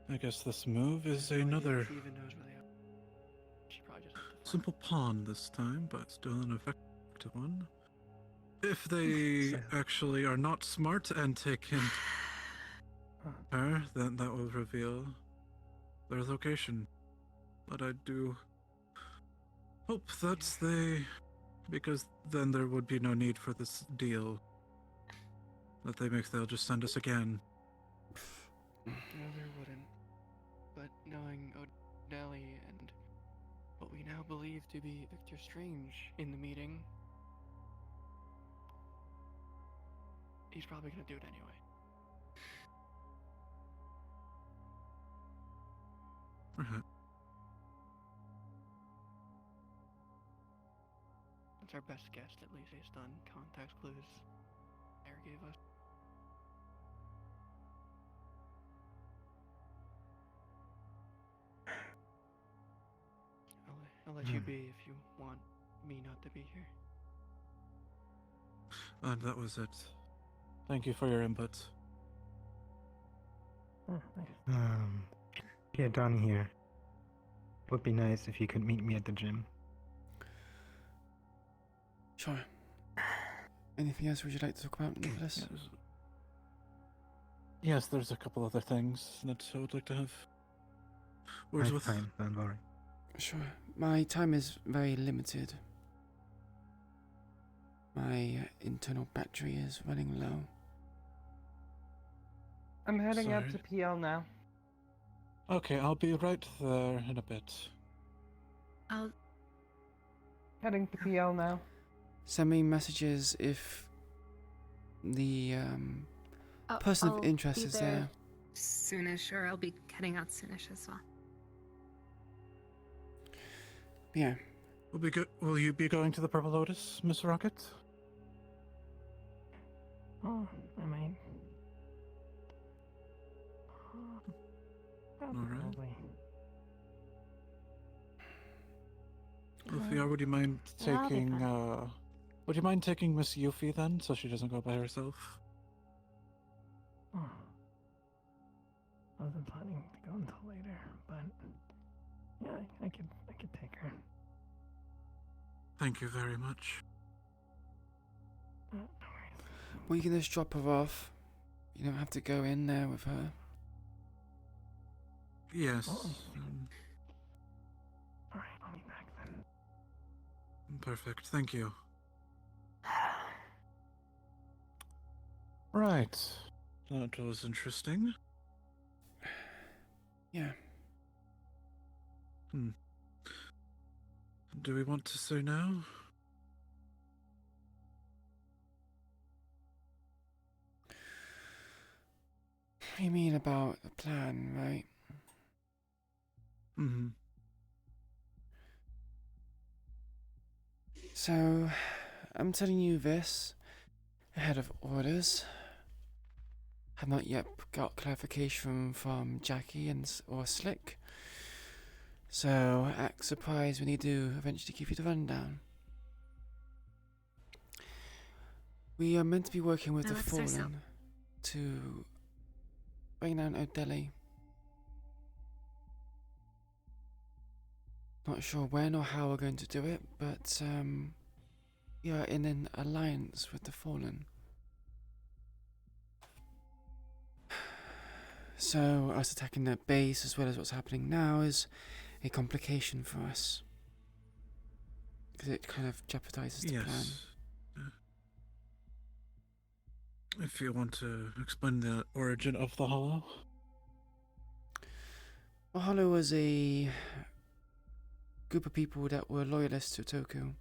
I guess this move is another She even knows where they are. She probably just has to simple pawn this time, but still an effective one. If they actually are not smart and take in her, then that will reveal their location. But I do hope that they... because then there would be no need for this deal. That they'll just send us again. No, there wouldn't. But knowing O'Delly and what we now believe to be Victor Strange in the meeting, he's probably gonna do it anyway. That's our best guess, at least based on context clues Air gave us. I'll let you be if you want me not to be here. And that was it. Thank you for your input. Yeah, Don here. Would be nice if you could meet me at the gym. Sure. Anything else would you like to talk about, Nicholas? Yes, there's a couple other things that I would like to have words with. Fine, don't worry. Sure. My time is very limited. My internal battery is running low. I'm heading out Sorry. to PL now. Okay, I'll be right there in a bit. I'll... Heading to PL now. Send me messages if the person I'll of interest be is there. Soonish, or I'll be heading out soonish as well. Yeah. Will you be going to the Purple Lotus, Miss Rocket? Oh, I might. Alright. Probably. Althea, would you mind Yeah, I'll be taking, fine. would you mind taking Miss Yuffie then, so she doesn't go by herself? Oh. I wasn't planning to go until later, but yeah, I could take her. Thank you very much. No worries. Well, you can just drop her off. You don't have to go in there with her. Yes. Alright, I'll be back then. Perfect, thank you. Right. That was interesting. Yeah. Do we want to say now? You mean about the plan, right? Mm-hmm. So, I'm telling you this ahead of orders. Have not yet got clarification from Jackie or Slick. So, act surprised when he do eventually give you the rundown. We are meant to be working with the Fallen to bring down O'Delly. Not sure when or how we're going to do it, but we are in an alliance with the Fallen. So us attacking their base as well as what's happening now is a complication for us. Because it kind of jeopardizes the plan. If you want to explain the origin of the Hollow. The Hollow was a group of people that were loyalists to Toku.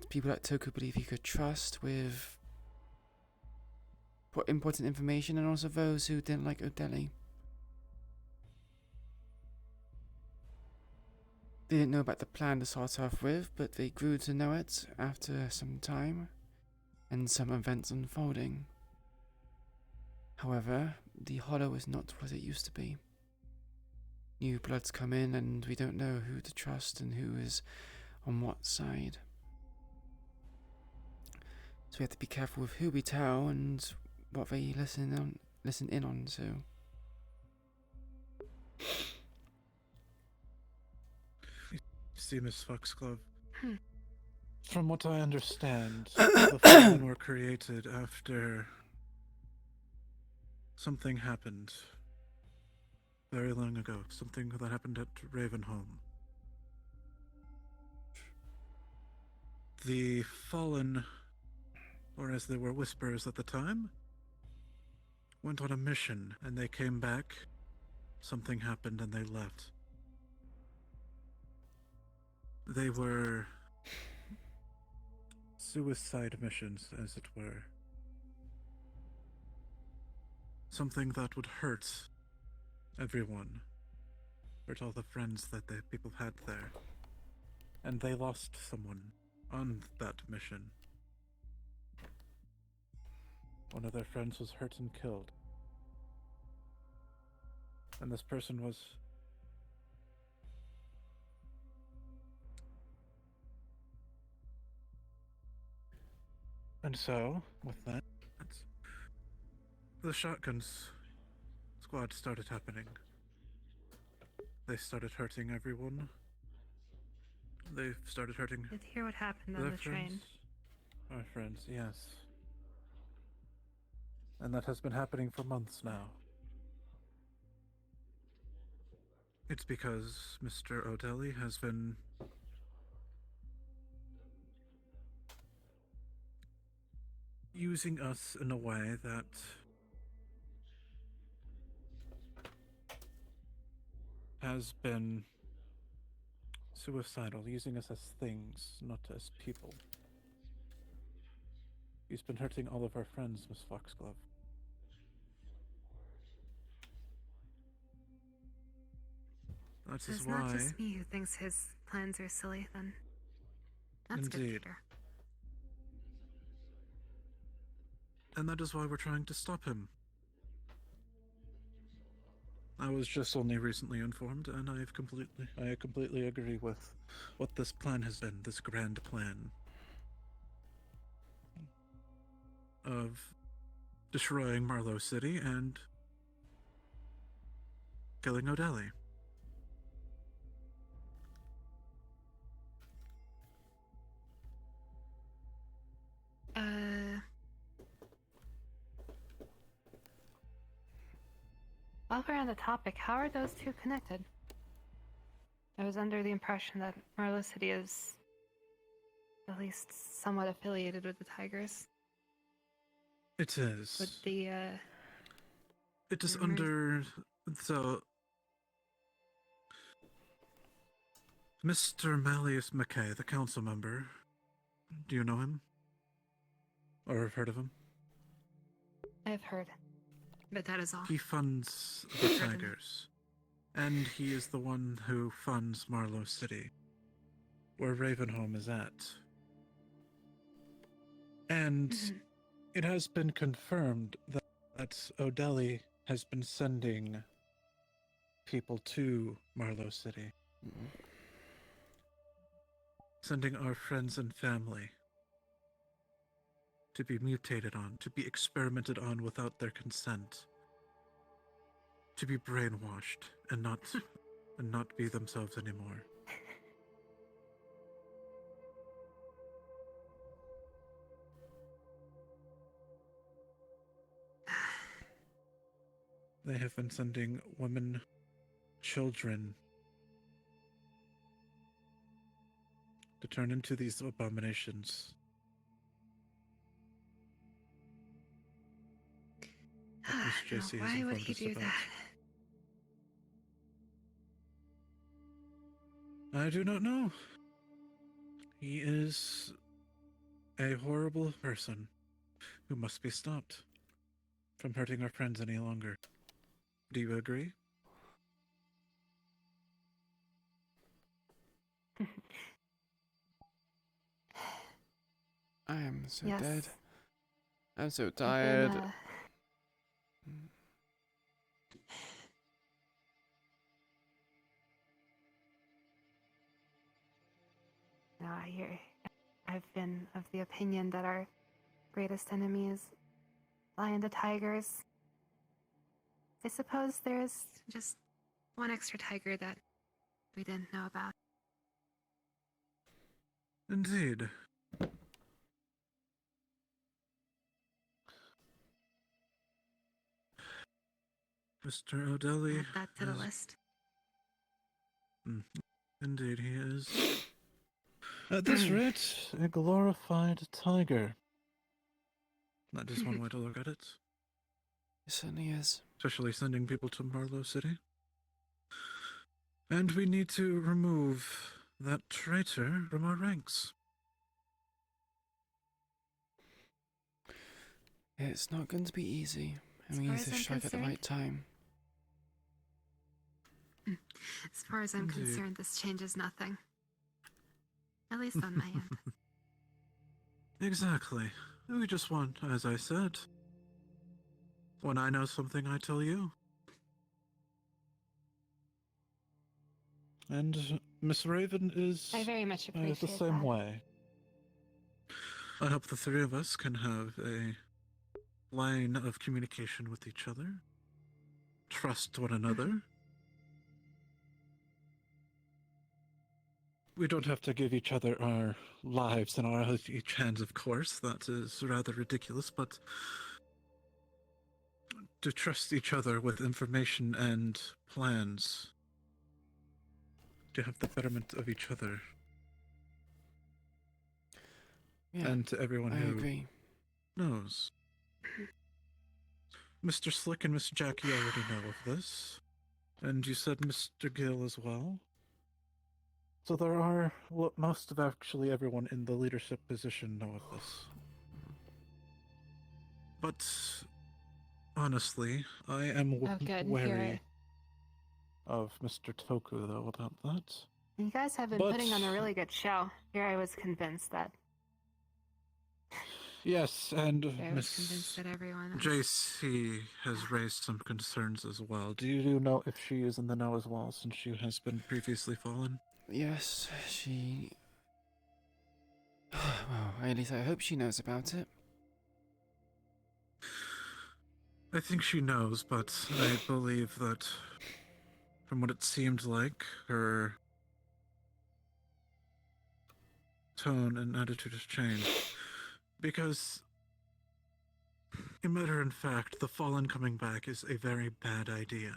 People that Toku believe you could trust with important information, and also those who didn't like O'Delly. They didn't know about the plan to start off with, but they grew to know it after some time and some events unfolding. However, the Hollow is not what it used to be. New bloods come in and we don't know who to trust and who is on what side. So we have to be careful with who we tell and what they listen in on to. See, Miss Foxglove. From what I understand, the Fallen were created after something happened very long ago. Something that happened at Ravenholm. The Fallen, or as they were Whisperers at the time, went on a mission and they came back. Something happened and they left. They were suicide missions, as it were. Something that would hurt everyone. Hurt all the friends that the people had there. And they lost someone on that mission. One of their friends was hurt and killed. And this person was... And so, with that, the shotguns squad started happening. They started hurting everyone. They started hurting... Did you hear what happened on their the train? Our friends, yes. And that has been happening for months now. It's because Mr. O'Delly has been using us in a way that has been suicidal, using us as things, not as people. He's been hurting all of our friends, Miss Foxglove. That So is it's why... not just me who thinks his plans are silly, then. That's good to Indeed. hear. and that is why we're trying to stop him. I was just only recently informed, and I completely agree with what this plan has been, this grand plan of destroying Marlowe City and killing O'Daly. While we're on the topic, how are those two connected? I was under the impression that Marlowe City is at least somewhat affiliated with the Tigers. It is. With the, It is rumors? under... So... Mr. Malleus McKay, the council member. Do you know him? Or have heard of him? I've heard. But that is all. He funds the Tigers. And he is the one who funds Marlowe City, where Ravenholm is at. And it has been confirmed that O'Daly has been sending people to Marlowe City. Sending our friends and family to be mutated on, to be experimented on without their consent, to be brainwashed and not be themselves anymore. They have been sending women, children, to turn into these abominations. Why would he do that? I do not know. He is a horrible person who must be stopped from hurting our friends any longer. Do you agree? I am so Yes. dead. I'm so I've tired. been, No, I hear. I've been of the opinion that our greatest enemies lie in the Tigers. I suppose there's just one extra tiger that we didn't know about. Indeed. Mr. O'Daly. Add that to the has- list. Indeed, he is. At this rate, a glorified tiger. That is one way to look at it. It certainly is. Especially sending people to Marlowe City. And we need to remove that traitor from our ranks. It's not going to be easy, and As we far need as to I'm strike at the concerned- right time. As far as I'm Indeed. concerned, this changes nothing. At least on my end. Exactly. We just want, as I said, when I know something, I tell you. And Miss Raven is I very much appreciate the same that. way. I hope the three of us can have a line of communication with each other, trust one another. We don't have to give each other our lives in our each hands, of course. That is rather ridiculous, but to trust each other with information and plans to have the betterment of each other. Yeah, and to everyone I who agree. knows. Mr. Slick and Miss Jackie already know of this, and you said Mr. Gill as well. So there are, well, most of actually everyone in the leadership position know of this. But honestly, I am good, wary here. of Mr. Toku though about that. You guys have been But- putting on a really good show. Here I was convinced that Yes, and I was convinced Miss that everyone was. JC has raised some concerns as well. Do you know if she is in the know as well, since she has been previously fallen? Yes, she. Well, at least I hope she knows about it. I think she knows, but I believe that from what it seemed like, her tone and attitude has changed. Because, in matter of fact, the Fallen coming back is a very bad idea.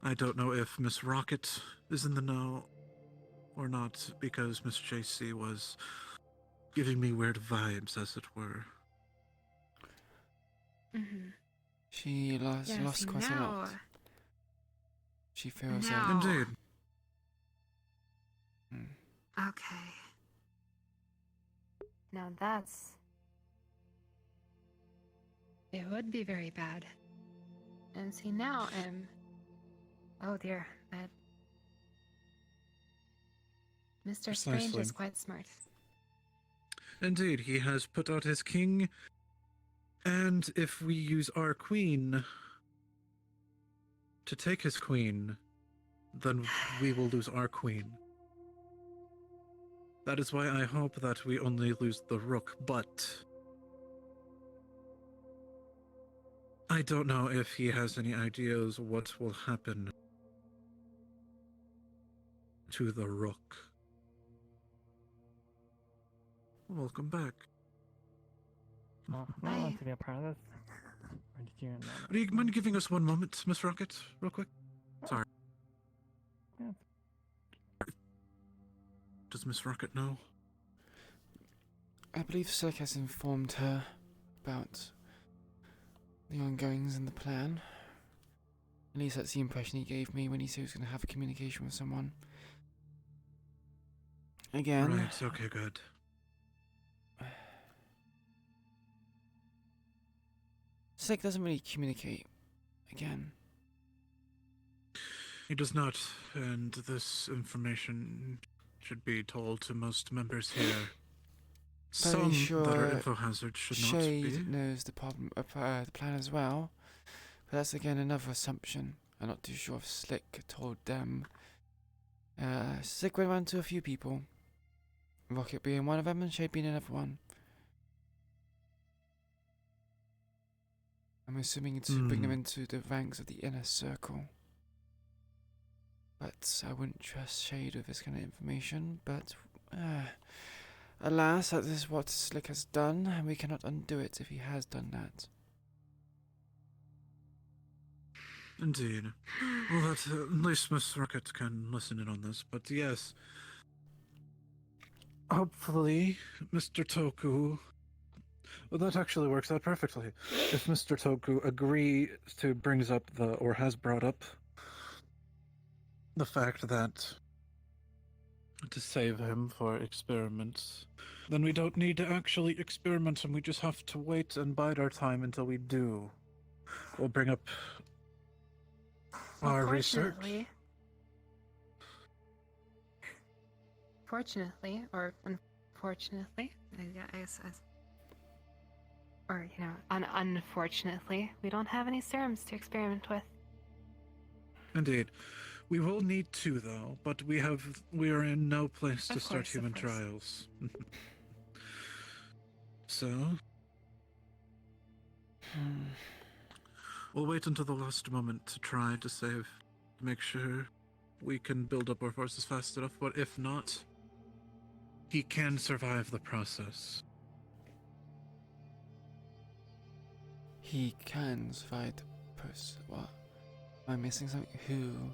I don't know if Miss Rocket is in the know or not, because Miss JC was giving me weird vibes, as it were. Mm-hmm. She lost quite a lot. She feels now. Indeed. Okay. Now that's. It would be very bad. And see, now I'm. Oh dear, that. Mr. Strange Precisely. is quite smart. Indeed, he has put out his king, and if we use our queen to take his queen, then we will lose our queen. That is why I hope that we only lose the rook, but I don't know if he has any ideas what will happen to the rook. Welcome back. Well, I want to be a part of this. Or did you know? Do you mind giving us one moment, Miss Rocket, real quick? Sorry. Yeah. Does Miss Rocket know? I believe Slick has informed her about the ongoings and the plan. At least that's the impression he gave me when he said he was going to have a communication with someone. Again. Right, okay, good. Slick doesn't really communicate. Again. He does not, and this information should be told to most members here. Some Sure that are info hazards should Shade not be. knows the problem, the plan as well, but that's again another assumption. I'm not too sure if Slick told them. Slick went around to a few people, Rocket being one of them, and Shade being another one. I'm assuming to bring them into the ranks of the inner circle. But I wouldn't trust Shade with this kind of information, but alas, that is what Slick has done, and we cannot undo it if he has done that. Indeed. Well, that at least Miss Rocket can listen in on this, but yes. Hopefully, Mr. Toku... Well, that actually works out perfectly. If Mr. Toku agrees to brings up or has brought up the fact that to save him for experiments, then we don't need to actually experiment and we just have to wait and bide our time until we do. We'll bring up our research. Fortunately, or unfortunately, I guess, or, unfortunately, we don't have any serums to experiment with. Indeed. We will need to, though, but we are in no place to start human trials. So... We'll wait until the last moment to try to make sure we can build up our forces fast enough, but if not, he can survive the process. He can survive the process. What? Am I missing something? Who?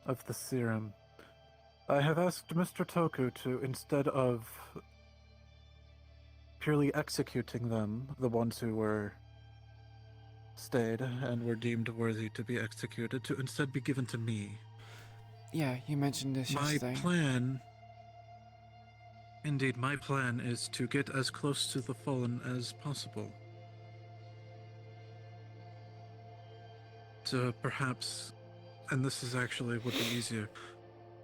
Of the serum. I have asked Mr. Toku to, instead of purely executing them, the ones who were stayed and were deemed worthy to be executed, to instead be given to me. Yeah, you mentioned this yesterday. My plan is to get as close to the Fallen as possible. To perhaps, and this is actually would be easier,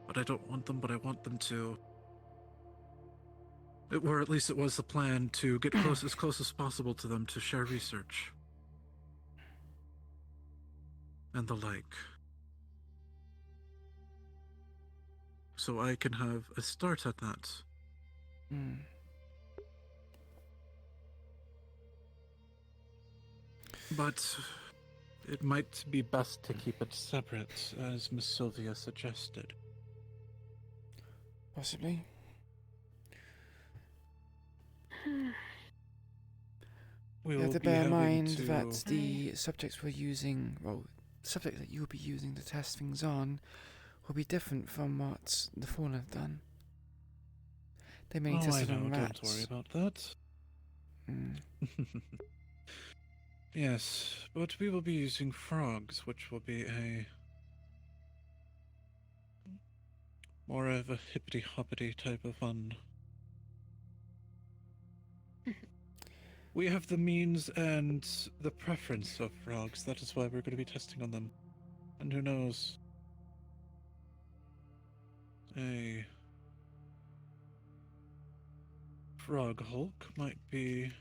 but I don't want them, but I want them to. Or at least it was the plan to get as close as possible to them to share research. And the like. So I can have a start at that. But it might be best to keep it separate, as Miss Sylvia suggested. Possibly. We You have will to be bear in having mind to- that the subjects we're using, well, the subject that you'll be using to test things on will be different from what the Fallen have done. They may Oh, I tested know, on don't rats. worry about that. Yes, but we will be using frogs, which will be a more of a hippity-hoppity type of fun. We have the means and the preference of frogs. That is why we're going to be testing on them. And who knows? A frog Hulk might be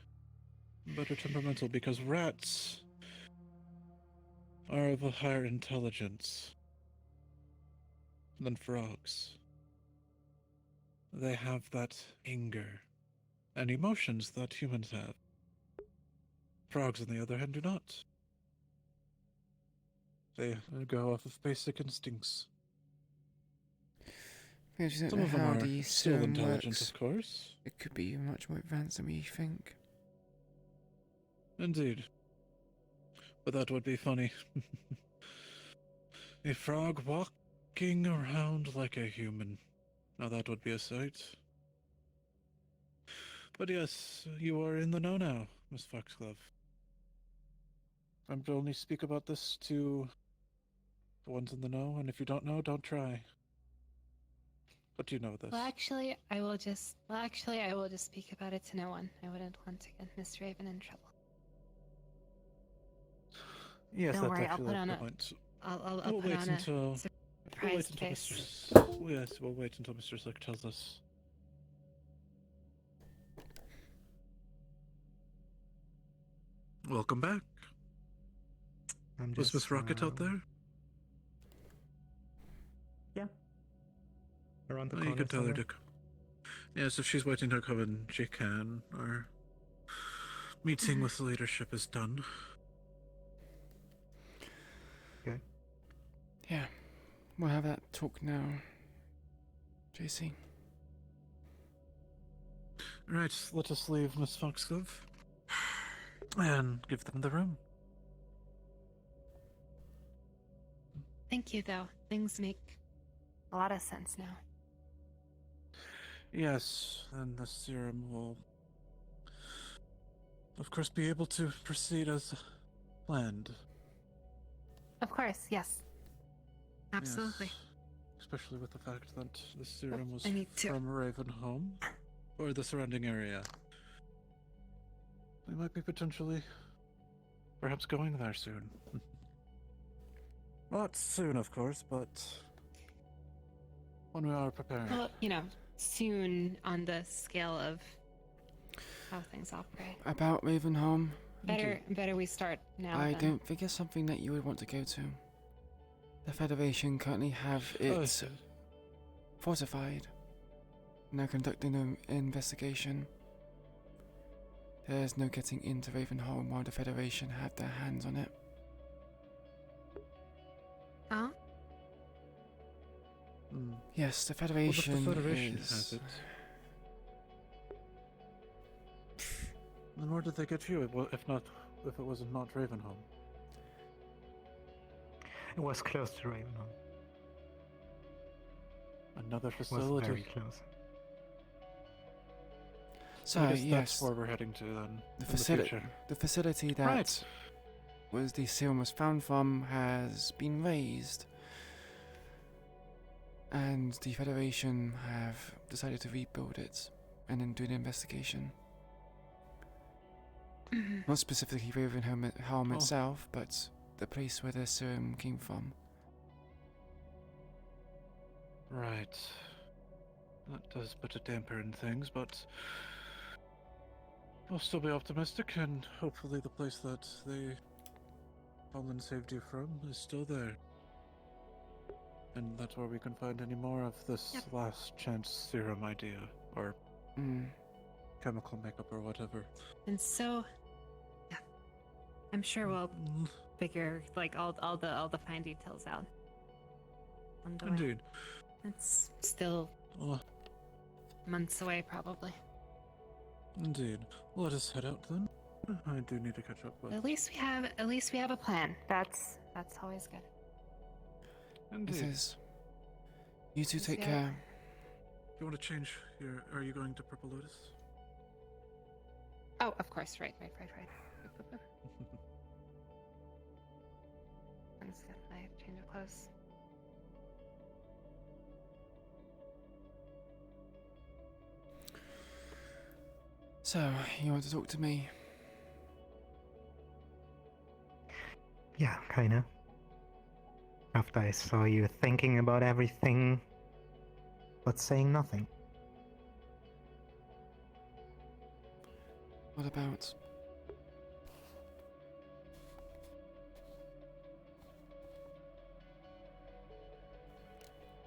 better temperamental because rats are of a higher intelligence than frogs. They have that anger and emotions that humans have. Frogs, on the other hand, do not. They go off of basic instincts. We just don't Some know of them how are the still serum intelligent, works. of course. It could be much more advanced than we think. Indeed. But that would be funny. A frog walking around like a human. Now that would be a sight. But yes, you are in the know now, Miss Foxglove. I'm to only speak about this to the ones in the know, and if you don't know, don't try. But you know this. Well, actually, I will just speak about it to no one. I wouldn't want to get Miss Raven in trouble. Yes, Don't that's worry, I'll actually put the on a. point. I'll We'll put wait on until. a We'll surprise wait until face. Yes, we'll wait until Mr. Slick tells us. Welcome back. Was Miss Rocket out there? Yeah. Around the Oh, corner. you can tell her somewhere. to come. Yes, if she's waiting to come in, she can. Our meeting with the leadership is done. Okay. Yeah, we'll have that talk now. JC. Right, let us leave Miss Foxglove and give them the room. Thank you, though. Things make a lot of sense now. Yes, and the serum will, of course, be able to proceed as planned. Of course, yes. Absolutely. Yes, especially with the fact that the serum was I need to- from Ravenholm, or the surrounding area. We might be potentially, perhaps going there soon. Not soon, of course, but when we are prepared. Well, you know, soon on the scale of how things operate. About Ravenholm. Better we start now. I then. don't think it's something that you would want to go to. The Federation currently have it fortified. And they're conducting an investigation. There's no getting into Ravenholm while the Federation have their hands on it. Huh? Yes, the Well, Federation, if the Federation is... has it. Then where did they get you? If it wasn't not Ravenholm? It was close to Ravenholm. Another It was facility. very close. So, I guess yes, that's where we're heading to then. the future. facility that Right. was the serum was found from has been raised, and the Federation have decided to rebuild it and then do an investigation. Not specifically Ravenholm Oh. itself, but the place where the serum came from. Right. That does put a damper in things, but I'll still be optimistic, and hopefully the place that the Fallen saved you from is still there. And that's where we can find any more of this last chance serum idea, or chemical makeup, or whatever. And so, yeah, I'm sure we'll figure like all the fine details out. On the way. Indeed. It's still months away, probably. Indeed. Let us head out then. I do need to catch up with. At least we have a plan. That's always good. Indeed. It is. You two take Yeah. care. You want to change your? Are you going to Purple Lotus? Oh, of course. Right. I'm just gonna change of clothes. So, you want to talk to me? Yeah, kinda. After I saw you thinking about everything, but saying nothing. What about?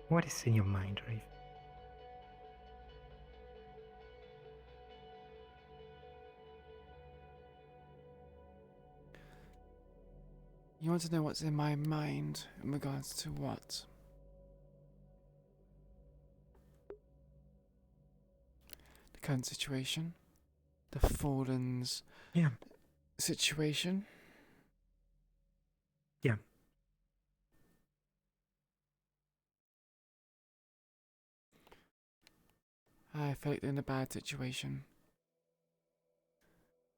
What is in your mind, Raven? You want to know what's in my mind in regards to what? The current situation? The Fallen's situation? Yeah. I felt in a bad situation.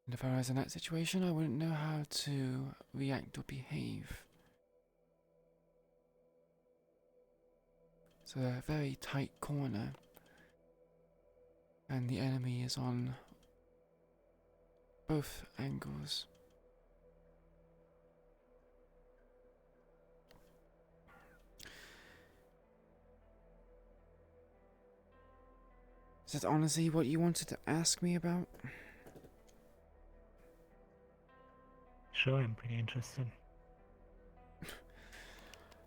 And if I was in that situation, I wouldn't know how to react or behave. It's a very tight corner. And the enemy is on both angles. Is that honestly what you wanted to ask me about? Sure, I'm pretty interested.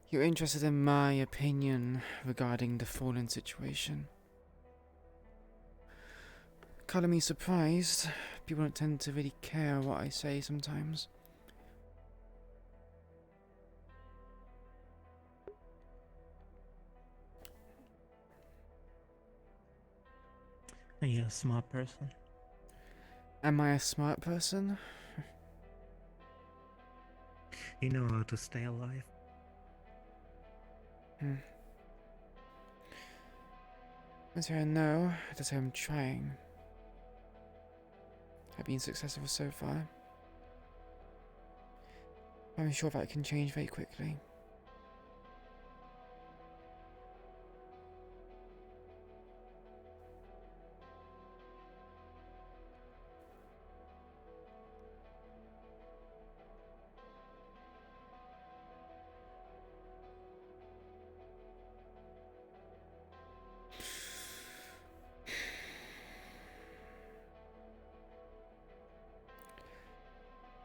You're interested in my opinion regarding the Fallen situation. Color me surprised. People don't tend to really care what I say sometimes. Are you a smart person? Am I a smart person? You know how to stay alive. As I know, that's how I'm trying. I've been successful so far. I'm sure that can change very quickly.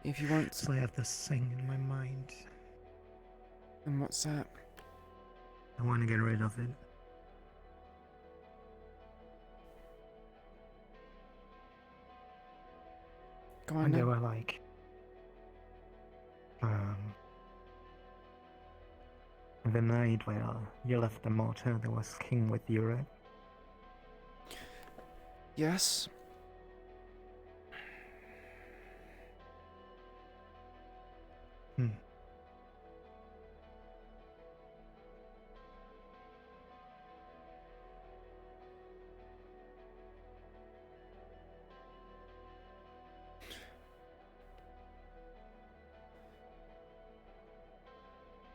If you want... So I have this thing in my mind. And what's that? I want to get rid of it. Go on And they then. were like... the night where you left the motel, there was King with you, right? Yes?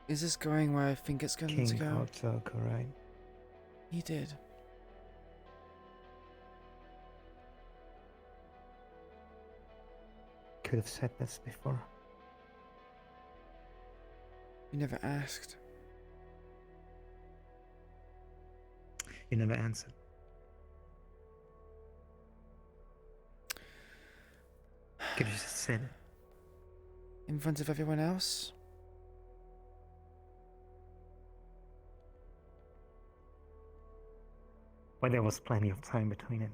Is this going where I think it's going King to go? called Circle, right? He did. Could have said this before. You never asked. You never answered. Could you just said it? In front of everyone else? Well, there was plenty of time between it.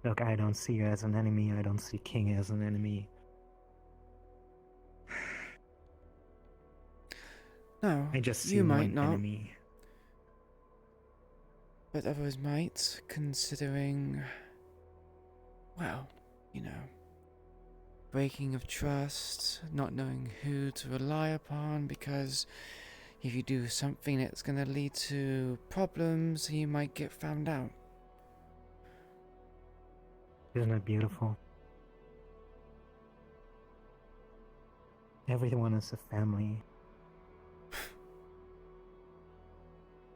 Look, I don't see you as an enemy. I don't see King as an enemy. No, I just see you one might not. enemy. But others might, considering, well, you know, breaking of trust, not knowing who to rely upon, because if you do something that's going to lead to problems, you might get found out. Isn't it beautiful? Everyone is a family.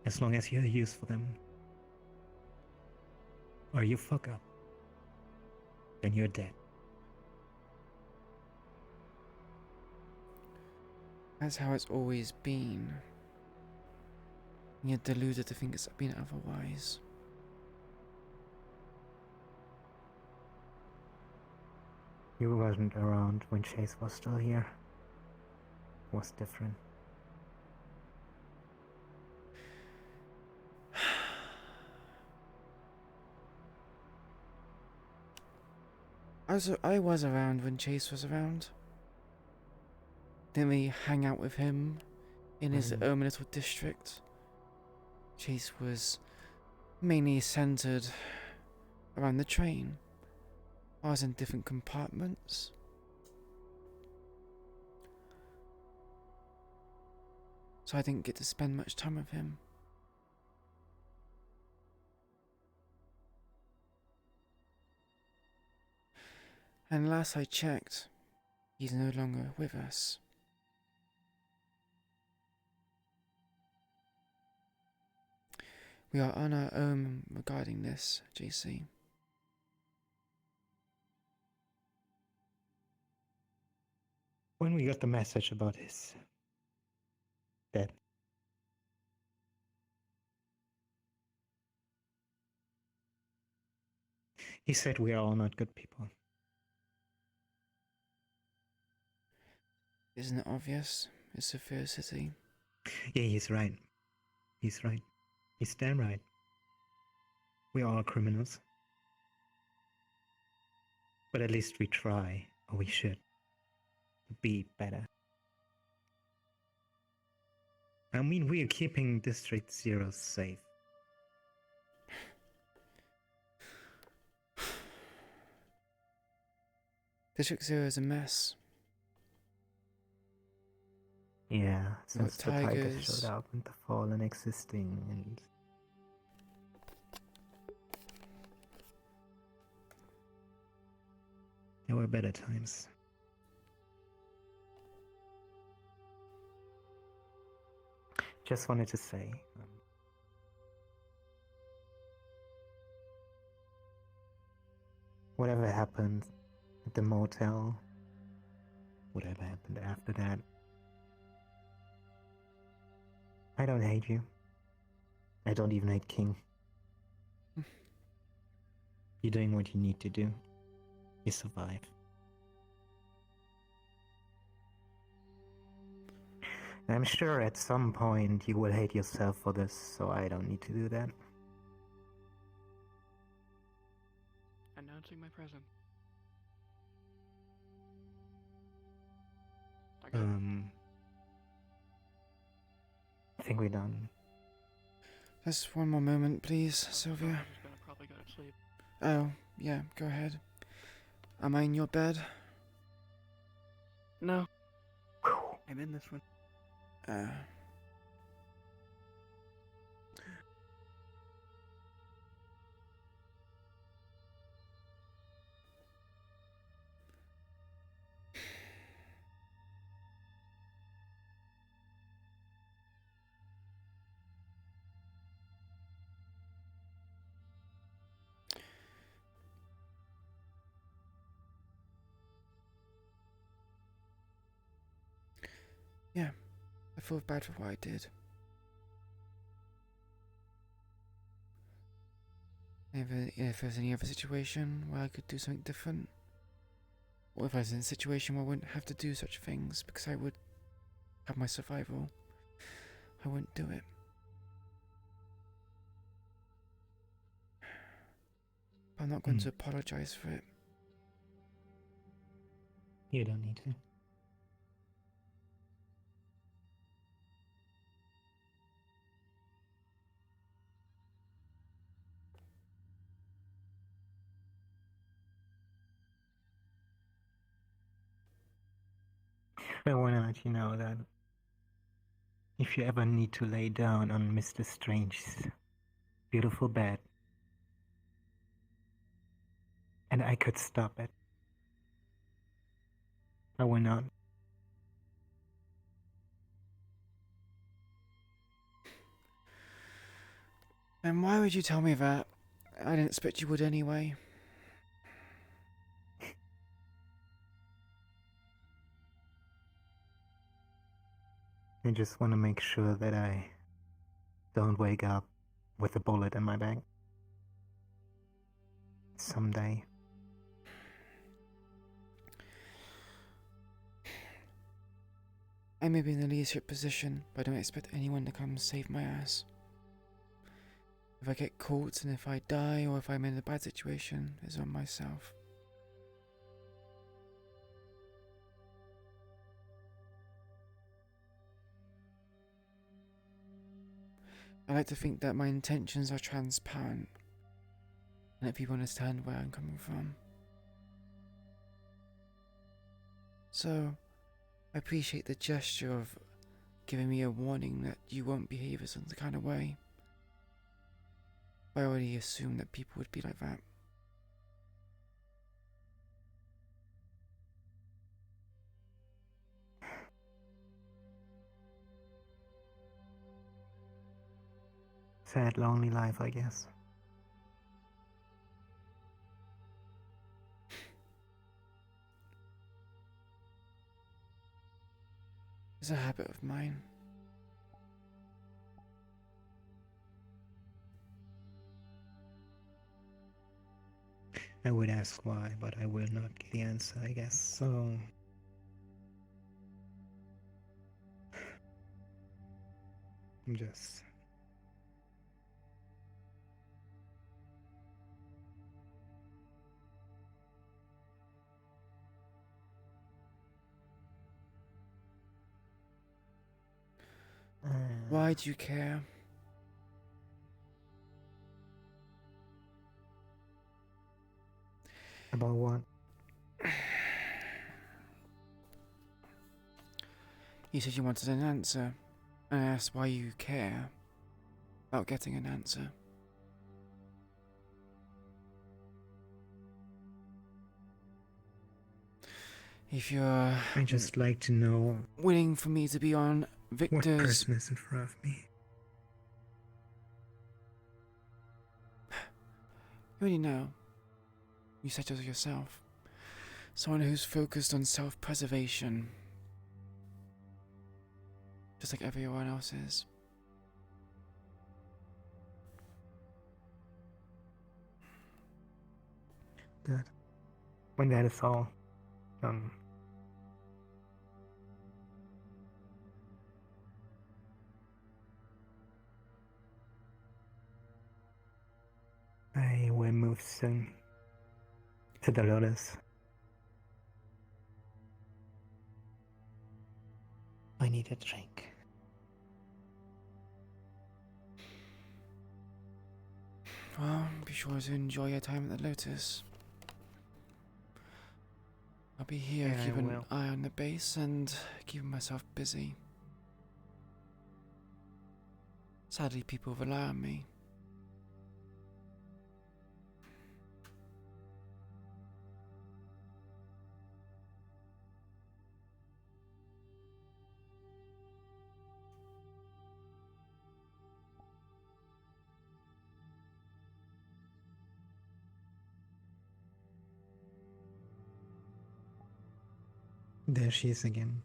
As long as you're use for them. Or you fuck up. Then you're dead. That's how it's always been. And you're deluded to think it's been otherwise. You wasn't around when Chase was still here. It was different. I was around when Chase was around. Didn't we hang out with him in his own little district? Chase was mainly centered around the train. I was in different compartments. So I didn't get to spend much time with him. And last I checked, he's no longer with us. We are on our own regarding this, JC. When we got the message about his death, he said we are all not good people. Isn't it obvious? It's a fair city. Yeah, he's right. He's right. He's damn right. We are all criminals. But at least we try, or we should, be better. I mean, we are keeping District 0 safe. District 0 is a mess. Yeah, since the Tigers tigers showed up and the Fallen existing, and there were better times. Just wanted to say, whatever happened at the motel, whatever happened after that, I don't hate you. I don't even hate King. You're doing what you need to do. You survive. And I'm sure at some point you will hate yourself for this, so I don't need to do that. Announcing my presence. I think we're done. Just one more moment, please, Sylvia. I'm just gonna probably go to sleep. Oh, yeah, go ahead. Am I in your bed? No. I'm in this one. Yeah, I feel bad for what I did. If there's any other situation where I could do something different, or if I was in a situation where I wouldn't have to do such things because I would have my survival, I wouldn't do it. But I'm not going to apologize for it. You don't need to. I want to let you know that if you ever need to lay down on Mr. Strange's beautiful bed, and I could stop it, I will not. And why would you tell me that? I didn't expect you would anyway. I just want to make sure that I don't wake up with a bullet in my back someday. I may be in a leadership position, but I don't expect anyone to come save my ass. If I get caught and if I die or if I'm in a bad situation, it's on myself. I like to think that my intentions are transparent and that people understand where I'm coming from. So, I appreciate the gesture of giving me a warning that you won't behave a certain kind of way. I already assumed that people would be like that. Sad, lonely life, I guess. It's a habit of mine. I would ask why, but I will not get the answer, I guess. So I'm just Why do you care? about what? You said you wanted an answer, and I asked why you care about getting an answer. If you're... I just like to know willing for me to be on Victor's... what person is in front of me. You already know. You said it yourself. Someone who's focused on self-preservation. Just like everyone else is. Good. When that is all done, I will move soon to the Lotus. I need a drink. Well, be sure to enjoy your time at the Lotus. I'll be here Yeah, I keeping an will. eye on the base and keeping myself busy. Sadly, people rely on me. There she is again.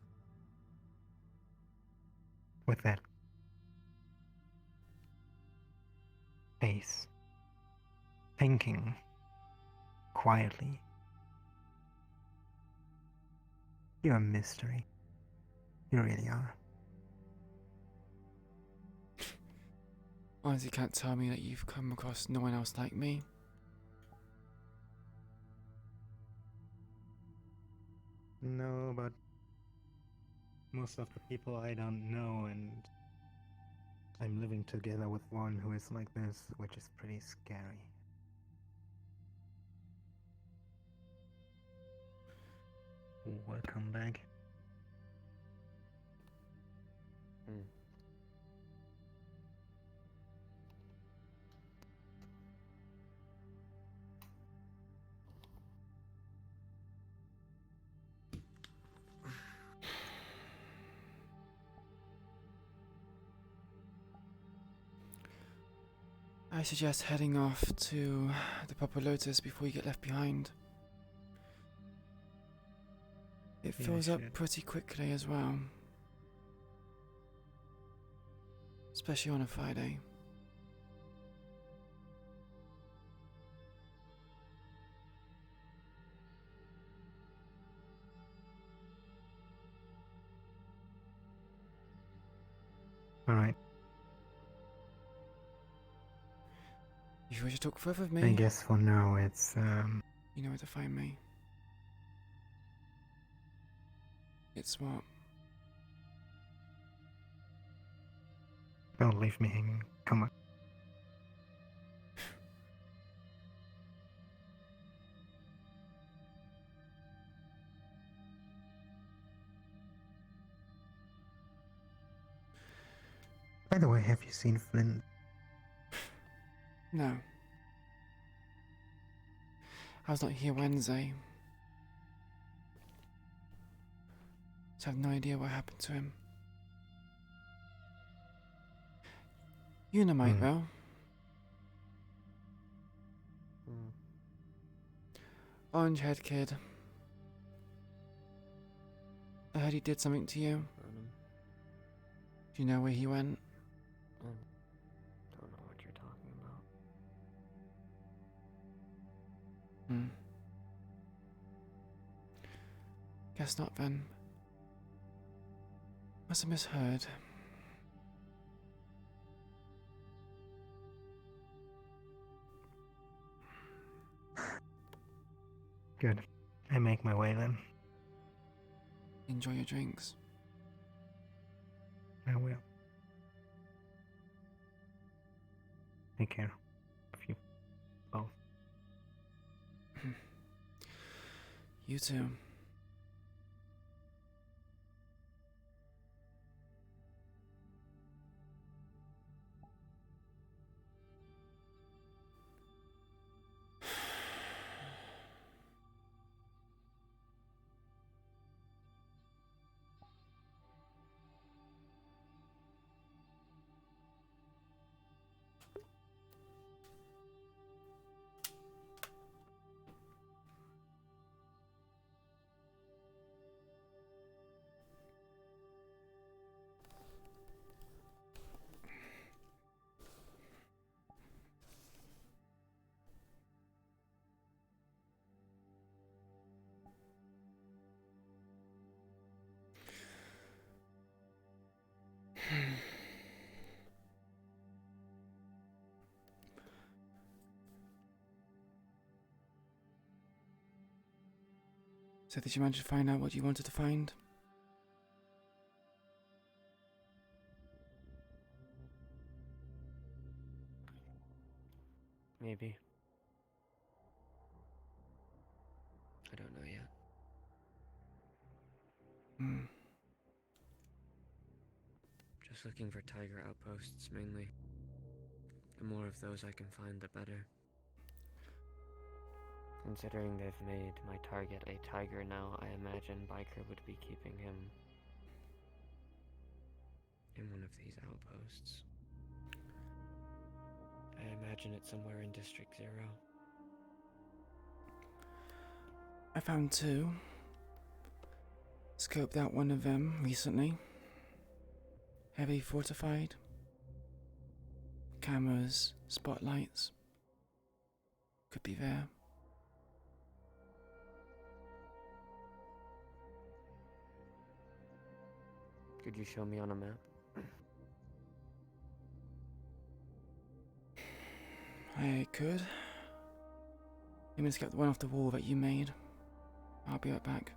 With that face thinking quietly. You're a mystery. You really are. Honestly, can't tell me that you've come across no one else like me. No, but most of the people I don't know, and I'm living together with one who is like this, which is pretty scary. Welcome back. I suggest heading off to the Papa Lotus before you get left behind. It Yeah, fills up shit. pretty quickly as well. Especially on a Friday. Alright, If you wish to talk further with me, I guess for now it's, you know where to find me. It's what? don't leave me hanging. Come on. By the way, have you seen Flynn? No. I was not here Wednesday. So I have no idea what happened to him. You know Mike well. Orange head kid. I heard he did something to you. Do you know where he went? Don't know what you're talking about. Guess not then. Must have misheard. Good. I make my way then. Enjoy your drinks. I will. Take care of you both. You too. So did you manage to find out what you wanted to find? Maybe. I don't know yet. Just looking for tiger outposts, mainly. The more of those I can find, the better. Considering they've made my target a tiger now, I imagine Biker would be keeping him in one of these outposts. I imagine it's somewhere in District 0. I found two. Scoped out one of them recently. Heavily fortified. Cameras, spotlights. could be there. Could you show me on a map? I could. Let me just get the one off the wall that you made. I'll be right back.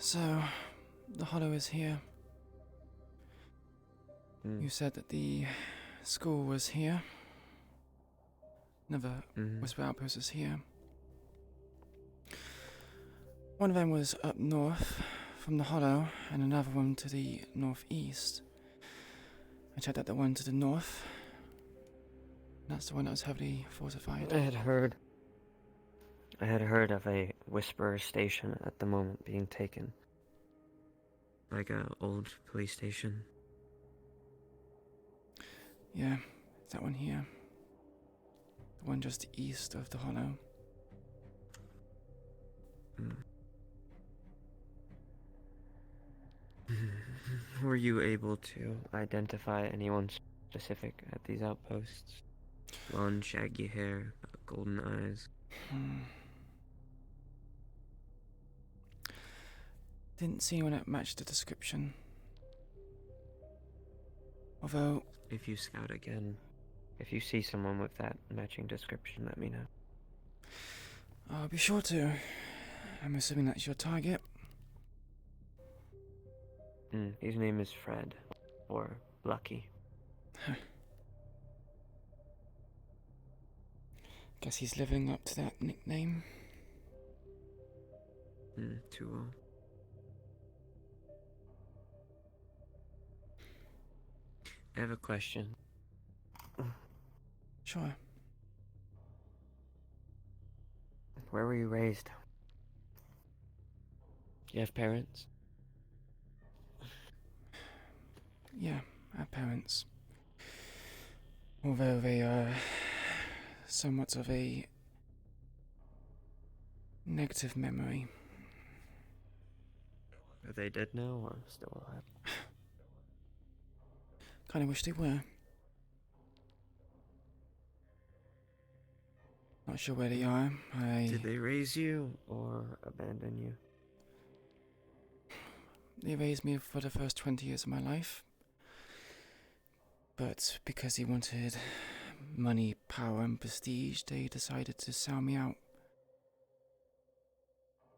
So, the hollow is here. You said that the school was here. Another Whisper Outpost is here. One of them was up north from the hollow, and another one to the northeast. I checked out the one to the north. That's the one that was heavily fortified. I had heard of a Whisperer station at the moment being taken. Like a old police station. Yeah, it's that one here. The one just east of the hollow. Were you able to identify anyone specific at these outposts? Blonde, shaggy hair, golden eyes. Didn't see anyone that matched the description. Although... If you scout again, if you see someone with that matching description, let me know. I'll be sure to. I'm assuming that's your target. His name is Fred, or Lucky. Guess he's living up to that nickname. Too well. I have a question. Sure. Where were you raised? You have parents? Yeah, I have parents. Although they are somewhat of a negative memory. Are they dead now or still alive? Kinda wish they were. Not sure where they are. Did they raise you or abandon you? They raised me for the first 20 years of my life. But because he wanted money, power, and prestige, they decided to sell me out.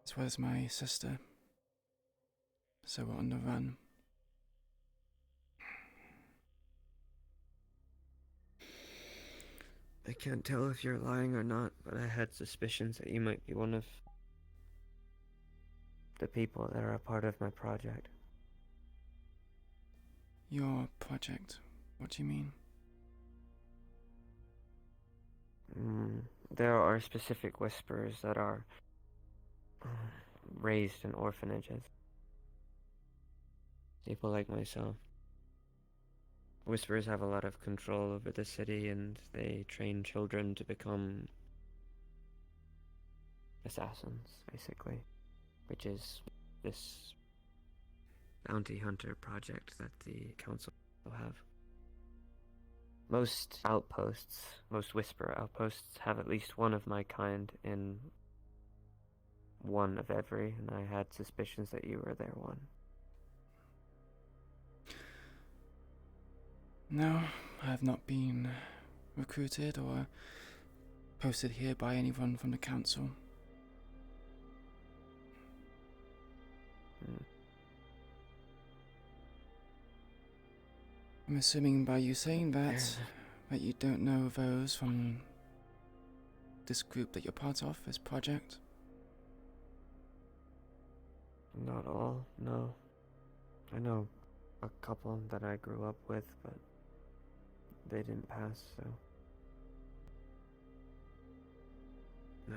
As well as my sister. So we're on the run. I can't tell if you're lying or not, but I had suspicions that you might be one of the people that are a part of my project. Your project? What do you mean? There are specific Whisperers that are raised in orphanages. People like myself. Whisperers have a lot of control over the city, and they train children to become assassins, basically, which is this bounty hunter project that the council have. Most outposts, most Whisperer outposts, have at least one of my kind in one of every, and I had suspicions that you were their one. No, I have not been recruited or posted here by anyone from the council. I'm assuming by you saying that you don't know those from this group that you're part of, this project? Not all, no. I know a couple that I grew up with, but they didn't pass, so... No,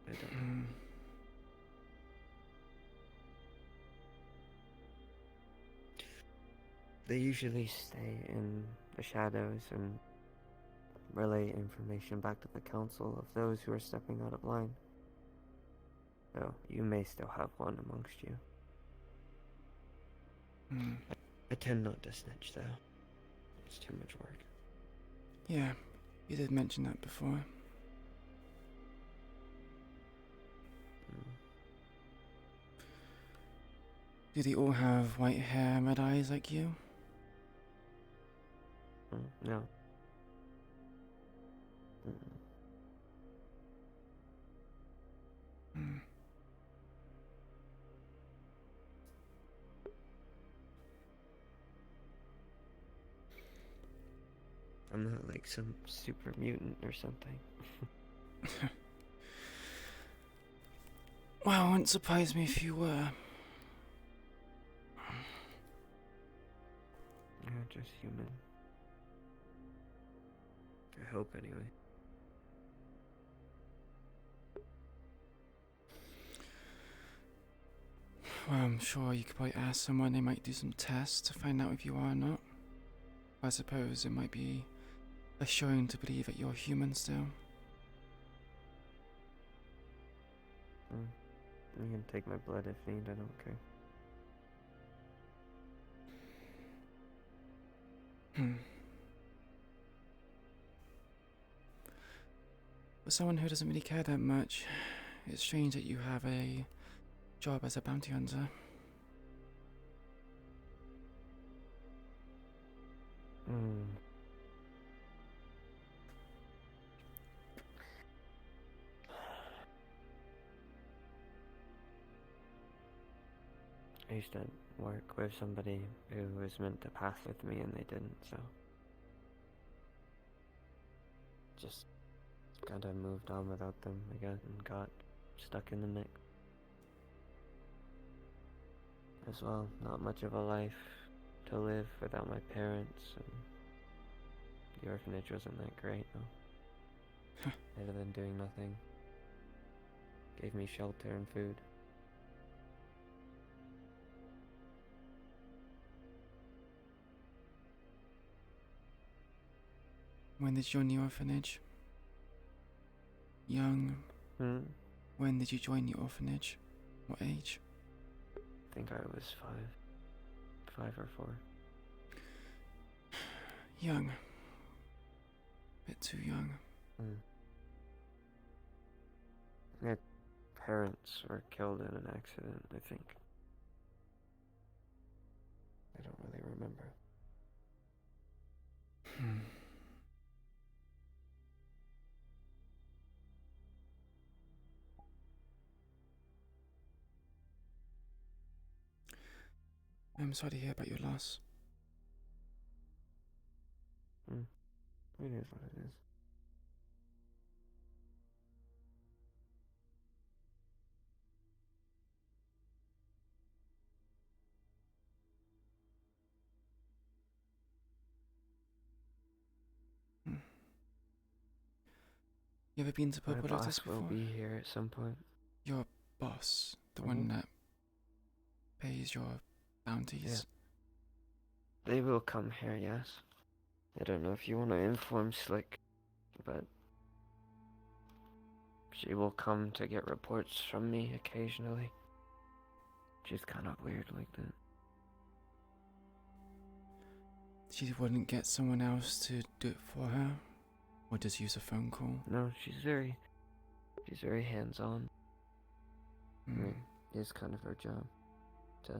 I don't. They usually stay in the shadows and relay information back to the council of those who are stepping out of line. So, you may still have one amongst you. I tend not to snitch, though. It's too much work. Yeah, you did mention that before. Do they all have white hair and red eyes like you? No. I'm not like some super mutant or something. Well, it wouldn't surprise me if you were. Yeah, just human. I hope, anyway. Well, I'm sure you could probably ask someone, they might do some tests to find out if you are or not. I suppose it might be assuring to believe that you're human still. You can take my blood if need, I don't care. For someone who doesn't really care that much, it's strange that you have a job as a bounty hunter. I used to work with somebody who was meant to pass with me and they didn't, so... Just kinda moved on without them again and got stuck in the mix. As well, not much of a life to live without my parents, and the orphanage wasn't that great, though. Better than doing nothing. Gave me shelter and food. When did you join the orphanage? Young. When did you join the orphanage? What age? I think I was 5 or 4. Young. Bit too young. My parents were killed in an accident, I think. I don't really remember. I'm sorry to hear about your loss. It is what it is. You ever been to My Purple Lotus boss will before? be here at some point. Your boss, the one that pays your bounties. They will come here, yes. I don't know if you want to inform Slick, but she will come to get reports from me occasionally. She's kind of weird like that. She wouldn't get someone else to do it for her? Or just use a phone call? No, she's very hands-on. I mean, it's kind of her job to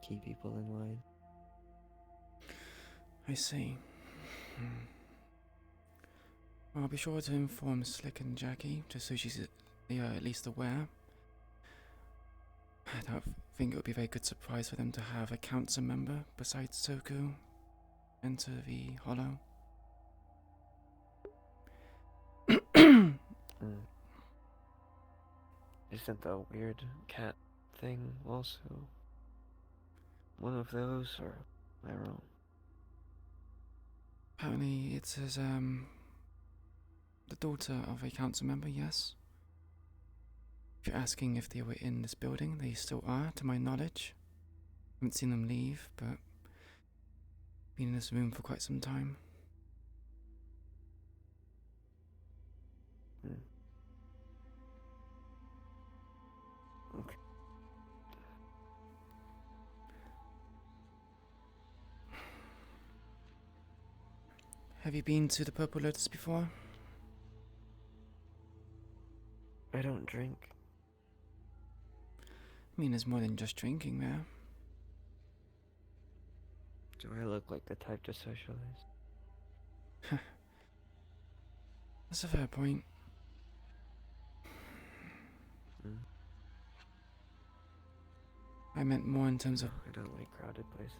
keep people in line. I see. Well, I'll be sure to inform Slick and Jackie, just so she's at least aware. I don't think it would be a very good surprise for them to have a council member besides Soku enter the Hollow. Isn't the weird cat thing also one of those, or am I wrong? Apparently it says, the daughter of a council member, yes. If you're asking if they were in this building, they still are, to my knowledge. Haven't seen them leave, but been in this room for quite some time. Okay. Have you been to the Purple Lotus before? I don't drink. I mean, there's more than just drinking there. Do I look like the type to socialize? That's a fair point. I meant more in terms of... I don't like crowded places.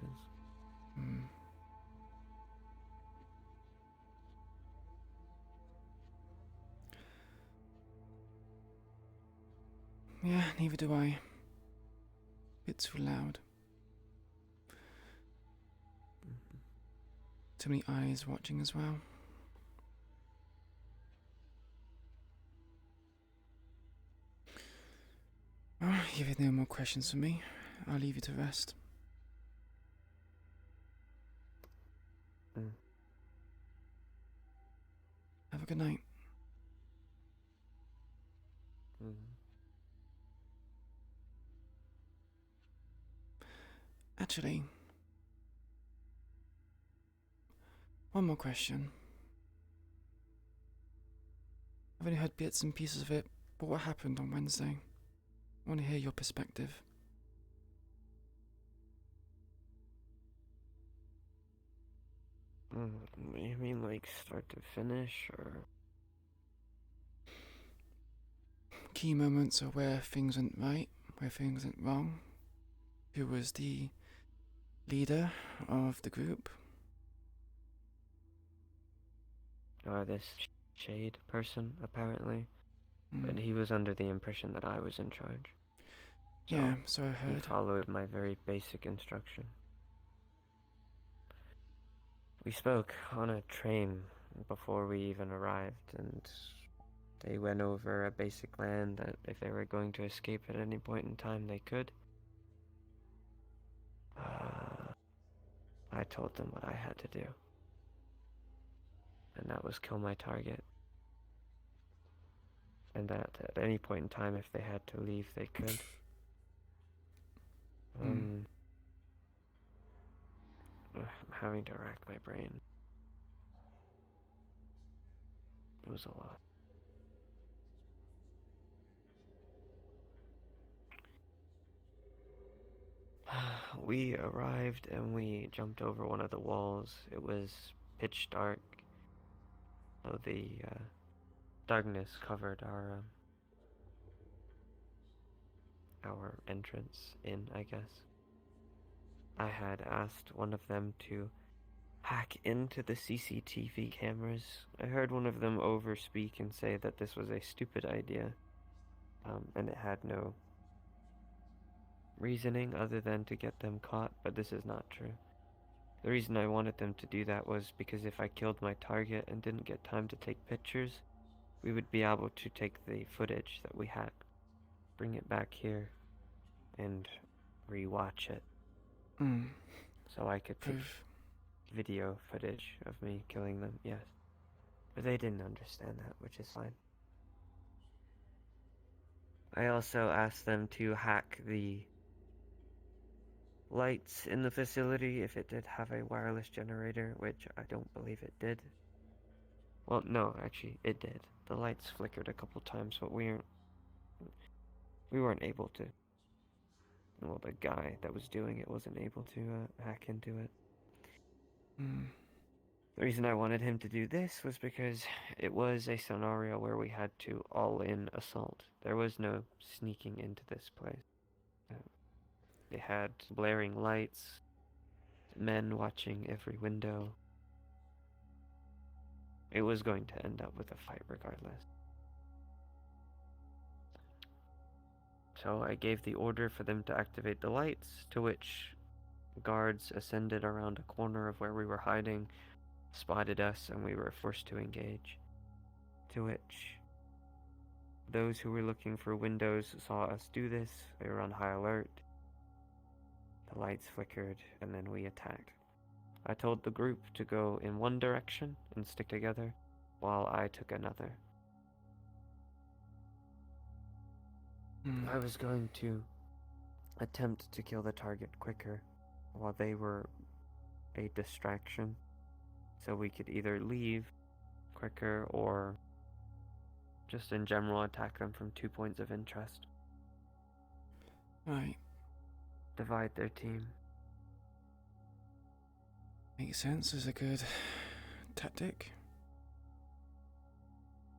Yeah, neither do I. Bit too loud. Too many eyes watching as well. Well, if you have no more questions for me, I'll leave you to rest. Have a good night. Actually, one more question. I've only heard bits and pieces of it, but what happened on Wednesday? I want to hear your perspective. You mean like start to finish, or? Key moments are where things went right, where things went wrong. Who was the leader of the group? This Shade person, apparently. But he was under the impression that I was in charge. Yeah, so I heard. He followed my very basic instruction. We spoke on a train before we even arrived, and they went over a basic plan that if they were going to escape at any point in time, they could. I told them what I had to do. And that was kill my target. And that at any point in time, if they had to leave, they could. I'm having to rack my brain. It was a lot. We arrived and we jumped over one of the walls. It was pitch dark. So the darkness covered our entrance in, I guess. I had asked one of them to hack into the CCTV cameras. I heard one of them overspeak and say that this was a stupid idea, and it had no reasoning other than to get them caught, but this is not true. The reason I wanted them to do that was because if I killed my target and didn't get time to take pictures, we would be able to take the footage that we had, bring it back here, and rewatch it. So I could take video footage of me killing them, yes. But they didn't understand that, which is fine. I also asked them to hack the lights in the facility if it did have a wireless generator, which I don't believe it did. Well, no, actually, it did. The lights flickered a couple times, but we weren't able to. Well, the guy that was doing it wasn't able to hack into it. The reason I wanted him to do this was because it was a scenario where we had to all-in assault. There was no sneaking into this place. They had blaring lights, men watching every window. It was going to end up with a fight regardless. So I gave the order for them to activate the lights, to which guards ascended around a corner of where we were hiding, spotted us, and we were forced to engage. To which those who were looking for windows saw us do this. They were on high alert. The lights flickered, and then we attacked. I told the group to go in one direction and stick together, while I took another. I was going to attempt to kill the target quicker, while they were a distraction, so we could either leave quicker or just in general attack them from 2 points of interest. Right. Divide their team. Makes sense as a good tactic.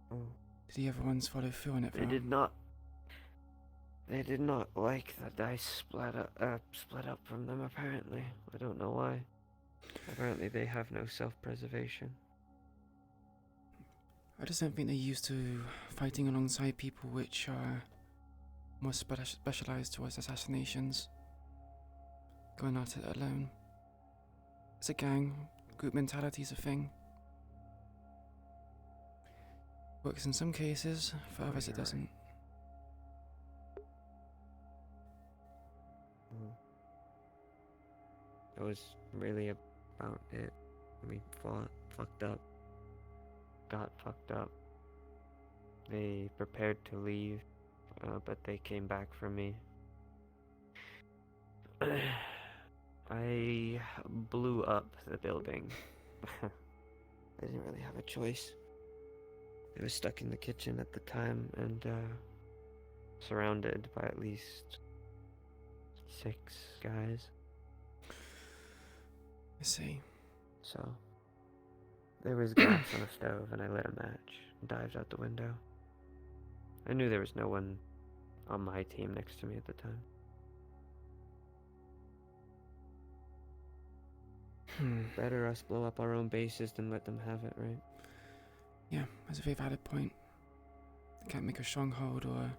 Did the other ones follow through on it? They did not. They did not like that I split up from them, apparently. I don't know why. Apparently they have no self-preservation. I just don't think they're used to fighting alongside people which are more specialized towards assassinations. Going at it alone. It's a gang. Group mentality is a thing. Works in some cases, for others it doesn't. That was really about it. We fought, fucked up, got fucked up. They prepared to leave, but they came back for me. I blew up the building. I didn't really have a choice. I was stuck in the kitchen at the time and surrounded by at least 6 guys. I see. So, there was gas on a stove and I lit a match and dived out the window. I knew there was no one on my team next to me at the time. Better us blow up our own bases than let them have it, right? Yeah, that's a very valid point. They can't make a stronghold or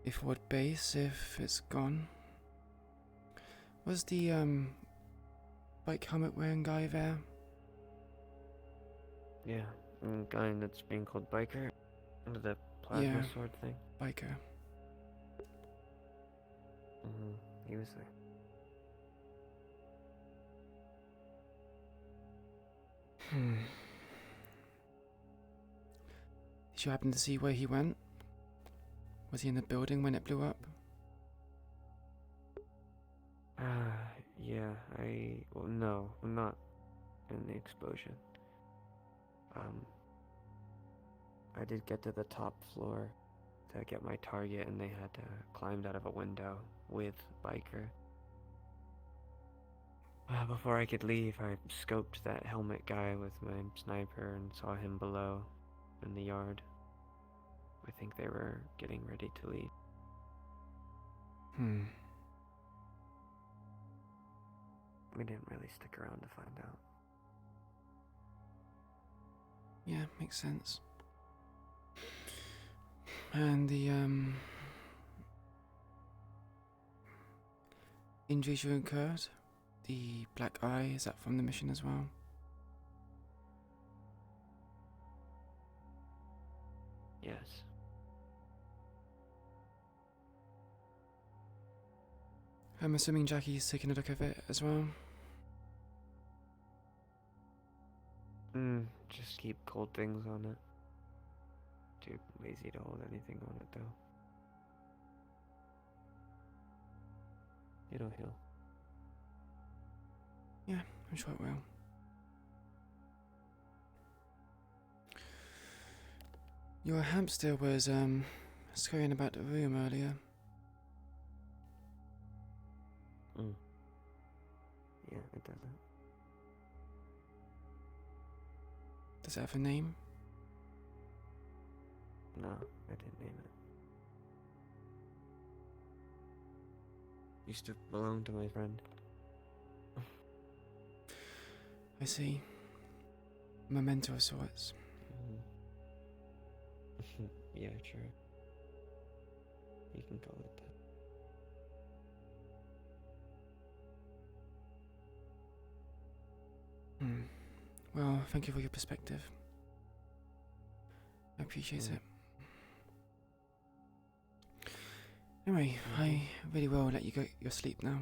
a forward base if it's gone. Was the bike helmet wearing guy there? Yeah, a guy that's being called Biker. The plasma sword thing. Biker. He was there. Did you happen to see where he went? Was he in the building when it blew up? Yeah, well, no, not in the explosion. I did get to the top floor to get my target, and they had climbed out of a window with Biker. Before I could leave, I scoped that helmet guy with my sniper and saw him below in the yard. I think they were getting ready to leave. We didn't really stick around to find out. Yeah, makes sense. And the injuries you incurred, the black eye, is that from the mission as well? Yes. I'm assuming Jackie's taking a look at it as well. Just keep cold things on it. Too lazy to hold anything on it, though. It'll heal. Yeah, I'm sure it will. Your hamster was, scurrying about the room earlier. Yeah, it does that. Does it have a name? No, I didn't name it. Used to belong to my friend. I see. A memento of sorts. Yeah, sure. You can call it that. Well, thank you for your perspective. I appreciate it. Anyway, I really will let you go your sleep now.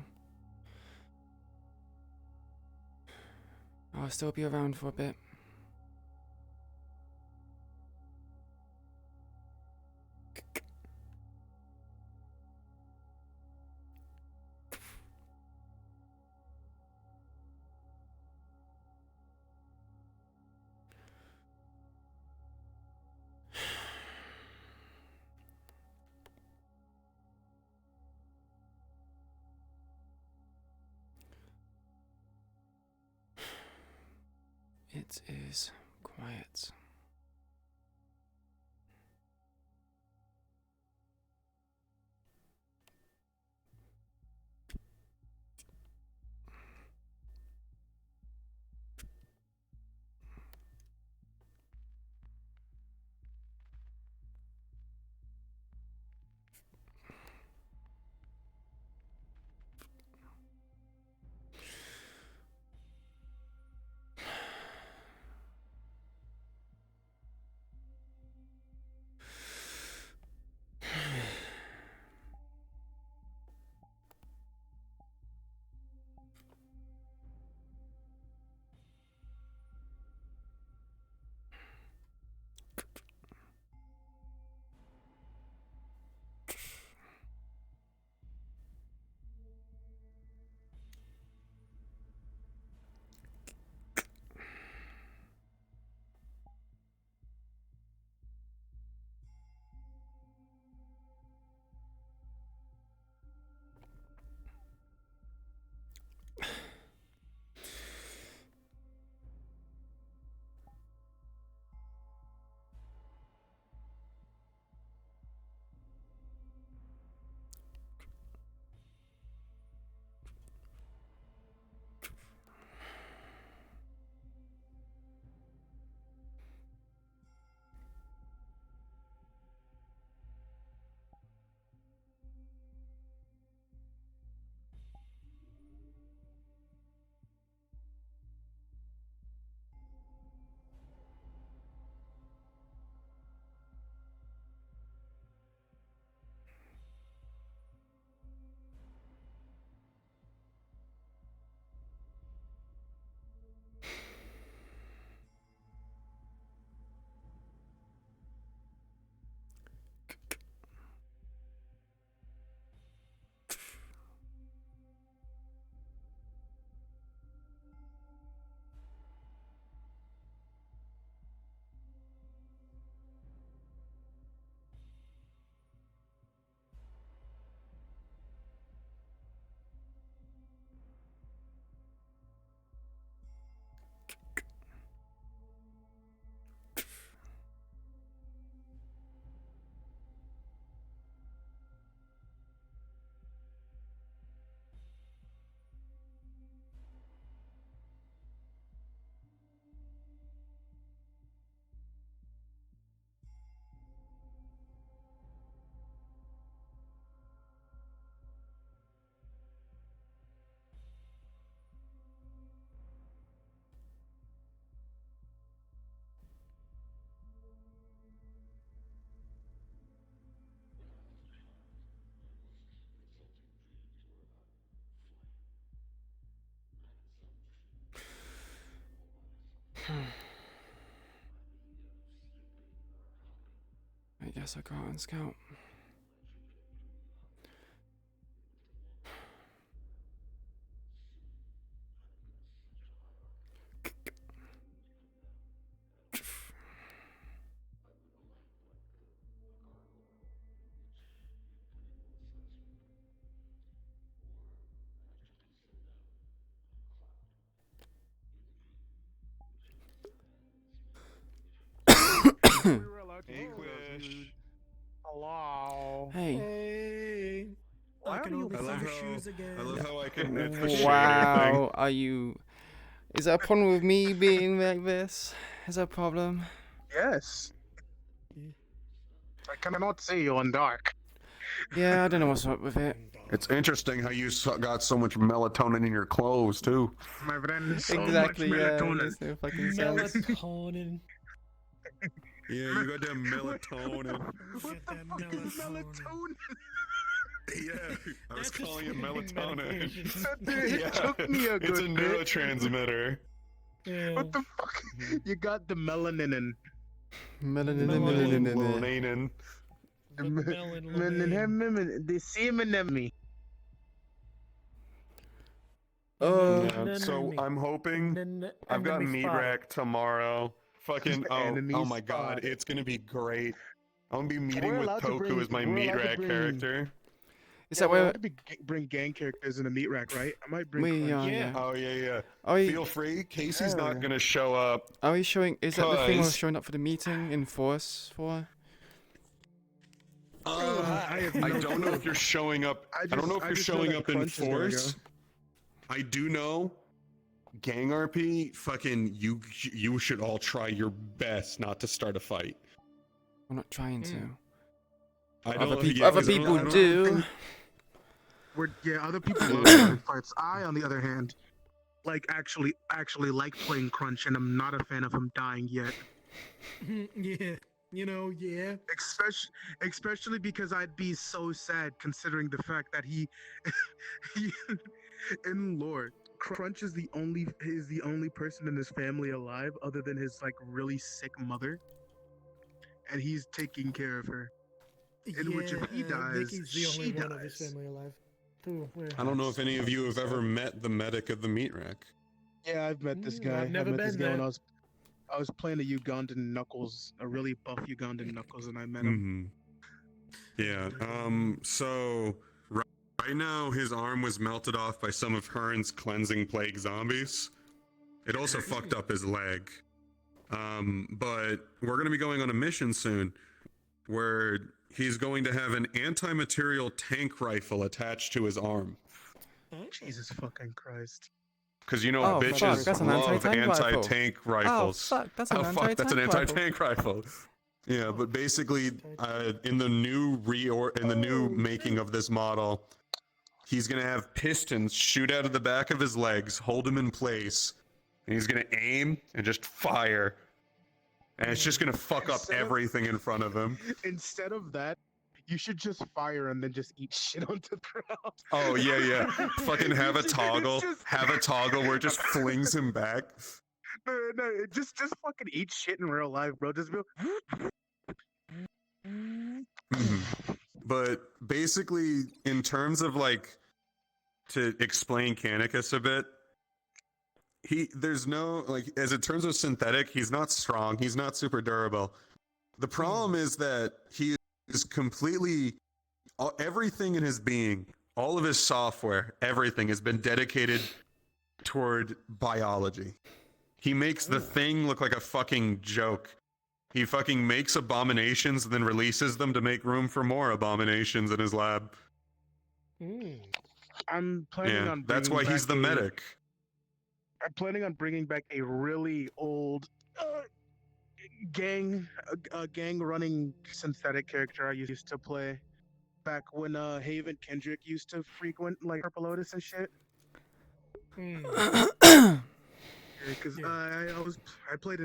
I'll still be around for a bit. It is quiet. I guess I'll go out and scout. Hey, Quish. Hello. Hey. Hey. Why I can are you only I love see how shoes again. I love how I can knit the shader Wow, are you... Is that a problem with me being like this? Is that a problem? Yes. I cannot see you in dark. Yeah, I don't know what's up with it. It's interesting how you got so much melatonin in your clothes too. My friend, so Exactly, much yeah, melatonin. makes no fucking sense. Melatonin. Yeah, you got that melatonin. What the fuck is melatonin? Yeah, I was That's just calling it fucking melatonin. medication. Dude, it took me a good It's a bit. neurotransmitter. Yeah. What the fuck? You got the melanin. Melanin. The semen of me. Yeah, so I'm hoping I've got meat rack tomorrow. Fucking oh my god, it's gonna be great. I'm gonna be meeting with Toku as my meat rack character. Is that where... bring gang characters in a meat rack, right? I might bring We Crunch. are, yeah. Oh yeah. Are we... Feel free. Casey's not gonna show up. Are we showing... Is that the thing we're 'cause- showing up for the meeting in force for? I don't know if you're showing up. I don't know if you're showing up in force. I do know, GangRP, fucking you should all try your best not to start a fight. I'm not trying to. I Other don't- people, yeah, other 'cause I people don't do. Other people love starting fights. I, on the other hand, actually like playing Crunch, and I'm not a fan of him dying yet. Yeah. Yeah. Especially because I'd be so sad considering the fact that he in lore, Crunch is the only person in his family alive other than his really sick mother, and he's taking care of her. In which if he dies, Vicky's the only she one dies. of his family alive. Too. I don't know if any of you have ever met the medic of the meat rack. Yeah, I've met this guy. I've never met this been guy when there. I was playing a Ugandan Knuckles, a really buff Ugandan Knuckles, and I met him. Yeah. So right now his arm was melted off by some of Hearn's cleansing plague zombies. It also fucked up his leg. But we're gonna be going on a mission soon, where he's going to have an anti-material tank rifle attached to his arm. Jesus fucking Christ. Because you know Oh, bitches fuck, that's an love anti-tank rifle. anti-tank rifles. Oh, fuck, that's an Oh, fuck, that's an anti-tank anti-tank rifle. Yeah, but basically, in the new making of this model, he's gonna have pistons shoot out of the back of his legs, hold him in place, and he's gonna aim and just fire, and it's just gonna fuck up everything in front of him. Instead of that, you should just fire and then just eat shit onto the ground. Oh yeah. Fucking have a toggle where it just flings him back. No, just fucking eat shit in real life, bro. Just be. But basically, in terms of to explain Canicus a bit, there's no as in terms of synthetic, he's not strong, he's not super durable. The problem is that he is completely everything in his being, all of his software, everything has been dedicated toward biology. He makes the thing look like a fucking joke. He fucking makes abominations and then releases them to make room for more abominations in his lab. I'm planning on. That's why he's the medic. I'm planning on bringing back a really old gang running synthetic character I used to play back when Haven Kendrick used to frequent Purple Lotus and shit. Because I played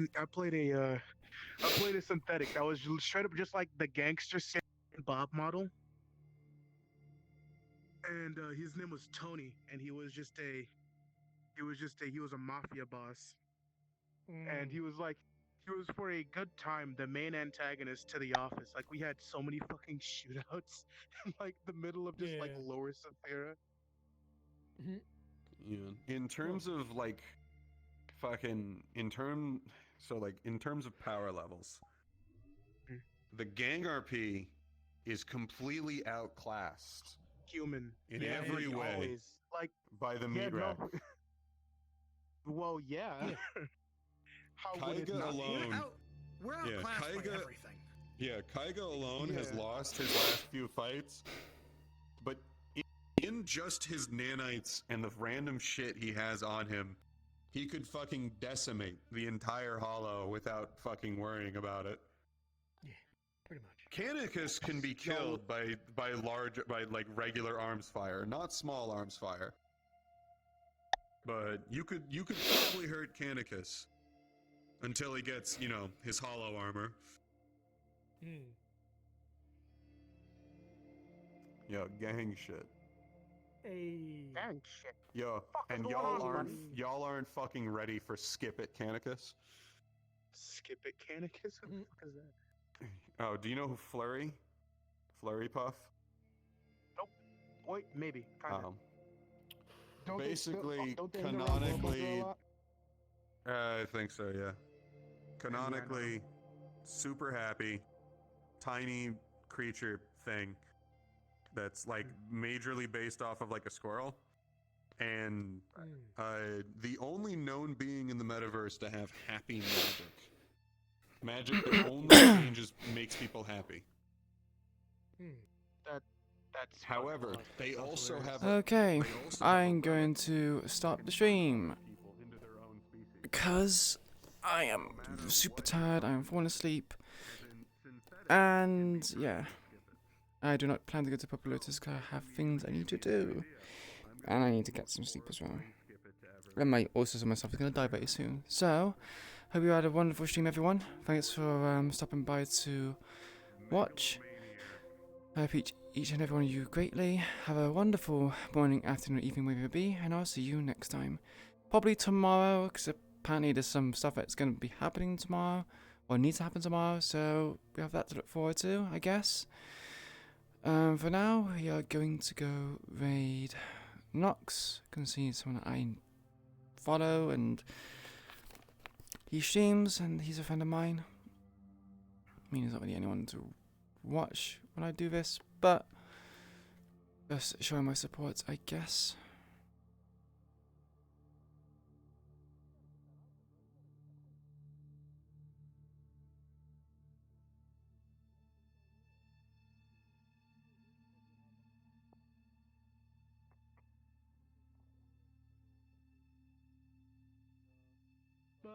a synthetic that was straight up just like the gangster Bob model, and his name was Tony, and he was a mafia boss, and he was it was for a good time the main antagonist to The Office. Like we had so many fucking shootouts in like the middle of just like Lower Sapphira. Yeah. In terms of like in terms of power levels, the GangRP is completely outclassed Human in yeah, every way always. Like by the yeah, meat rack. no. Well, yeah. How would it Kaiga not be? alone. We're outclassed by everything. Yeah, Kaiga alone has Yeah. lost his last few fights, but in just his nanites and the random shit he has on him, he could fucking decimate the entire hollow without fucking worrying about it. Pretty much. Canicus can be killed by like regular arms fire, not small arms fire. But you could probably hurt Canicus until he gets, his hollow armor. Yo, gang shit. Hey. Gang shit. Yo, and y'all aren't fucking ready for skip it Canicus. Skip it, Canicus? What the fuck is that? Oh, do you know who Flurry Puff? Nope. Wait, maybe. Kinda. Basically, don't they hang around Bulbasaur a canonically, lot? I think so, yeah. Canonically, super happy, tiny creature thing that's like majorly based off of like a squirrel, and the only known being in the metaverse to have happy magic that only makes people happy. That's. However, they also have. Okay, I'm going to stop the stream because I am super tired. I'm falling asleep, and yeah, I do not plan to go to Papa Lotus because I have things I need to do, and I need to get some sleep as well. And my myself is going to die very soon. So, hope you had a wonderful stream, everyone. Thanks for stopping by to watch. I hope each and every one of you greatly. Have a wonderful morning, afternoon, evening, wherever you be, and I'll see you next time. Probably tomorrow, because apparently there's some stuff that's going to be happening tomorrow, or needs to happen tomorrow, so we have that to look forward to, I guess. For now, we are going to go raid Nox. You can see someone that I follow, and he streams, and he's a friend of mine. I mean, there's not really anyone to watch when I do this, but just showing my support, I guess. Bye.